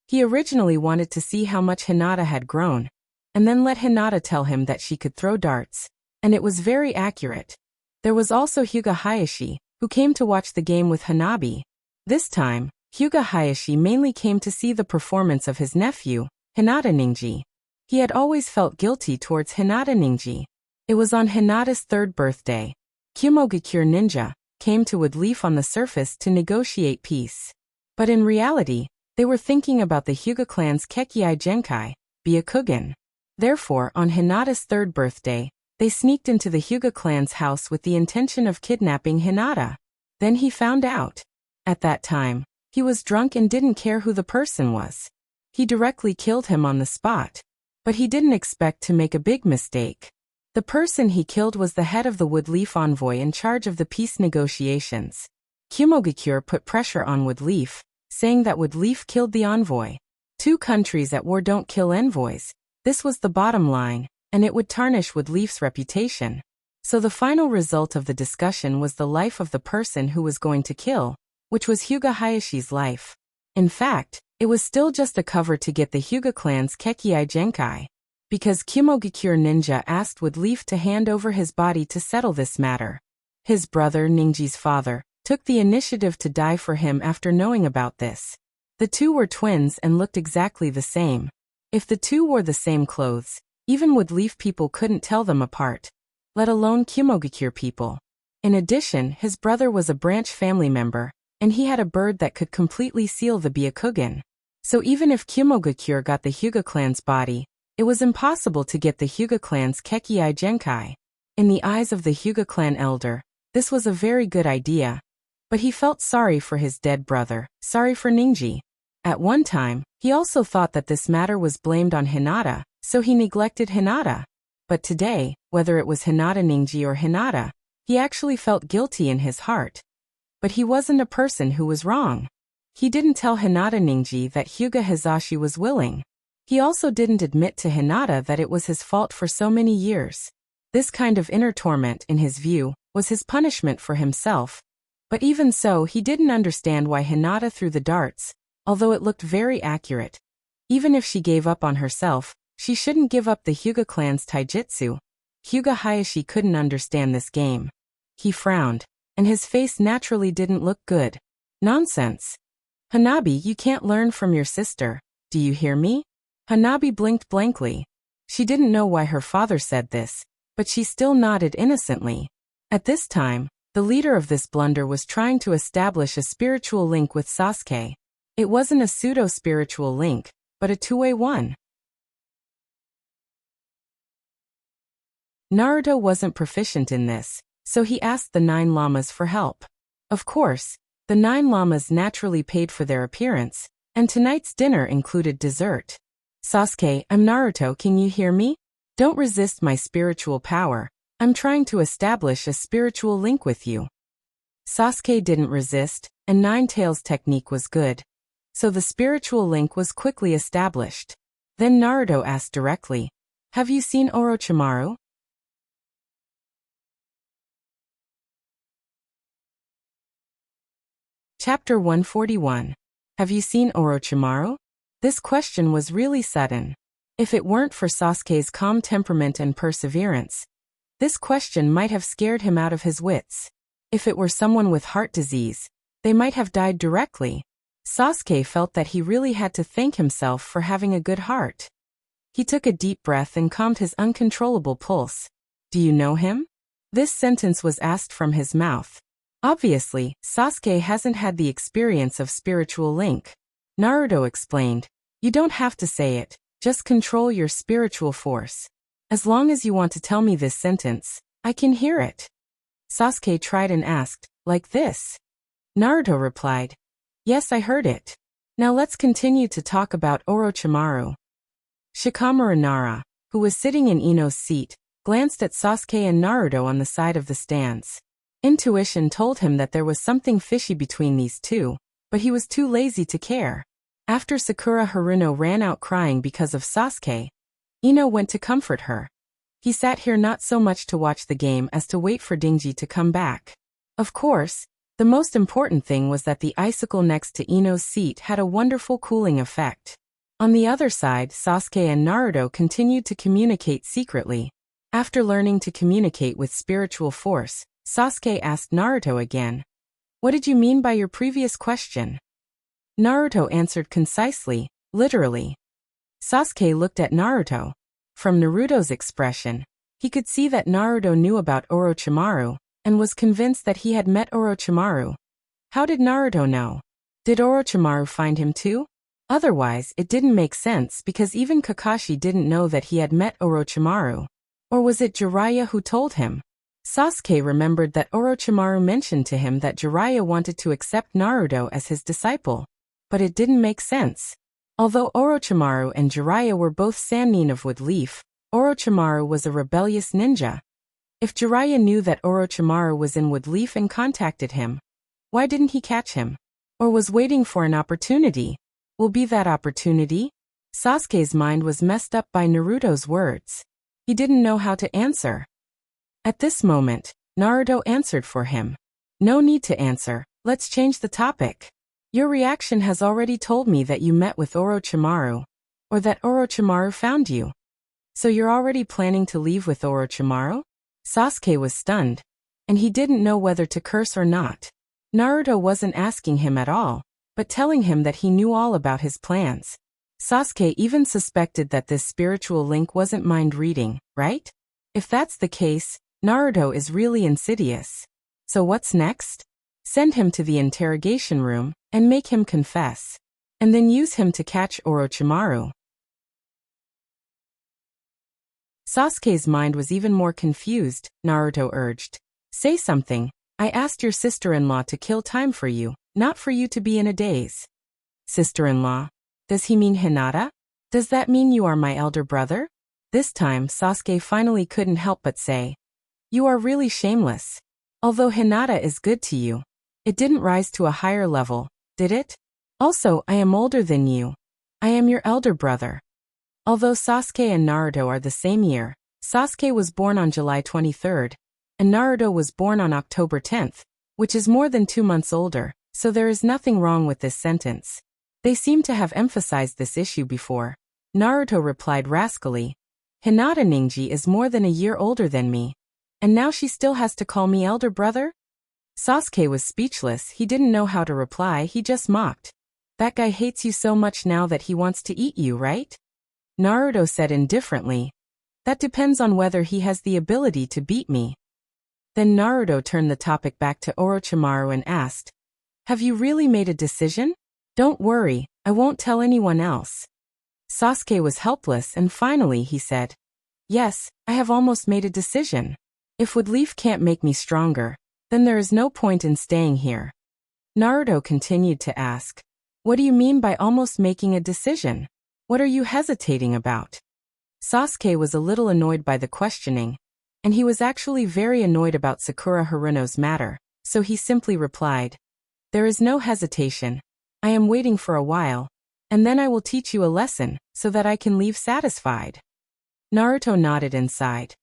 Speaker 1: He originally wanted to see how much Hinata had grown, and then let Hinata tell him that she could throw darts, and it was very accurate. There was also Hyuga Hayashi, who came to watch the game with Hanabi. This time, Hyuga Hayashi mainly came to see the performance of his nephew, Hinata Ninji. He had always felt guilty towards Hinata Ninji. It was on Hinata's 3rd birthday. Kumogakure Ninja came to Woodleaf on the surface to negotiate peace. But in reality, they were thinking about the Hyuga clan's Kekkei Genkai, Byakugan. Therefore, on Hinata's 3rd birthday, they sneaked into the Hyuga clan's house with the intention of kidnapping Hinata. Then he found out. At that time, he was drunk and didn't care who the person was. He directly killed him on the spot. But he didn't expect to make a big mistake. The person he killed was the head of the Woodleaf envoy in charge of the peace negotiations. Kumogakure put pressure on Woodleaf, saying that Woodleaf killed the envoy. 2 countries at war don't kill envoys. This was the bottom line, and it would tarnish Woodleaf's reputation. So the final result of the discussion was the life of the person who was going to kill, which was Hyuga Hayashi's life. In fact, it was still just a cover to get the Hyuga clan's Kekkei Genkai, because Kumogakure Ninja asked Woodleaf to hand over his body to settle this matter. His brother, Ninji's father, took the initiative to die for him after knowing about this. The two were twins and looked exactly the same. If the two wore the same clothes, even Woodleaf people couldn't tell them apart, let alone Kumogakure people. In addition, his brother was a branch family member, and he had a bird that could completely seal the Byakugan. So even if Kumogakure got the Hyuga clan's body, it was impossible to get the Hyuga clan's Kekii Genkai. In the eyes of the Hyuga clan elder, this was a very good idea. But he felt sorry for his dead brother, sorry for Ningji. At one time, he also thought that this matter was blamed on Hinata, so he neglected Hinata. But today, whether it was Hinata Ningji or Hinata, he actually felt guilty in his heart. But he wasn't a person who was wrong. He didn't tell Hinata Ningji that Hyuga Hizashi was willing. He also didn't admit to Hinata that it was his fault for so many years. This kind of inner torment, in his view, was his punishment for himself. But even so, he didn't understand why Hinata threw the darts, although it looked very accurate. Even if she gave up on herself, she shouldn't give up the Hyuga clan's taijutsu. Hyuga Hayashi couldn't understand this game. He frowned, and his face naturally didn't look good. Nonsense. Hanabi, you can't learn from your sister. Do you hear me? Hanabi blinked blankly. She didn't know why her father said this, but she still nodded innocently. At this time, the leader of this blunder was trying to establish a spiritual link with Sasuke. It wasn't a pseudo-spiritual link, but a two-way one. Naruto wasn't proficient in this, so he asked the 9 llamas for help. Of course, the 9 llamas naturally paid for their appearance, and tonight's dinner included dessert. Sasuke, I'm Naruto, can you hear me? Don't resist my spiritual power. I'm trying to establish a spiritual link with you. Sasuke didn't resist, and Nine Tails' technique was good. So the spiritual link was quickly established. Then Naruto asked directly, have you seen Orochimaru? Chapter 141. Have you seen Orochimaru? This question was really sudden. If it weren't for Sasuke's calm temperament and perseverance, this question might have scared him out of his wits. If it were someone with heart disease, they might have died directly. Sasuke felt that he really had to thank himself for having a good heart. He took a deep breath and calmed his uncontrollable pulse. Do you know him? This sentence was asked from his mouth. Obviously, Sasuke hasn't had the experience of spiritual link. Naruto explained, you don't have to say it, just control your spiritual force. As long as you want to tell me this sentence, I can hear it. Sasuke tried and asked, like this? Naruto replied, yes, I heard it. Now let's continue to talk about Orochimaru. Shikamaru Nara, who was sitting in Ino's seat, glanced at Sasuke and Naruto on the side of the stands. Intuition told him that there was something fishy between these two, but he was too lazy to care. After Sakura Haruno ran out crying because of Sasuke, Ino went to comfort her. He sat here not so much to watch the game as to wait for Dingji to come back. Of course, the most important thing was that the icicle next to Ino's seat had a wonderful cooling effect. On the other side, Sasuke and Naruto continued to communicate secretly. After learning to communicate with spiritual force, Sasuke asked Naruto again, what did you mean by your previous question? Naruto answered concisely, literally. Sasuke looked at Naruto. From Naruto's expression, he could see that Naruto knew about Orochimaru, and was convinced that he had met Orochimaru. How did Naruto know? Did Orochimaru find him too? Otherwise, it didn't make sense because even Kakashi didn't know that he had met Orochimaru. Or was it Jiraiya who told him? Sasuke remembered that Orochimaru mentioned to him that Jiraiya wanted to accept Naruto as his disciple. But it didn't make sense. Although Orochimaru and Jiraiya were both Sannin of Woodleaf, Orochimaru was a rebellious ninja. If Jiraiya knew that Orochimaru was in Woodleaf and contacted him, why didn't he catch him? Or was waiting for an opportunity? Will be that opportunity? Sasuke's mind was messed up by Naruto's words. He didn't know how to answer. At this moment, Naruto answered for him. No need to answer, let's change the topic. Your reaction has already told me that you met with Orochimaru, or that Orochimaru found you. So you're already planning to leave with Orochimaru? Sasuke was stunned, and he didn't know whether to curse or not. Naruto wasn't asking him at all, but telling him that he knew all about his plans. Sasuke even suspected that this spiritual link wasn't mind reading, right? If that's the case, Naruto is really insidious. So what's next? Send him to the interrogation room and make him confess. And then use him to catch Orochimaru. Sasuke's mind was even more confused. Naruto urged. Say something. I asked your sister-in-law to kill time for you, not for you to be in a daze. Sister-in-law? Does he mean Hinata? Does that mean you are my elder brother? This time Sasuke finally couldn't help but say. You are really shameless. Although Hinata is good to you, it didn't rise to a higher level, did it? Also, I am older than you. I am your elder brother. Although Sasuke and Naruto are the same year, Sasuke was born on July 23rd, and Naruto was born on October 10th, which is more than 2 months older, so there is nothing wrong with this sentence. They seem to have emphasized this issue before. Naruto replied rascally. Hinata Ninji is more than a year older than me. And now she still has to call me elder brother? Sasuke was speechless. He didn't know how to reply. He just mocked. That guy hates you so much now that he wants to eat you, right? Naruto said indifferently. That depends on whether he has the ability to beat me. Then Naruto turned the topic back to Orochimaru and asked, have you really made a decision? Don't worry, I won't tell anyone else. Sasuke was helpless and finally he said, yes, I have almost made a decision. If wood leaf can't make me stronger, then there is no point in staying here. Naruto continued to ask, what do you mean by almost making a decision? What are you hesitating about? Sasuke was a little annoyed by the questioning, and he was actually very annoyed about Sakura Haruno's matter, so he simply replied, there is no hesitation. I am waiting for a while, and then I will teach you a lesson, so that I can leave satisfied. Naruto nodded and sighed.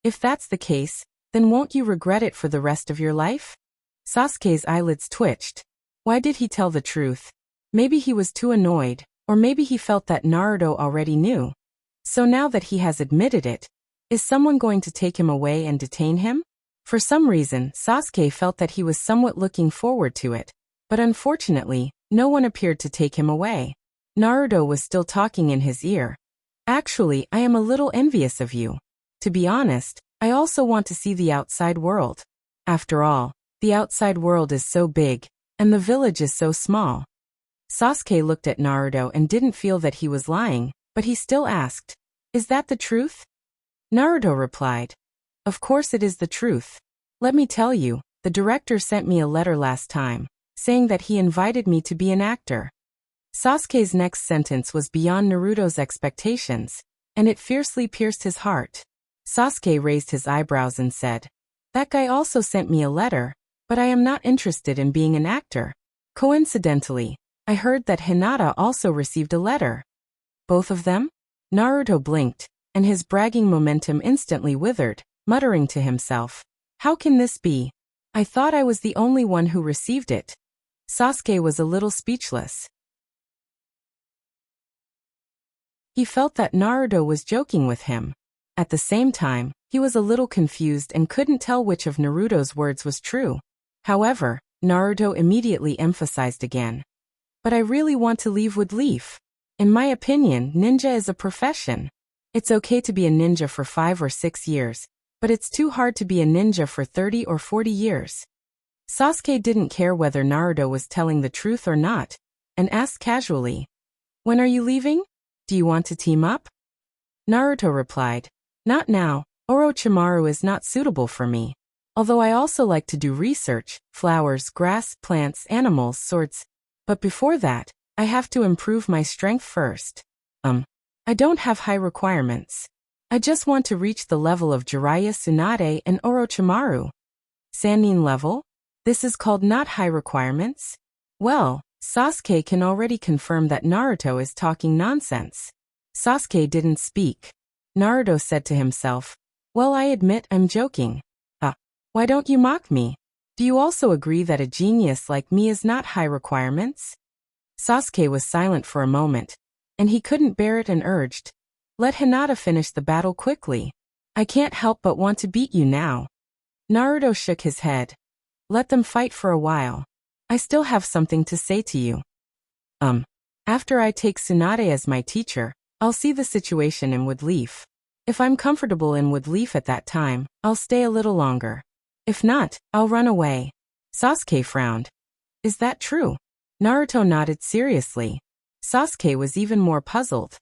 Speaker 1: If that's the case, then won't you regret it for the rest of your life? Sasuke's eyelids twitched. Why did he tell the truth? Maybe he was too annoyed, or maybe he felt that Naruto already knew. So now that he has admitted it, is someone going to take him away and detain him? For some reason, Sasuke felt that he was somewhat looking forward to it, but unfortunately, no one appeared to take him away. Naruto was still talking in his ear. Actually, I am a little envious of you. To be honest, I also want to see the outside world. After all, the outside world is so big, and the village is so small. Sasuke looked at Naruto and didn't feel that he was lying, but he still asked, is that the truth? Naruto replied, of course it is the truth. Let me tell you, the director sent me a letter last time, saying that he invited me to be an actor. Sasuke's next sentence was beyond Naruto's expectations, and it fiercely pierced his heart. Sasuke raised his eyebrows and said, that guy also sent me a letter, but I am not interested in being an actor. Coincidentally, I heard that Hinata also received a letter. Both of them? Naruto blinked, and his bragging momentum instantly withered, muttering to himself, how can this be? I thought I was the only one who received it. Sasuke was a little speechless. He felt that Naruto was joking with him. At the same time, he was a little confused and couldn't tell which of Naruto's words was true. However, Naruto immediately emphasized again. But I really want to leave wood leaf. In my opinion, ninja is a profession. It's okay to be a ninja for 5 or 6 years, but it's too hard to be a ninja for 30 or 40 years. Sasuke didn't care whether Naruto was telling the truth or not, and asked casually, when are you leaving? Do you want to team up? Naruto replied, not now, Orochimaru is not suitable for me. Although I also like to do research, flowers, grass, plants, animals, swords. But before that, I have to improve my strength first. I don't have high requirements. I just want to reach the level of Jiraiya Tsunade and Orochimaru. Sannin level? This is called not high requirements? Well, Sasuke can already confirm that Naruto is talking nonsense. Sasuke didn't speak. Naruto said to himself, well, I admit I'm joking. Why don't you mock me? Do you also agree that a genius like me is not high requirements? Sasuke was silent for a moment, and he couldn't bear it and urged, let Hinata finish the battle quickly. I can't help but want to beat you now. Naruto shook his head. Let them fight for a while. I still have something to say to you. After I take Tsunade as my teacher, I'll see the situation in Woodleaf. If I'm comfortable in Woodleaf at that time, I'll stay a little longer. If not, I'll run away. Sasuke frowned. Is that true? Naruto nodded seriously. Sasuke was even more puzzled.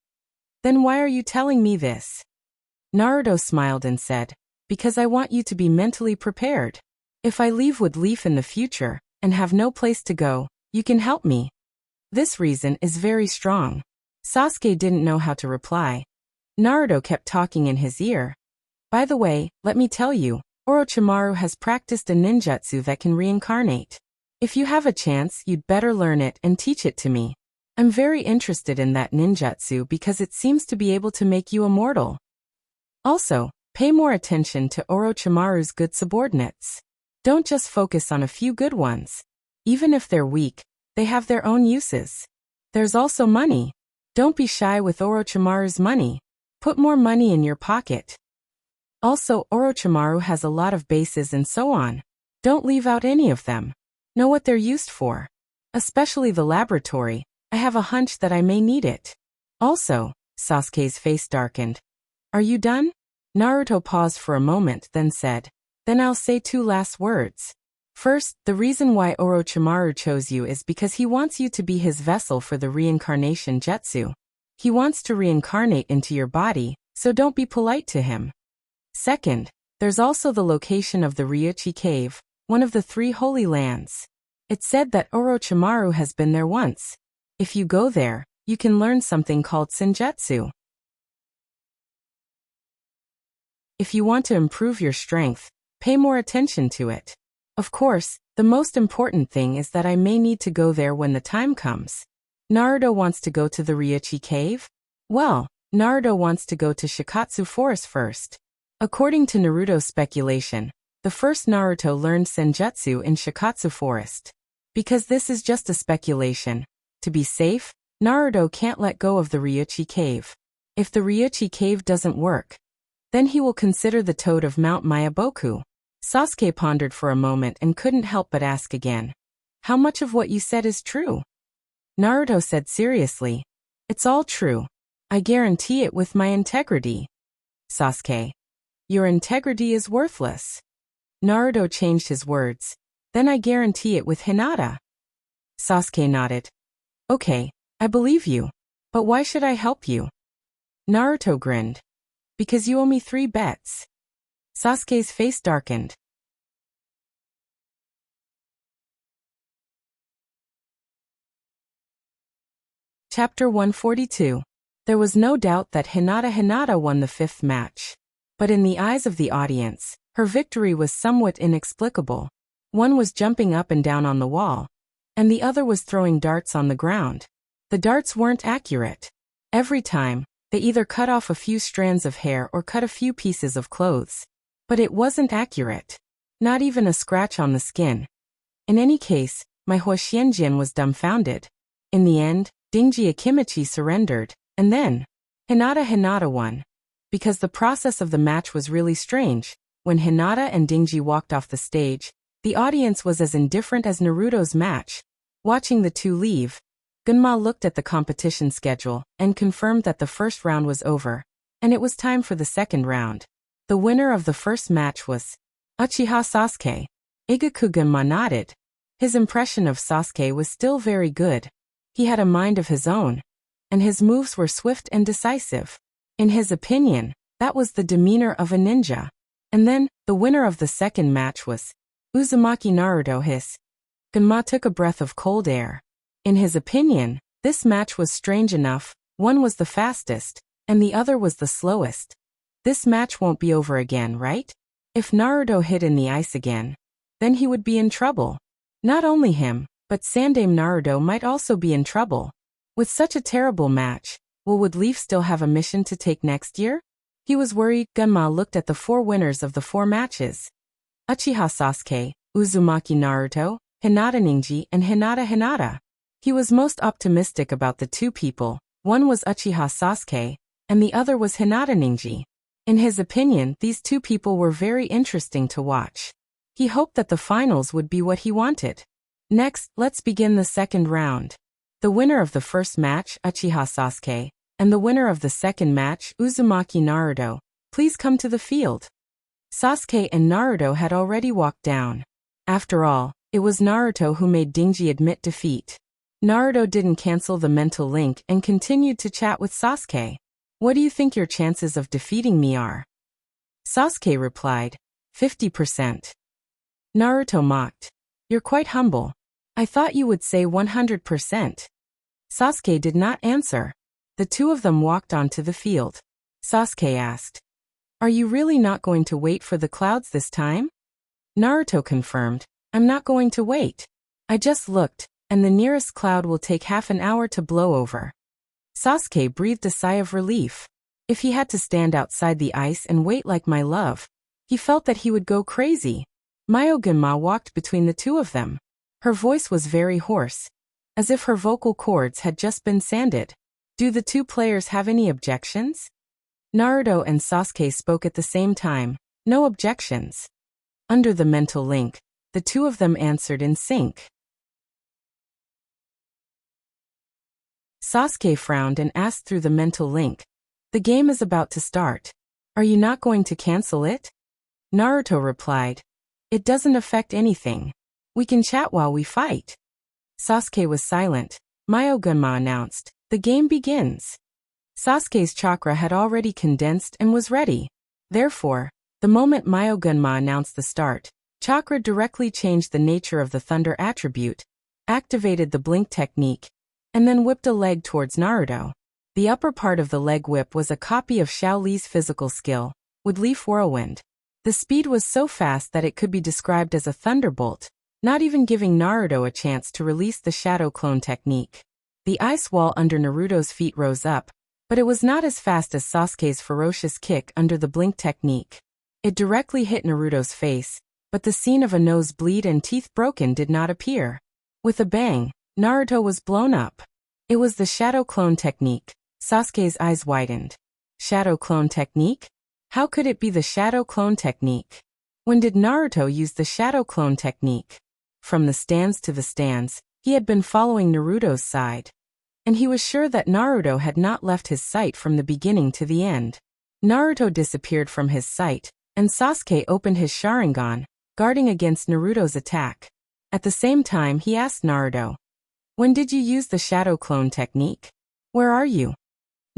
Speaker 1: Then why are you telling me this? Naruto smiled and said, because I want you to be mentally prepared. If I leave Woodleaf in the future, and have no place to go, you can help me. This reason is very strong. Sasuke didn't know how to reply. Naruto kept talking in his ear. By the way, let me tell you, Orochimaru has practiced a ninjutsu that can reincarnate. If you have a chance, you'd better learn it and teach it to me. I'm very interested in that ninjutsu because it seems to be able to make you immortal. Also, pay more attention to Orochimaru's good subordinates. Don't just focus on a few good ones. Even if they're weak, they have their own uses. There's also money. Don't be shy with Orochimaru's money. Put more money in your pocket. Also, Orochimaru has a lot of bases and so on. Don't leave out any of them. Know what they're used for. Especially the laboratory. I have a hunch that I may need it. Also, Sasuke's face darkened. Are you done? Naruto paused for a moment, then said, then I'll say 2 last words. First, the reason why Orochimaru chose you is because he wants you to be his vessel for the reincarnation jutsu. He wants to reincarnate into your body, so don't be polite to him. Second, there's also the location of the Ryuchi Cave, one of the 3 holy lands. It's said that Orochimaru has been there once. If you go there, you can learn something called senjutsu. If you want to improve your strength, pay more attention to it. Of course, the most important thing is that I may need to go there when the time comes. Naruto wants to go to the Ryuchi Cave? Well, Naruto wants to go to Shikatsu Forest first. According to Naruto's speculation, the first Naruto learned senjutsu in Shikatsu Forest. Because this is just a speculation, to be safe, Naruto can't let go of the Ryuchi Cave. If the Ryuchi Cave doesn't work, then he will consider the toad of Mount Mayaboku. Sasuke pondered for a moment and couldn't help but ask again. How much of what you said is true? Naruto said seriously. It's all true. I guarantee it with my integrity. Sasuke. Your integrity is worthless. Naruto changed his words. Then I guarantee it with Hinata. Sasuke nodded. Okay, I believe you. But why should I help you? Naruto grinned. Because you owe me 3 bets. Sasuke's face darkened. Chapter 142. There was no doubt that Hinata won the 5th match. But in the eyes of the audience, her victory was somewhat inexplicable. One was jumping up and down on the wall, and the other was throwing darts on the ground. The darts weren't accurate. Every time, they either cut off a few strands of hair or cut a few pieces of clothes. But it wasn't accurate. Not even a scratch on the skin. In any case, my Hoshienjin was dumbfounded. In the end, Dingji Akimichi surrendered, and then Hinata won. Because the process of the match was really strange, when Hinata and Dingji walked off the stage, the audience was as indifferent as Naruto's match. Watching the two leave, Gunma looked at the competition schedule and confirmed that the first round was over, and it was time for the second round. The winner of the first match was Uchiha Sasuke. Igaku Gunma nodded. His impression of Sasuke was still very good. He had a mind of his own, and his moves were swift and decisive. In his opinion, that was the demeanor of a ninja. And then, the winner of the second match was Uzumaki Naruto. Gunma took a breath of cold air. In his opinion, this match was strange enough. One was the fastest, and the other was the slowest. This match won't be over again, right? If Naruto hid in the ice again, then he would be in trouble. Not only him, but Sandame Naruto might also be in trouble. With such a terrible match, will Woodleaf still have a mission to take next year? He was worried. Gunma looked at the 4 winners of the 4 matches. Uchiha Sasuke, Uzumaki Naruto, Hinata Ninji, and Hinata. He was most optimistic about the 2 people. One was Uchiha Sasuke, and the other was Hinata Ninji. In his opinion, these 2 people were very interesting to watch. He hoped that the finals would be what he wanted. Next, let's begin the second round. The winner of the first match, Uchiha Sasuke, and the winner of the second match, Uzumaki Naruto, please come to the field. Sasuke and Naruto had already walked down. After all, it was Naruto who made Dingji admit defeat. Naruto didn't cancel the mental link and continued to chat with Sasuke. What do you think your chances of defeating me are? Sasuke replied, 50%. Naruto mocked. You're quite humble. I thought you would say 100%. Sasuke did not answer. The two of them walked onto the field. Sasuke asked, are you really not going to wait for the clouds this time? Naruto confirmed, I'm not going to wait. I just looked, and the nearest cloud will take half an hour to blow over. Sasuke breathed a sigh of relief. If he had to stand outside the ice and wait like my love, he felt that he would go crazy. Myogunma walked between the two of them. Her voice was very hoarse, as if her vocal cords had just been sanded. Do the two players have any objections? Naruto and Sasuke spoke at the same time. No objections. Under the mental link, the two of them answered in sync. Sasuke frowned and asked through the mental link, the game is about to start. Are you not going to cancel it? Naruto replied, it doesn't affect anything. We can chat while we fight. Sasuke was silent. Myogunma announced, the game begins. Sasuke's chakra had already condensed and was ready. Therefore, the moment Myogunma announced the start, chakra directly changed the nature of the thunder attribute, activated the blink technique, and then whipped a leg towards Naruto. The upper part of the leg whip was a copy of Xiao Li's physical skill, Woodleaf Whirlwind. The speed was so fast that it could be described as a thunderbolt, not even giving Naruto a chance to release the shadow clone technique. The ice wall under Naruto's feet rose up, but it was not as fast as Sasuke's ferocious kick under the blink technique. It directly hit Naruto's face, but the scene of a nose bleed and teeth broken did not appear. With a bang, Naruto was blown up. It was the shadow clone technique. Sasuke's eyes widened. Shadow clone technique? How could it be the shadow clone technique? When did Naruto use the shadow clone technique? From the stands to the stands, he had been following Naruto's side. And he was sure that Naruto had not left his sight from the beginning to the end. Naruto disappeared from his sight, and Sasuke opened his Sharingan, guarding against Naruto's attack. At the same time, he asked Naruto, when did you use the shadow clone technique? Where are you?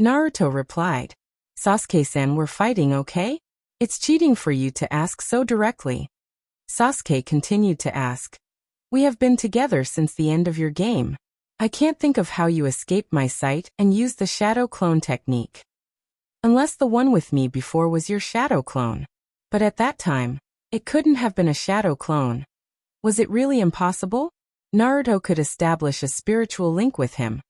Speaker 1: Naruto replied, Sasuke-san, we're fighting, okay? It's cheating for you to ask so directly. Sasuke continued to ask, we have been together since the end of your game. I can't think of how you escaped my sight and used the shadow clone technique. Unless the one with me before was your shadow clone. But at that time, it couldn't have been a shadow clone. Was it really impossible? Naruto could establish a spiritual link with him.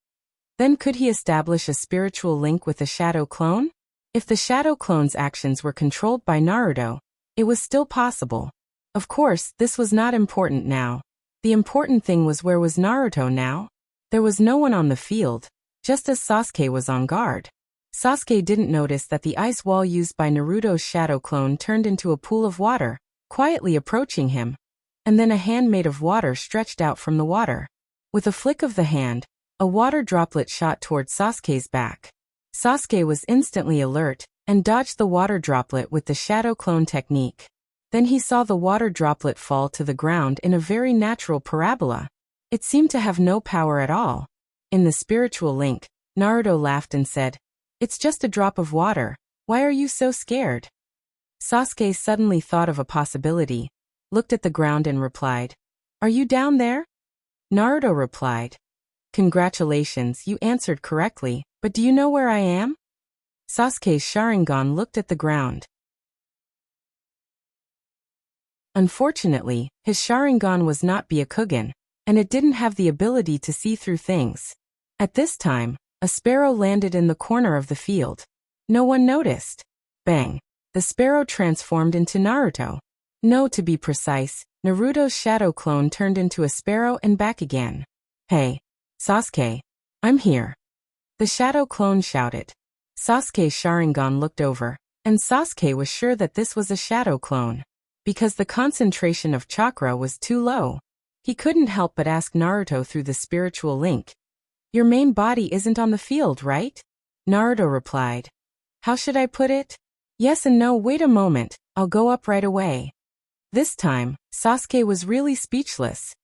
Speaker 1: Then could he establish a spiritual link with a shadow clone? If the shadow clone's actions were controlled by Naruto, it was still possible. Of course, this was not important now. The important thing was, where was Naruto now? There was no one on the field, just as Sasuke was on guard. Sasuke didn't notice that the ice wall used by Naruto's shadow clone turned into a pool of water, quietly approaching him. And then a hand made of water stretched out from the water. With a flick of the hand, a water droplet shot towards Sasuke's back. Sasuke was instantly alert, and dodged the water droplet with the shadow clone technique. Then he saw the water droplet fall to the ground in a very natural parabola. It seemed to have no power at all. In the spiritual link, Naruto laughed and said, it's just a drop of water, why are you so scared? Sasuke suddenly thought of a possibility, looked at the ground and replied, are you down there? Naruto replied, congratulations, you answered correctly, but do you know where I am? Sasuke's Sharingan looked at the ground. Unfortunately, his Sharingan was not Byakugan, and it didn't have the ability to see through things. At this time, a sparrow landed in the corner of the field. No one noticed. Bang! The sparrow transformed into Naruto. No, to be precise, Naruto's shadow clone turned into a sparrow and back again. Hey, Sasuke, I'm here. The shadow clone shouted. Sasuke's Sharingan looked over, and Sasuke was sure that this was a shadow clone. Because the concentration of chakra was too low. He couldn't help but ask Naruto through the spiritual link. Your main body isn't on the field, right? Naruto replied. How should I put it? Yes and no, wait a moment, I'll go up right away. This time, Sasuke was really speechless.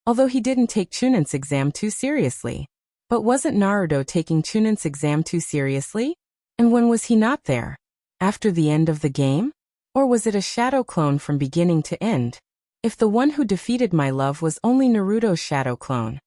Speaker 1: Although he didn't take Chunin's exam too seriously. But wasn't Naruto taking Chunin's exam too seriously? And when was he not there? After the end of the game? Or was it a shadow clone from beginning to end? If the one who defeated my love was only Naruto's shadow clone,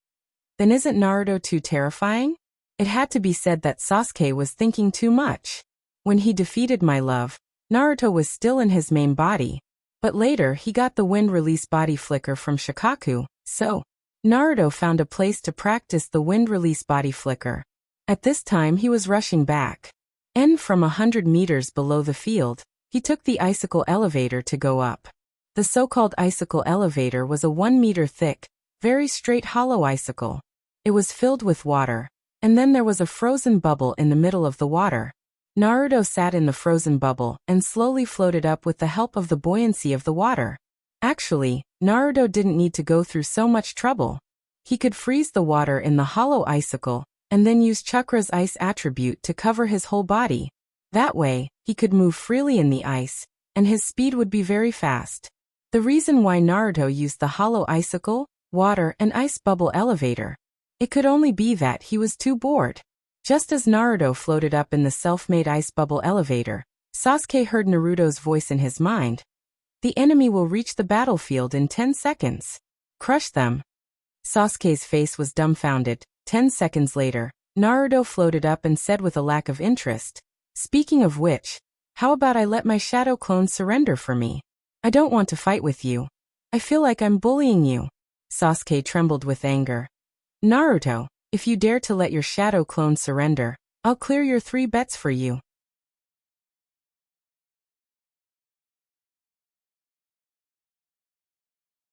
Speaker 1: then isn't Naruto too terrifying? It had to be said that Sasuke was thinking too much. When he defeated my love, Naruto was still in his main body. But later he got the wind release body flicker from Shikaku, so Naruto found a place to practice the wind release body flicker. At this time he was rushing back. And from 100 meters below the field, he took the icicle elevator to go up. The so-called icicle elevator was a 1 meter thick, very straight hollow icicle. It was filled with water, and then there was a frozen bubble in the middle of the water. Naruto sat in the frozen bubble and slowly floated up with the help of the buoyancy of the water. Actually, Naruto didn't need to go through so much trouble. He could freeze the water in the hollow icicle and then use Chakra's ice attribute to cover his whole body. That way, he could move freely in the ice, and his speed would be very fast. The reason why Naruto used the hollow icicle, water, and ice bubble elevator, it could only be that he was too bored. Just as Naruto floated up in the self-made ice bubble elevator, Sasuke heard Naruto's voice in his mind. The enemy will reach the battlefield in 10 seconds. Crush them. Sasuke's face was dumbfounded. 10 seconds later, Naruto floated up and said with a lack of interest, Speaking of which, how about I let my shadow clone surrender for me? I don't want to fight with you. I feel like I'm bullying you. Sasuke trembled with anger. Naruto, if you dare to let your shadow clone surrender, I'll clear your 3 bets for you.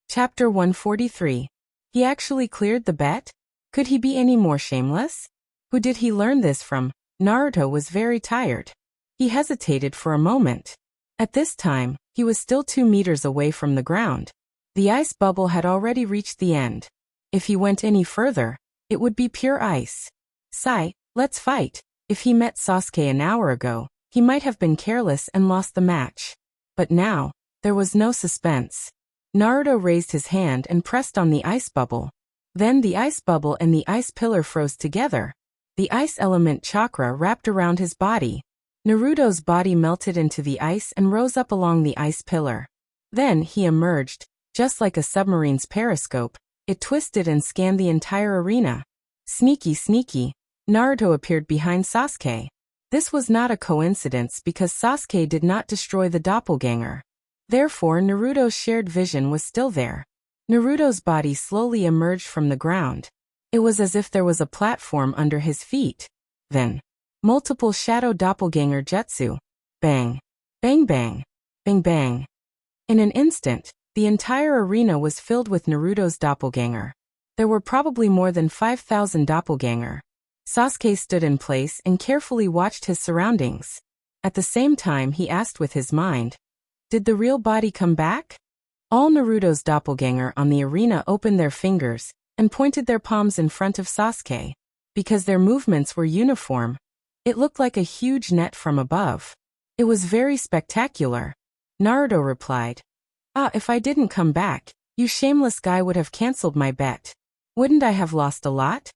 Speaker 1: Chapter 143. He actually cleared the bet? Could he be any more shameless? Who did he learn this from? Naruto was very tired. He hesitated for a moment. At this time, he was still 2 meters away from the ground. The ice bubble had already reached the end. If he went any further, it would be pure ice. Sigh, let's fight. If he met Sasuke an hour ago, he might have been careless and lost the match. But now, there was no suspense. Naruto raised his hand and pressed on the ice bubble. Then the ice bubble and the ice pillar froze together. The ice element chakra wrapped around his body. Naruto's body melted into the ice and rose up along the ice pillar. Then he emerged, just like a submarine's periscope. It twisted and scanned the entire arena. Sneaky, sneaky. Naruto appeared behind Sasuke. This was not a coincidence because Sasuke did not destroy the doppelganger. Therefore, Naruto's shared vision was still there. Naruto's body slowly emerged from the ground. It was as if there was a platform under his feet. Then, multiple shadow doppelganger jutsu. Bang. Bang bang. Bang bang. In an instant, the entire arena was filled with Naruto's doppelganger. There were probably more than 5,000 doppelganger. Sasuke stood in place and carefully watched his surroundings. At the same time he asked with his mind, did the real body come back? All Naruto's doppelganger on the arena opened their fingers and pointed their palms in front of Sasuke. Because their movements were uniform, it looked like a huge net from above. It was very spectacular. Naruto replied, if I didn't come back, you shameless guy would have cancelled my bet. Wouldn't I have lost a lot?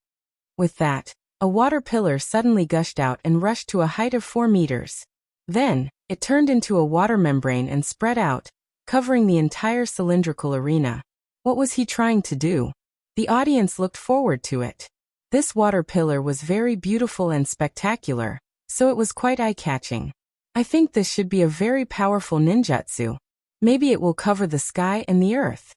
Speaker 1: With that, a water pillar suddenly gushed out and rushed to a height of 4 meters. Then, it turned into a water membrane and spread out, covering the entire cylindrical arena. What was he trying to do? The audience looked forward to it. This water pillar was very beautiful and spectacular, so it was quite eye-catching. I think this should be a very powerful ninjutsu. Maybe it will cover the sky and the earth.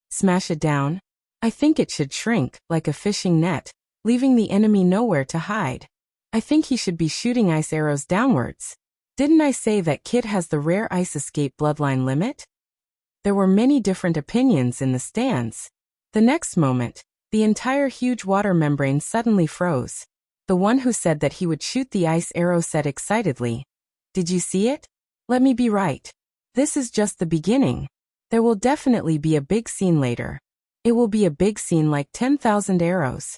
Speaker 1: Smash it down? I think it should shrink, like a fishing net, leaving the enemy nowhere to hide. I think he should be shooting ice arrows downwards. Didn't I say that kid has the rare ice escape bloodline limit? There were many different opinions in the stands. The next moment, the entire huge water membrane suddenly froze. The one who said that he would shoot the ice arrow said excitedly, "Did you see it? Let me be right. This is just the beginning. There will definitely be a big scene later." It will be a big scene like 10,000 arrows.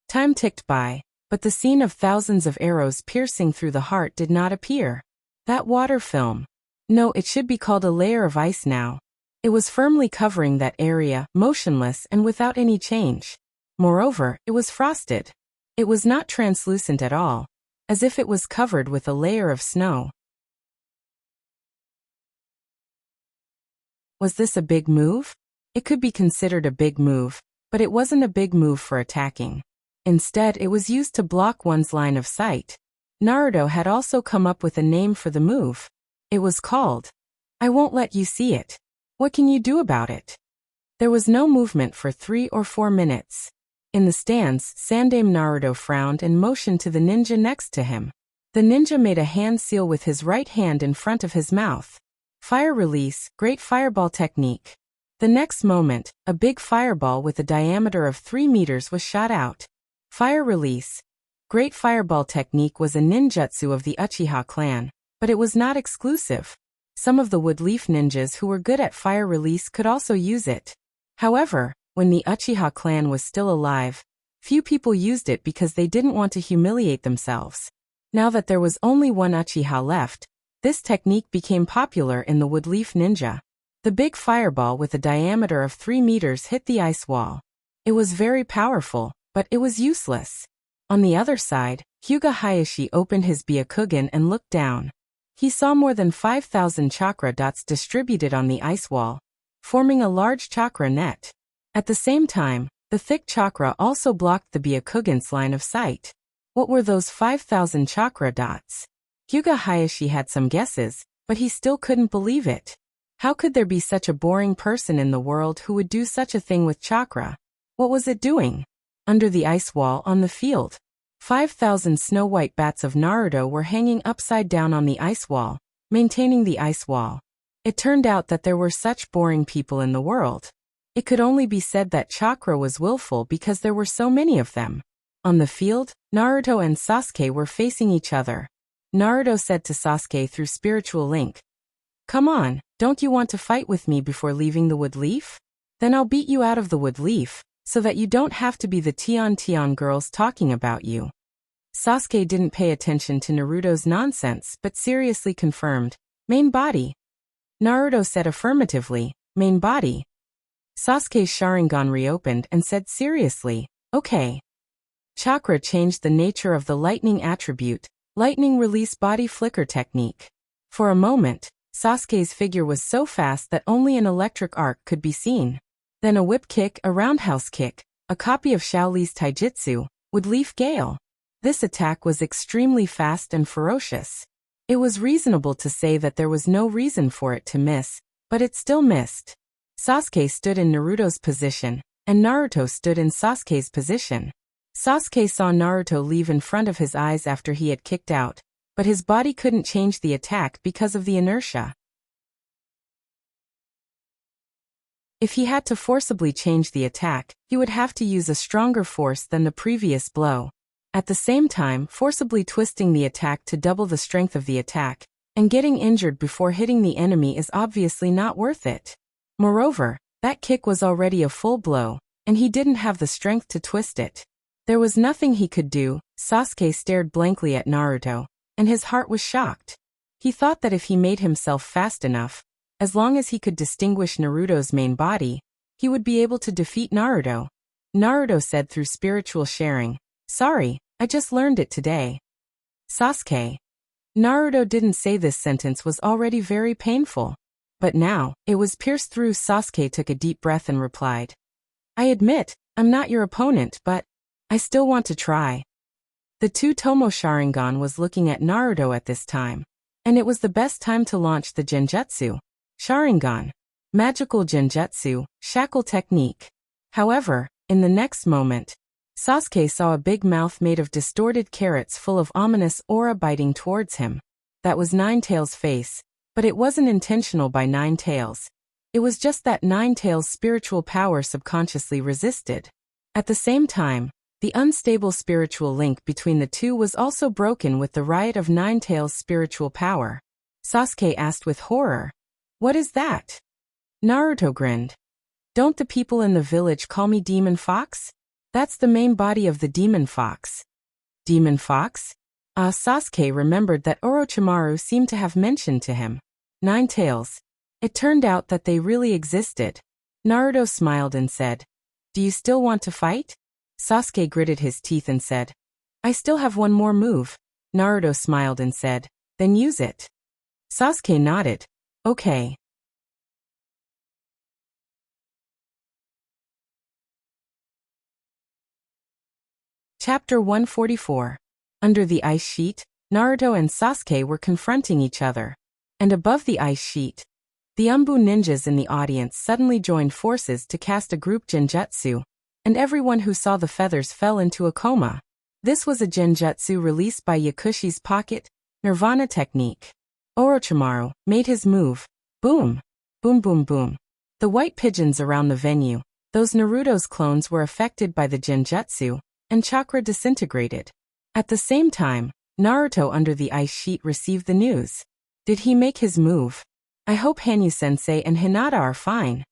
Speaker 1: Time ticked by, but the scene of thousands of arrows piercing through the heart did not appear. That water film. No, it should be called a layer of ice now. It was firmly covering that area, motionless and without any change. Moreover, it was frosted. It was not translucent at all, as if it was covered with a layer of snow. Was this a big move? It could be considered a big move, but it wasn't a big move for attacking. Instead, it was used to block one's line of sight. Naruto had also come up with a name for the move. It was called, "I won't let you see it. What can you do about it?" There was no movement for 3 or 4 minutes. In the stands, Sandame Naruto frowned and motioned to the ninja next to him. The ninja made a hand seal with his right hand in front of his mouth. Fire release, great fireball technique. The next moment, a big fireball with a diameter of 3 meters was shot out. Fire release. Great fireball technique was a ninjutsu of the Uchiha clan, but it was not exclusive. Some of the Woodleaf ninjas who were good at fire release could also use it. However, when the Uchiha clan was still alive, few people used it because they didn't want to humiliate themselves. Now that there was only one Uchiha left, this technique became popular in the Woodleaf ninja. The big fireball with a diameter of 3 meters hit the ice wall. It was very powerful, but it was useless. On the other side, Hyuga Hayashi opened his Byakugan and looked down. He saw more than 5,000 chakra dots distributed on the ice wall, forming a large chakra net. At the same time, the thick chakra also blocked the Byakugan's line of sight. What were those 5,000 chakra dots? Hyuga Hayashi had some guesses, but he still couldn't believe it. How could there be such a boring person in the world who would do such a thing with chakra? What was it doing? Under the ice wall on the field, 5,000 snow-white bats of Naruto were hanging upside down on the ice wall, maintaining the ice wall. It turned out that there were such boring people in the world. It could only be said that chakra was willful because there were so many of them. On the field, Naruto and Sasuke were facing each other. Naruto said to Sasuke through spiritual link, "Come on, don't you want to fight with me before leaving the Woodleaf? Then I'll beat you out of the Woodleaf, so that you don't have to be the Tion girls talking about you." Sasuke didn't pay attention to Naruto's nonsense but seriously confirmed, "Main body." Naruto said affirmatively, "Main body." Sasuke's Sharingan reopened and said seriously, "Okay." Chakra changed the nature of the lightning attribute, lightning release body flicker technique. For a moment, Sasuke's figure was so fast that only an electric arc could be seen. Then a whip kick, a roundhouse kick, a copy of Shaoli's taijutsu, Woodleaf Gale. This attack was extremely fast and ferocious. It was reasonable to say that there was no reason for it to miss, but it still missed. Sasuke stood in Naruto's position, and Naruto stood in Sasuke's position. Sasuke saw Naruto leave in front of his eyes after he had kicked out, but his body couldn't change the attack because of the inertia. If he had to forcibly change the attack, he would have to use a stronger force than the previous blow. At the same time, forcibly twisting the attack to double the strength of the attack, and getting injured before hitting the enemy is obviously not worth it. Moreover, that kick was already a full blow, and he didn't have the strength to twist it. There was nothing he could do. Sasuke stared blankly at Naruto, and his heart was shocked. He thought that if he made himself fast enough, as long as he could distinguish Naruto's main body, he would be able to defeat Naruto. Naruto said through spiritual sharing, "Sorry, I just learned it today." Sasuke. Naruto didn't say this sentence was already very painful. But now, it was pierced through. Sasuke took a deep breath and replied, "I admit, I'm not your opponent, but I still want to try." The Two-Tomo Sharingan was looking at Naruto at this time, and it was the best time to launch the Genjutsu. Sharingan. Magical Genjutsu, shackle technique. However, in the next moment, Sasuke saw a big mouth made of distorted carrots full of ominous aura biting towards him. That was Nine-Tails' face, but it wasn't intentional by Nine-Tails. It was just that Nine-Tails' spiritual power subconsciously resisted. At the same time, the unstable spiritual link between the two was also broken with the riot of Nine-Tails' spiritual power. Sasuke asked with horror, "What is that?" Naruto grinned. Don't the people in the village call me Demon Fox? That's the main body of the Demon Fox. Demon Fox? Sasuke remembered that Orochimaru seemed to have mentioned to him. Nine Tails. It turned out that they really existed. Naruto smiled and said, "Do you still want to fight?" Sasuke gritted his teeth and said, "I still have one more move." Naruto smiled and said, "Then use it." Sasuke nodded. Okay. Chapter 144. Under the ice sheet, Naruto and Sasuke were confronting each other. And above the ice sheet, the Umbu ninjas in the audience suddenly joined forces to cast a group genjutsu, and everyone who saw the feathers fell into a coma. This was a genjutsu released by Yakushi's pocket, Nirvana technique. Orochimaru made his move. Boom! Boom boom boom. The white pigeons around the venue, those Naruto's clones, were affected by the genjutsu, and chakra disintegrated. At the same time, Naruto under the ice sheet received the news. Did he make his move? I hope Hanyu-sensei and Hinata are fine.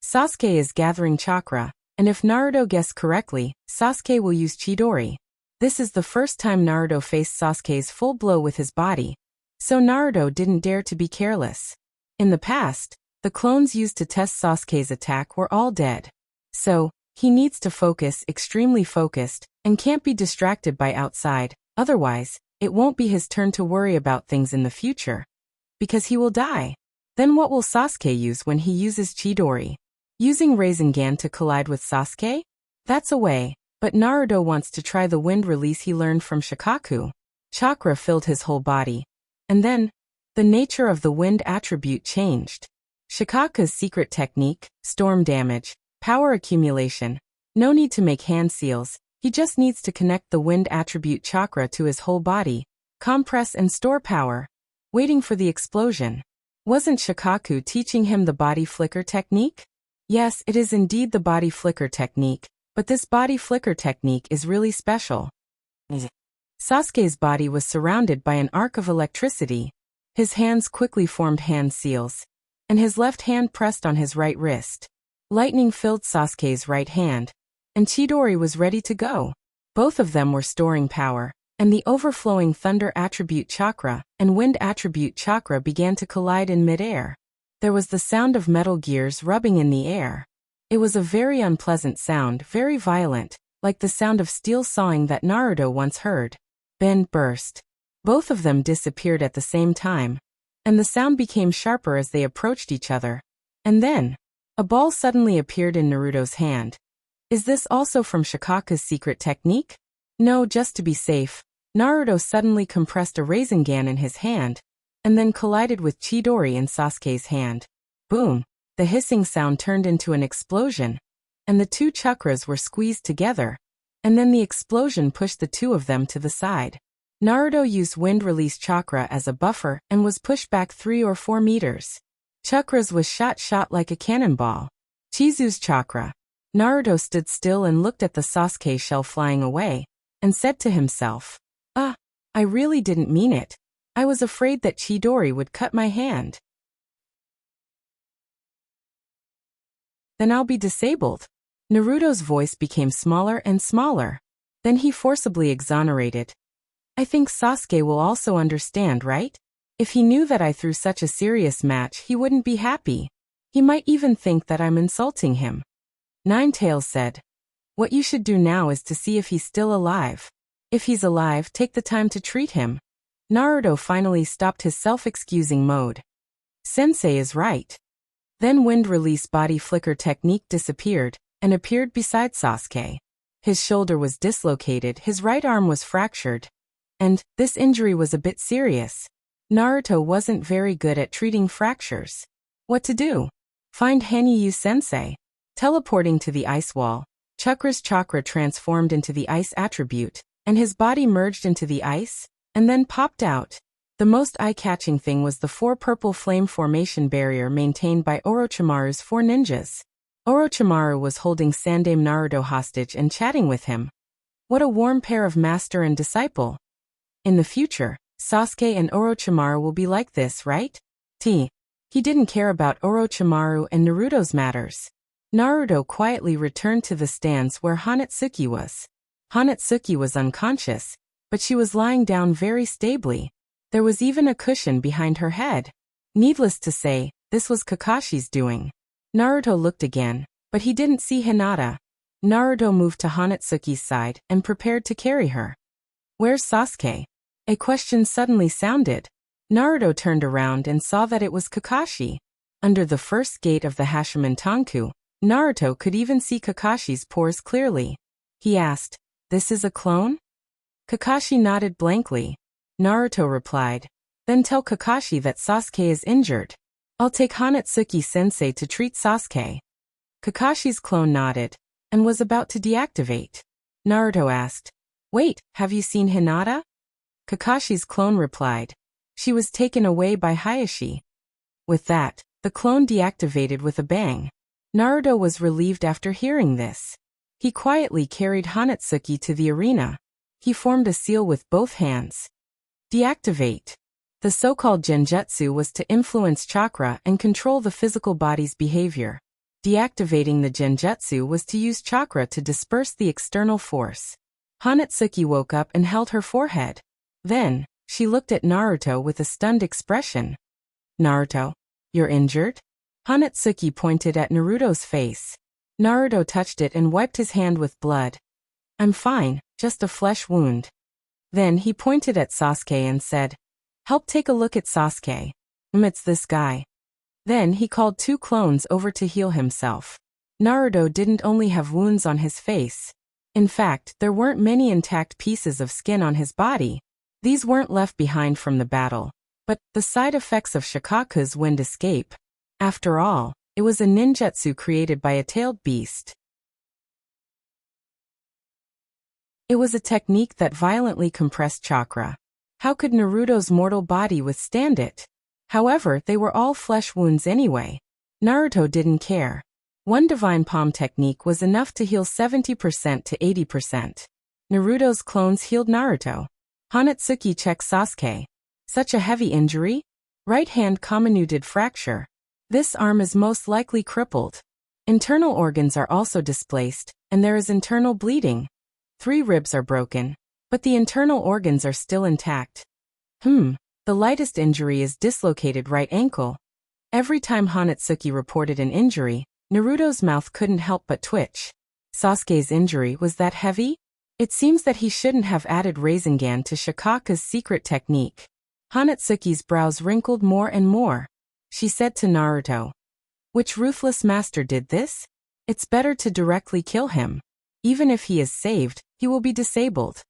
Speaker 1: Sasuke is gathering chakra, and if Naruto guessed correctly, Sasuke will use Chidori. This is the first time Naruto faced Sasuke's full blow with his body, so Naruto didn't dare to be careless. In the past, the clones used to test Sasuke's attack were all dead. So, he needs to focus, extremely focused, and can't be distracted by outside, otherwise, it won't be his turn to worry about things in the future. Because he will die. Then what will Sasuke use when he uses Chidori? Using Rasengan to collide with Sasuke? That's a way, but Naruto wants to try the wind release he learned from Shikaku. Chakra filled his whole body. And then, the nature of the wind attribute changed. Shikaku's secret technique, storm damage, power accumulation. No need to make hand seals, he just needs to connect the wind attribute chakra to his whole body, compress and store power, waiting for the explosion. Wasn't Shikaku teaching him the body flicker technique? Yes, it is indeed the body flicker technique, but this body flicker technique is really special. Sasuke's body was surrounded by an arc of electricity. His hands quickly formed hand seals, and his left hand pressed on his right wrist. Lightning filled Sasuke's right hand, and Chidori was ready to go. Both of them were storing power, and the overflowing thunder attribute chakra and wind attribute chakra began to collide in midair. There was the sound of metal gears rubbing in the air. It was a very unpleasant sound, very violent, like the sound of steel sawing that Naruto once heard. Ben burst. Both of them disappeared at the same time, and the sound became sharper as they approached each other. And then, a ball suddenly appeared in Naruto's hand. Is this also from Shikaku's secret technique? No, just to be safe, Naruto suddenly compressed a Rasengan in his hand, and then collided with Chidori in Sasuke's hand. Boom! The hissing sound turned into an explosion, and the two chakras were squeezed together, and then the explosion pushed the two of them to the side. Naruto used wind release chakra as a buffer and was pushed back 3 or 4 meters. Chakras was shot like a cannonball. Chizu's chakra. Naruto stood still and looked at the Sasuke shell flying away, and said to himself, I really didn't mean it. I was afraid that Chidori would cut my hand. Then I'll be disabled. Naruto's voice became smaller and smaller. Then he forcibly exonerated. I think Sasuke will also understand, right? If he knew that I threw such a serious match, he wouldn't be happy. He might even think that I'm insulting him. Nine Tails said, what you should do now is to see if he's still alive. If he's alive, take the time to treat him. Naruto finally stopped his self-excusing mode. Sensei is right. Then wind release body flicker technique disappeared, and appeared beside Sasuke. His shoulder was dislocated, his right arm was fractured. And, this injury was a bit serious. Naruto wasn't very good at treating fractures. What to do? Find Hanyu-sensei. Teleporting to the ice wall, Chakra's chakra transformed into the ice attribute, and his body merged into the ice, and then popped out. The most eye-catching thing was the 4 purple flame formation barrier maintained by Orochimaru's 4 ninjas. Orochimaru was holding Sandame Naruto hostage and chatting with him. What a warm pair of master and disciple. In the future, Sasuke and Orochimaru will be like this, right? He didn't care about Orochimaru and Naruto's matters. Naruto quietly returned to the stands where Hanatsuki was. Hanatsuki was unconscious, but she was lying down very stably. There was even a cushion behind her head. Needless to say, this was Kakashi's doing. Naruto looked again, but he didn't see Hinata. Naruto moved to Hanatsuki's side and prepared to carry her. "Where's Sasuke?" A question suddenly sounded. Naruto turned around and saw that it was Kakashi. Under the first gate of the Hashiman Tanku, Naruto could even see Kakashi's pores clearly. He asked, "This is a clone?" Kakashi nodded blankly. Naruto replied, "Then tell Kakashi that Sasuke is injured. I'll take Hanatsuki-sensei to treat Sasuke." Kakashi's clone nodded and was about to deactivate. Naruto asked, "Wait, have you seen Hinata?" Kakashi's clone replied, "She was taken away by Hayashi." With that, the clone deactivated with a bang. Naruto was relieved after hearing this. He quietly carried Hanatsuki to the arena. He formed a seal with both hands. Deactivate. The so-called genjutsu was to influence chakra and control the physical body's behavior. Deactivating the genjutsu was to use chakra to disperse the external force. Hanatsuki woke up and held her forehead. Then, she looked at Naruto with a stunned expression. "Naruto, you're injured?" Hanatsuki pointed at Naruto's face. Naruto touched it and wiped his hand with blood. "I'm fine, just a flesh wound." Then he pointed at Sasuke and said, "Help take a look at Sasuke. It's this guy." Then he called 2 clones over to heal himself. Naruto didn't only have wounds on his face. In fact, there weren't many intact pieces of skin on his body. These weren't left behind from the battle, but the side effects of Shikaku's wind escape. After all, it was a ninjutsu created by a tailed beast. It was a technique that violently compressed chakra. How could Naruto's mortal body withstand it? However, they were all flesh wounds anyway. Naruto didn't care. One divine palm technique was enough to heal 70% to 80%. Naruto's clones healed Naruto. Hanatsuki checked Sasuke. "Such a heavy injury? Right hand comminuted fracture. This arm is most likely crippled. Internal organs are also displaced, and there is internal bleeding. 3 ribs are broken, but the internal organs are still intact. The lightest injury is dislocated right ankle." Every time Hanatsuki reported an injury, Naruto's mouth couldn't help but twitch. Sasuke's injury was that heavy? It seems that he shouldn't have added Rasengan to Shikaku's secret technique. Hanatsuki's brows wrinkled more and more. She said to Naruto, "Which ruthless master did this? It's better to directly kill him. Even if he is saved, he will be disabled."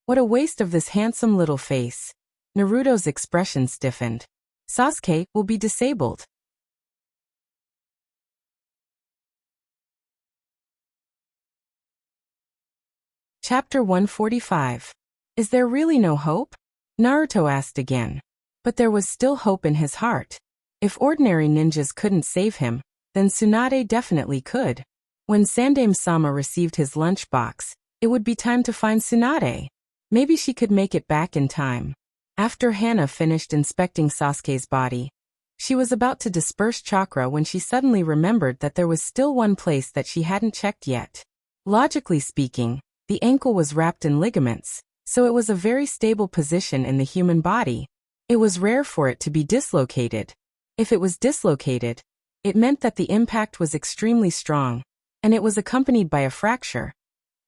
Speaker 1: What a waste of this handsome little face. Naruto's expression stiffened. Sasuke will be disabled. Chapter 145. Is there really no hope? Naruto asked again. But there was still hope in his heart. If ordinary ninjas couldn't save him, then Tsunade definitely could. When Sandaime-sama received his lunchbox, it would be time to find Tsunade. Maybe she could make it back in time. After Hana finished inspecting Sasuke's body, she was about to disperse chakra when she suddenly remembered that there was still one place that she hadn't checked yet. Logically speaking, the ankle was wrapped in ligaments, so it was a very stable position in the human body. It was rare for it to be dislocated. If it was dislocated, it meant that the impact was extremely strong, and it was accompanied by a fracture.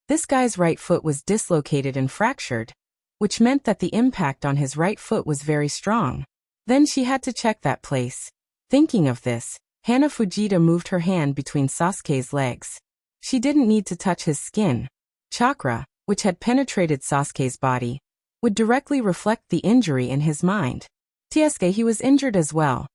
Speaker 1: This guy's right foot was dislocated and fractured, which meant that the impact on his right foot was very strong. Then she had to check that place. Thinking of this, Hana Fujita moved her hand between Sasuke's legs. She didn't need to touch his skin. Chakra, which had penetrated Sasuke's body, would directly reflect the injury in his mind. Tsuke, he was injured as well.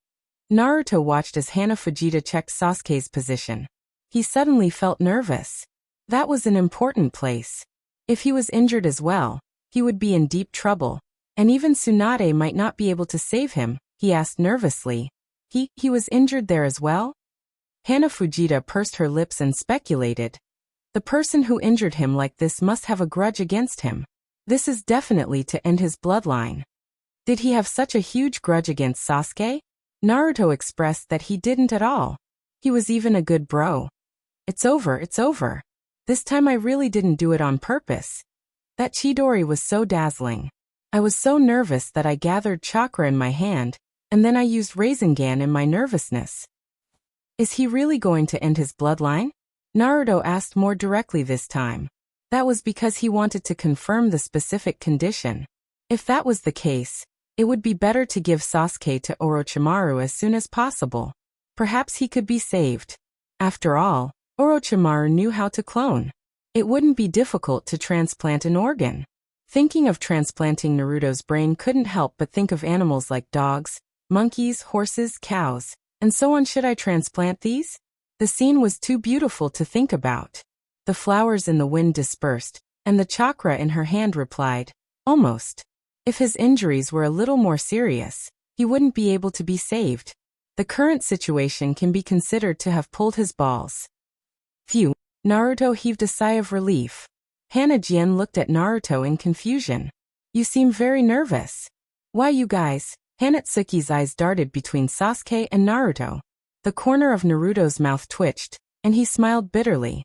Speaker 1: Naruto watched as Hana Fujita checked Sasuke's position. He suddenly felt nervous. That was an important place. If he was injured as well, he would be in deep trouble, and even Tsunade might not be able to save him, he asked nervously. He was injured there as well? Hana Fujita pursed her lips and speculated. The person who injured him like this must have a grudge against him. This is definitely to end his bloodline. Did he have such a huge grudge against Sasuke? Naruto expressed that he didn't at all. He was even a good bro. It's over, it's over. This time I really didn't do it on purpose. That Chidori was so dazzling. I was so nervous that I gathered chakra in my hand, and then I used Rasengan in my nervousness. Is he really going to end his bloodline? Naruto asked more directly this time. That was because he wanted to confirm the specific condition. If that was the case, it would be better to give Sasuke to Orochimaru as soon as possible. Perhaps he could be saved. After all, Orochimaru knew how to clone. It wouldn't be difficult to transplant an organ. Thinking of transplanting Naruto's brain couldn't help but think of animals like dogs, monkeys, horses, cows, and so on. Should I transplant these? The scene was too beautiful to think about. The flowers in the wind dispersed, and the chakra in her hand replied, almost. If his injuries were a little more serious, he wouldn't be able to be saved. The current situation can be considered to have pulled his balls. Phew, Naruto heaved a sigh of relief. Hana-jian looked at Naruto in confusion. You seem very nervous. Why you guys? Hanatsuki's eyes darted between Sasuke and Naruto. The corner of Naruto's mouth twitched, and he smiled bitterly.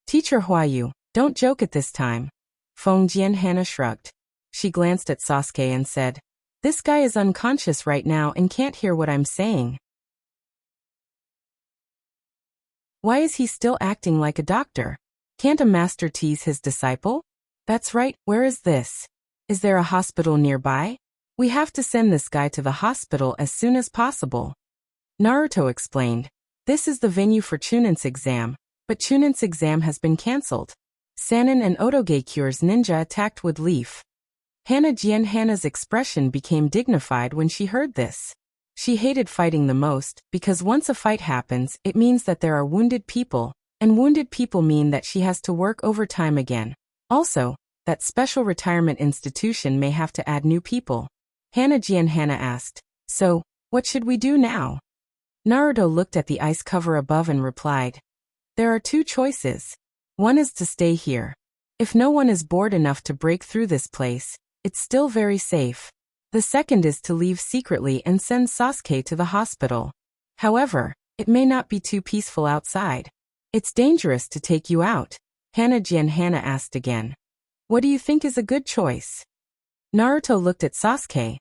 Speaker 1: Teacher Huayu, don't joke at this time. Fengjian. Hana shrugged. She glanced at Sasuke and said, this guy is unconscious right now and can't hear what I'm saying. Why is he still acting like a doctor? Can't a master tease his disciple? That's right, where is this? Is there a hospital nearby? We have to send this guy to the hospital as soon as possible. Naruto explained, this is the venue for Chunin's exam, but Chunin's exam has been cancelled. Sannin and Otogekyure's ninja attacked with Leaf. Hana-jian. Hana's expression became dignified when she heard this. She hated fighting the most, because once a fight happens, it means that there are wounded people, and wounded people mean that she has to work overtime again. Also, that special retirement institution may have to add new people. Hana-jian. Hana asked, so, what should we do now? Naruto looked at the ice cover above and replied, there are two choices. One is to stay here. If no one is bored enough to break through this place, it's still very safe. The second is to leave secretly and send Sasuke to the hospital. However, it may not be too peaceful outside. It's dangerous to take you out. Hana-jian. Hana asked again. What do you think is a good choice? Naruto looked at Sasuke.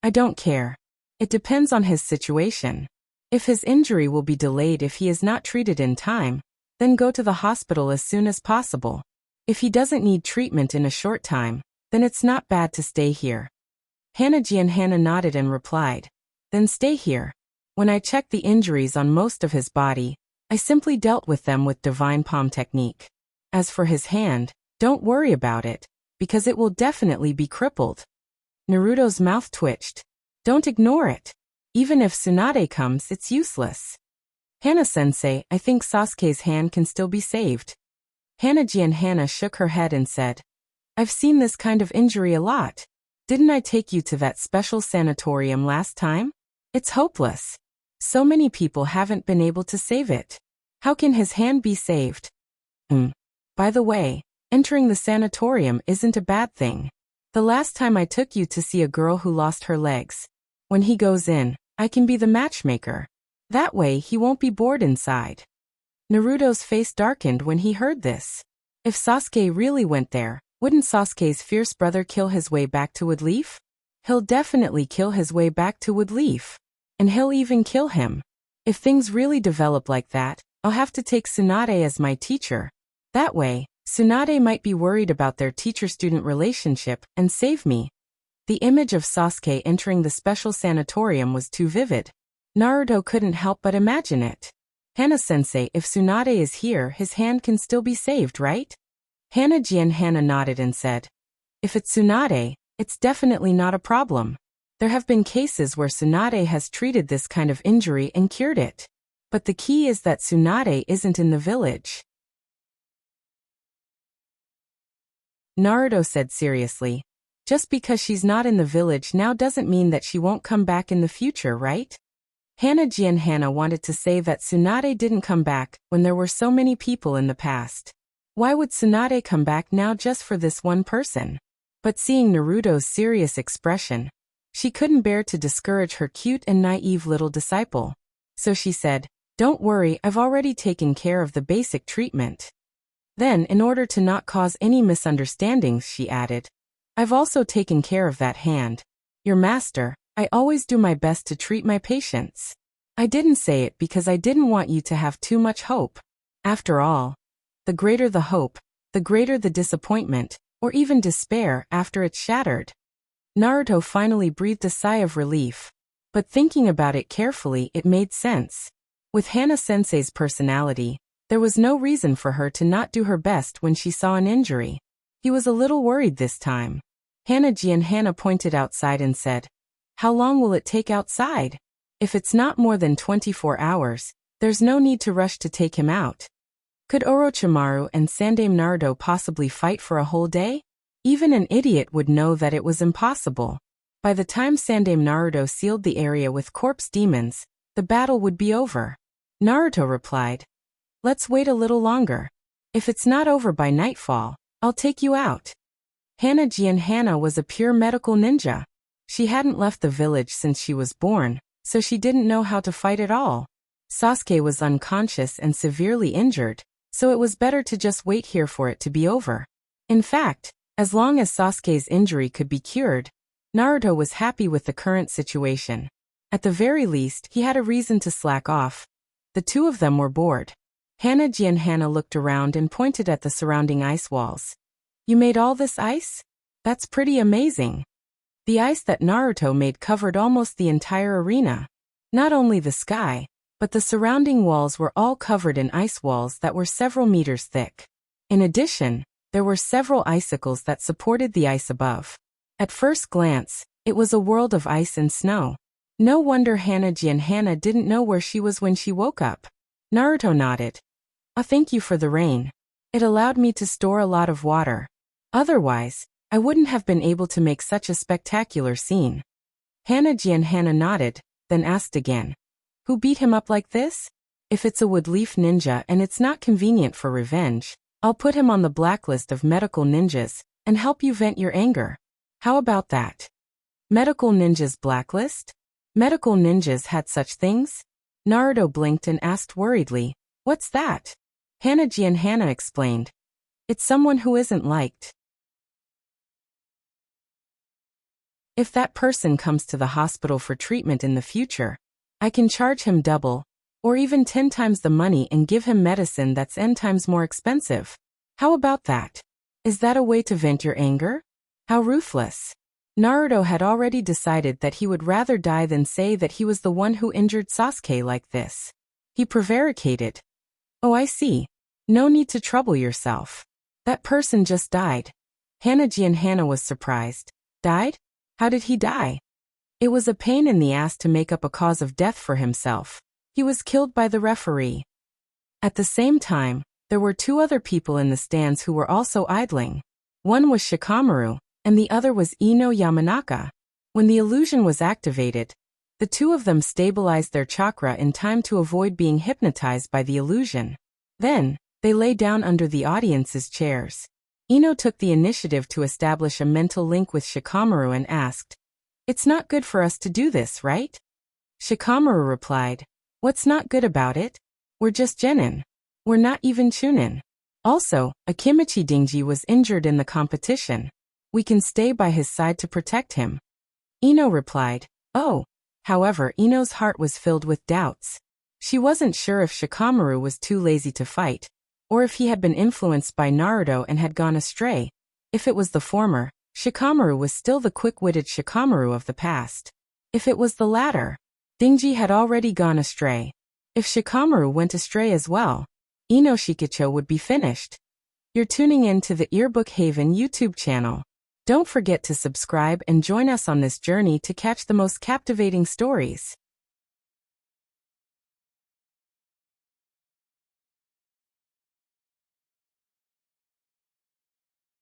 Speaker 1: I don't care. It depends on his situation. If his injury will be delayed if he is not treated in time, then go to the hospital as soon as possible. If he doesn't need treatment in a short time, then it's not bad to stay here. Hana-jian. Hana nodded and replied, then stay here. When I checked the injuries on most of his body, I simply dealt with them with divine palm technique. As for his hand, don't worry about it, because it will definitely be crippled. Naruto's mouth twitched. Don't ignore it. Even if Tsunade comes, it's useless. Hana-sensei, I think Sasuke's hand can still be saved. Hana-jian. Hana shook her head and said, I've seen this kind of injury a lot. Didn't I take you to that special sanatorium last time? It's hopeless. So many people haven't been able to save it. How can his hand be saved? By the way, entering the sanatorium isn't a bad thing. The last time I took you to see a girl who lost her legs. When he goes in, I can be the matchmaker. That way he won't be bored inside. Naruto's face darkened when he heard this. If Sasuke really went there, wouldn't Sasuke's fierce brother kill his way back to Woodleaf? He'll definitely kill his way back to Woodleaf. And he'll even kill him. If things really develop like that, I'll have to take Tsunade as my teacher. That way, Tsunade might be worried about their teacher-student relationship and save me. The image of Sasuke entering the special sanatorium was too vivid. Naruto couldn't help but imagine it. Hana-sensei, if Tsunade is here, his hand can still be saved, right? Hana-jian. Hana nodded and said, if it's Tsunade, it's definitely not a problem. There have been cases where Tsunade has treated this kind of injury and cured it. But the key is that Tsunade isn't in the village. Naruto said seriously, just because she's not in the village now doesn't mean that she won't come back in the future, right? Hana-jian. Hana wanted to say that Tsunade didn't come back when there were so many people in the past. Why would Tsunade come back now just for this one person? But seeing Naruto's serious expression, she couldn't bear to discourage her cute and naive little disciple. So she said, Don't worry, I've already taken care of the basic treatment. Then, in order to not cause any misunderstandings, she added, I've also taken care of that hand. Your master, I always do my best to treat my patients. I didn't say it because I didn't want you to have too much hope. After all, the greater the hope, the greater the disappointment, or even despair after it's shattered. Naruto finally breathed a sigh of relief. But thinking about it carefully, it made sense. With Hana-sensei's personality, there was no reason for her to not do her best when she saw an injury. He was a little worried this time. Hanaji and Hana pointed outside and said, How long will it take outside? If it's not more than 24 hours, there's no need to rush to take him out. Could Orochimaru and Sandaime Naruto possibly fight for a whole day? Even an idiot would know that it was impossible. By the time Sandaime Naruto sealed the area with corpse demons, the battle would be over. Naruto replied, Let's wait a little longer. If it's not over by nightfall, I'll take you out. Hanaji and Hana was a pure medical ninja. She hadn't left the village since she was born, so she didn't know how to fight at all. Sasuke was unconscious and severely injured, so it was better to just wait here for it to be over. In fact, as long as Sasuke's injury could be cured, Naruto was happy with the current situation. At the very least, he had a reason to slack off. The two of them were bored. Hanaji and Hana looked around and pointed at the surrounding ice walls. You made all this ice? That's pretty amazing. The ice that Naruto made covered almost the entire arena. Not only the sky, but the surrounding walls were all covered in ice walls that were several meters thick. In addition, there were several icicles that supported the ice above. At first glance, it was a world of ice and snow. No wonder Hanaji and Hana didn't know where she was when she woke up. Naruto nodded. Thank you for the rain. It allowed me to store a lot of water. Otherwise, I wouldn't have been able to make such a spectacular scene. Hanaji and Hana nodded, then asked again. Who beat him up like this? If it's a wood-leaf ninja and it's not convenient for revenge, I'll put him on the blacklist of medical ninjas and help you vent your anger. How about that? Medical ninjas blacklist? Medical ninjas had such things? Naruto blinked and asked worriedly, What's that? Hanaji and Hana explained. It's someone who isn't liked. If that person comes to the hospital for treatment in the future, I can charge him double, or even 10 times the money and give him medicine that's n times more expensive. How about that? Is that a way to vent your anger? How ruthless. Naruto had already decided that he would rather die than say that he was the one who injured Sasuke like this. He prevaricated. Oh, I see. No need to trouble yourself. That person just died. Hanaji and Hana was surprised. Died? How did he die? It was a pain in the ass to make up a cause of death for himself. He was killed by the referee. At the same time, there were two other people in the stands who were also idling. One was Shikamaru, and the other was Ino Yamanaka. When the illusion was activated, the two of them stabilized their chakra in time to avoid being hypnotized by the illusion. Then, they lay down under the audience's chairs. Ino took the initiative to establish a mental link with Shikamaru and asked, It's not good for us to do this, right? Shikamaru replied, What's not good about it? We're just genin. We're not even chunin. Also, Akimichi Dingji was injured in the competition. We can stay by his side to protect him. Ino replied, Oh. However, Ino's heart was filled with doubts. She wasn't sure if Shikamaru was too lazy to fight, or if he had been influenced by Naruto and had gone astray. If it was the former, Shikamaru was still the quick-witted Shikamaru of the past. If it was the latter, Dingji had already gone astray. If Shikamaru went astray as well, Ino Shikicho would be finished. You're tuning in to the Earbook Haven YouTube channel. Don't forget to subscribe and join us on this journey to catch the most captivating stories.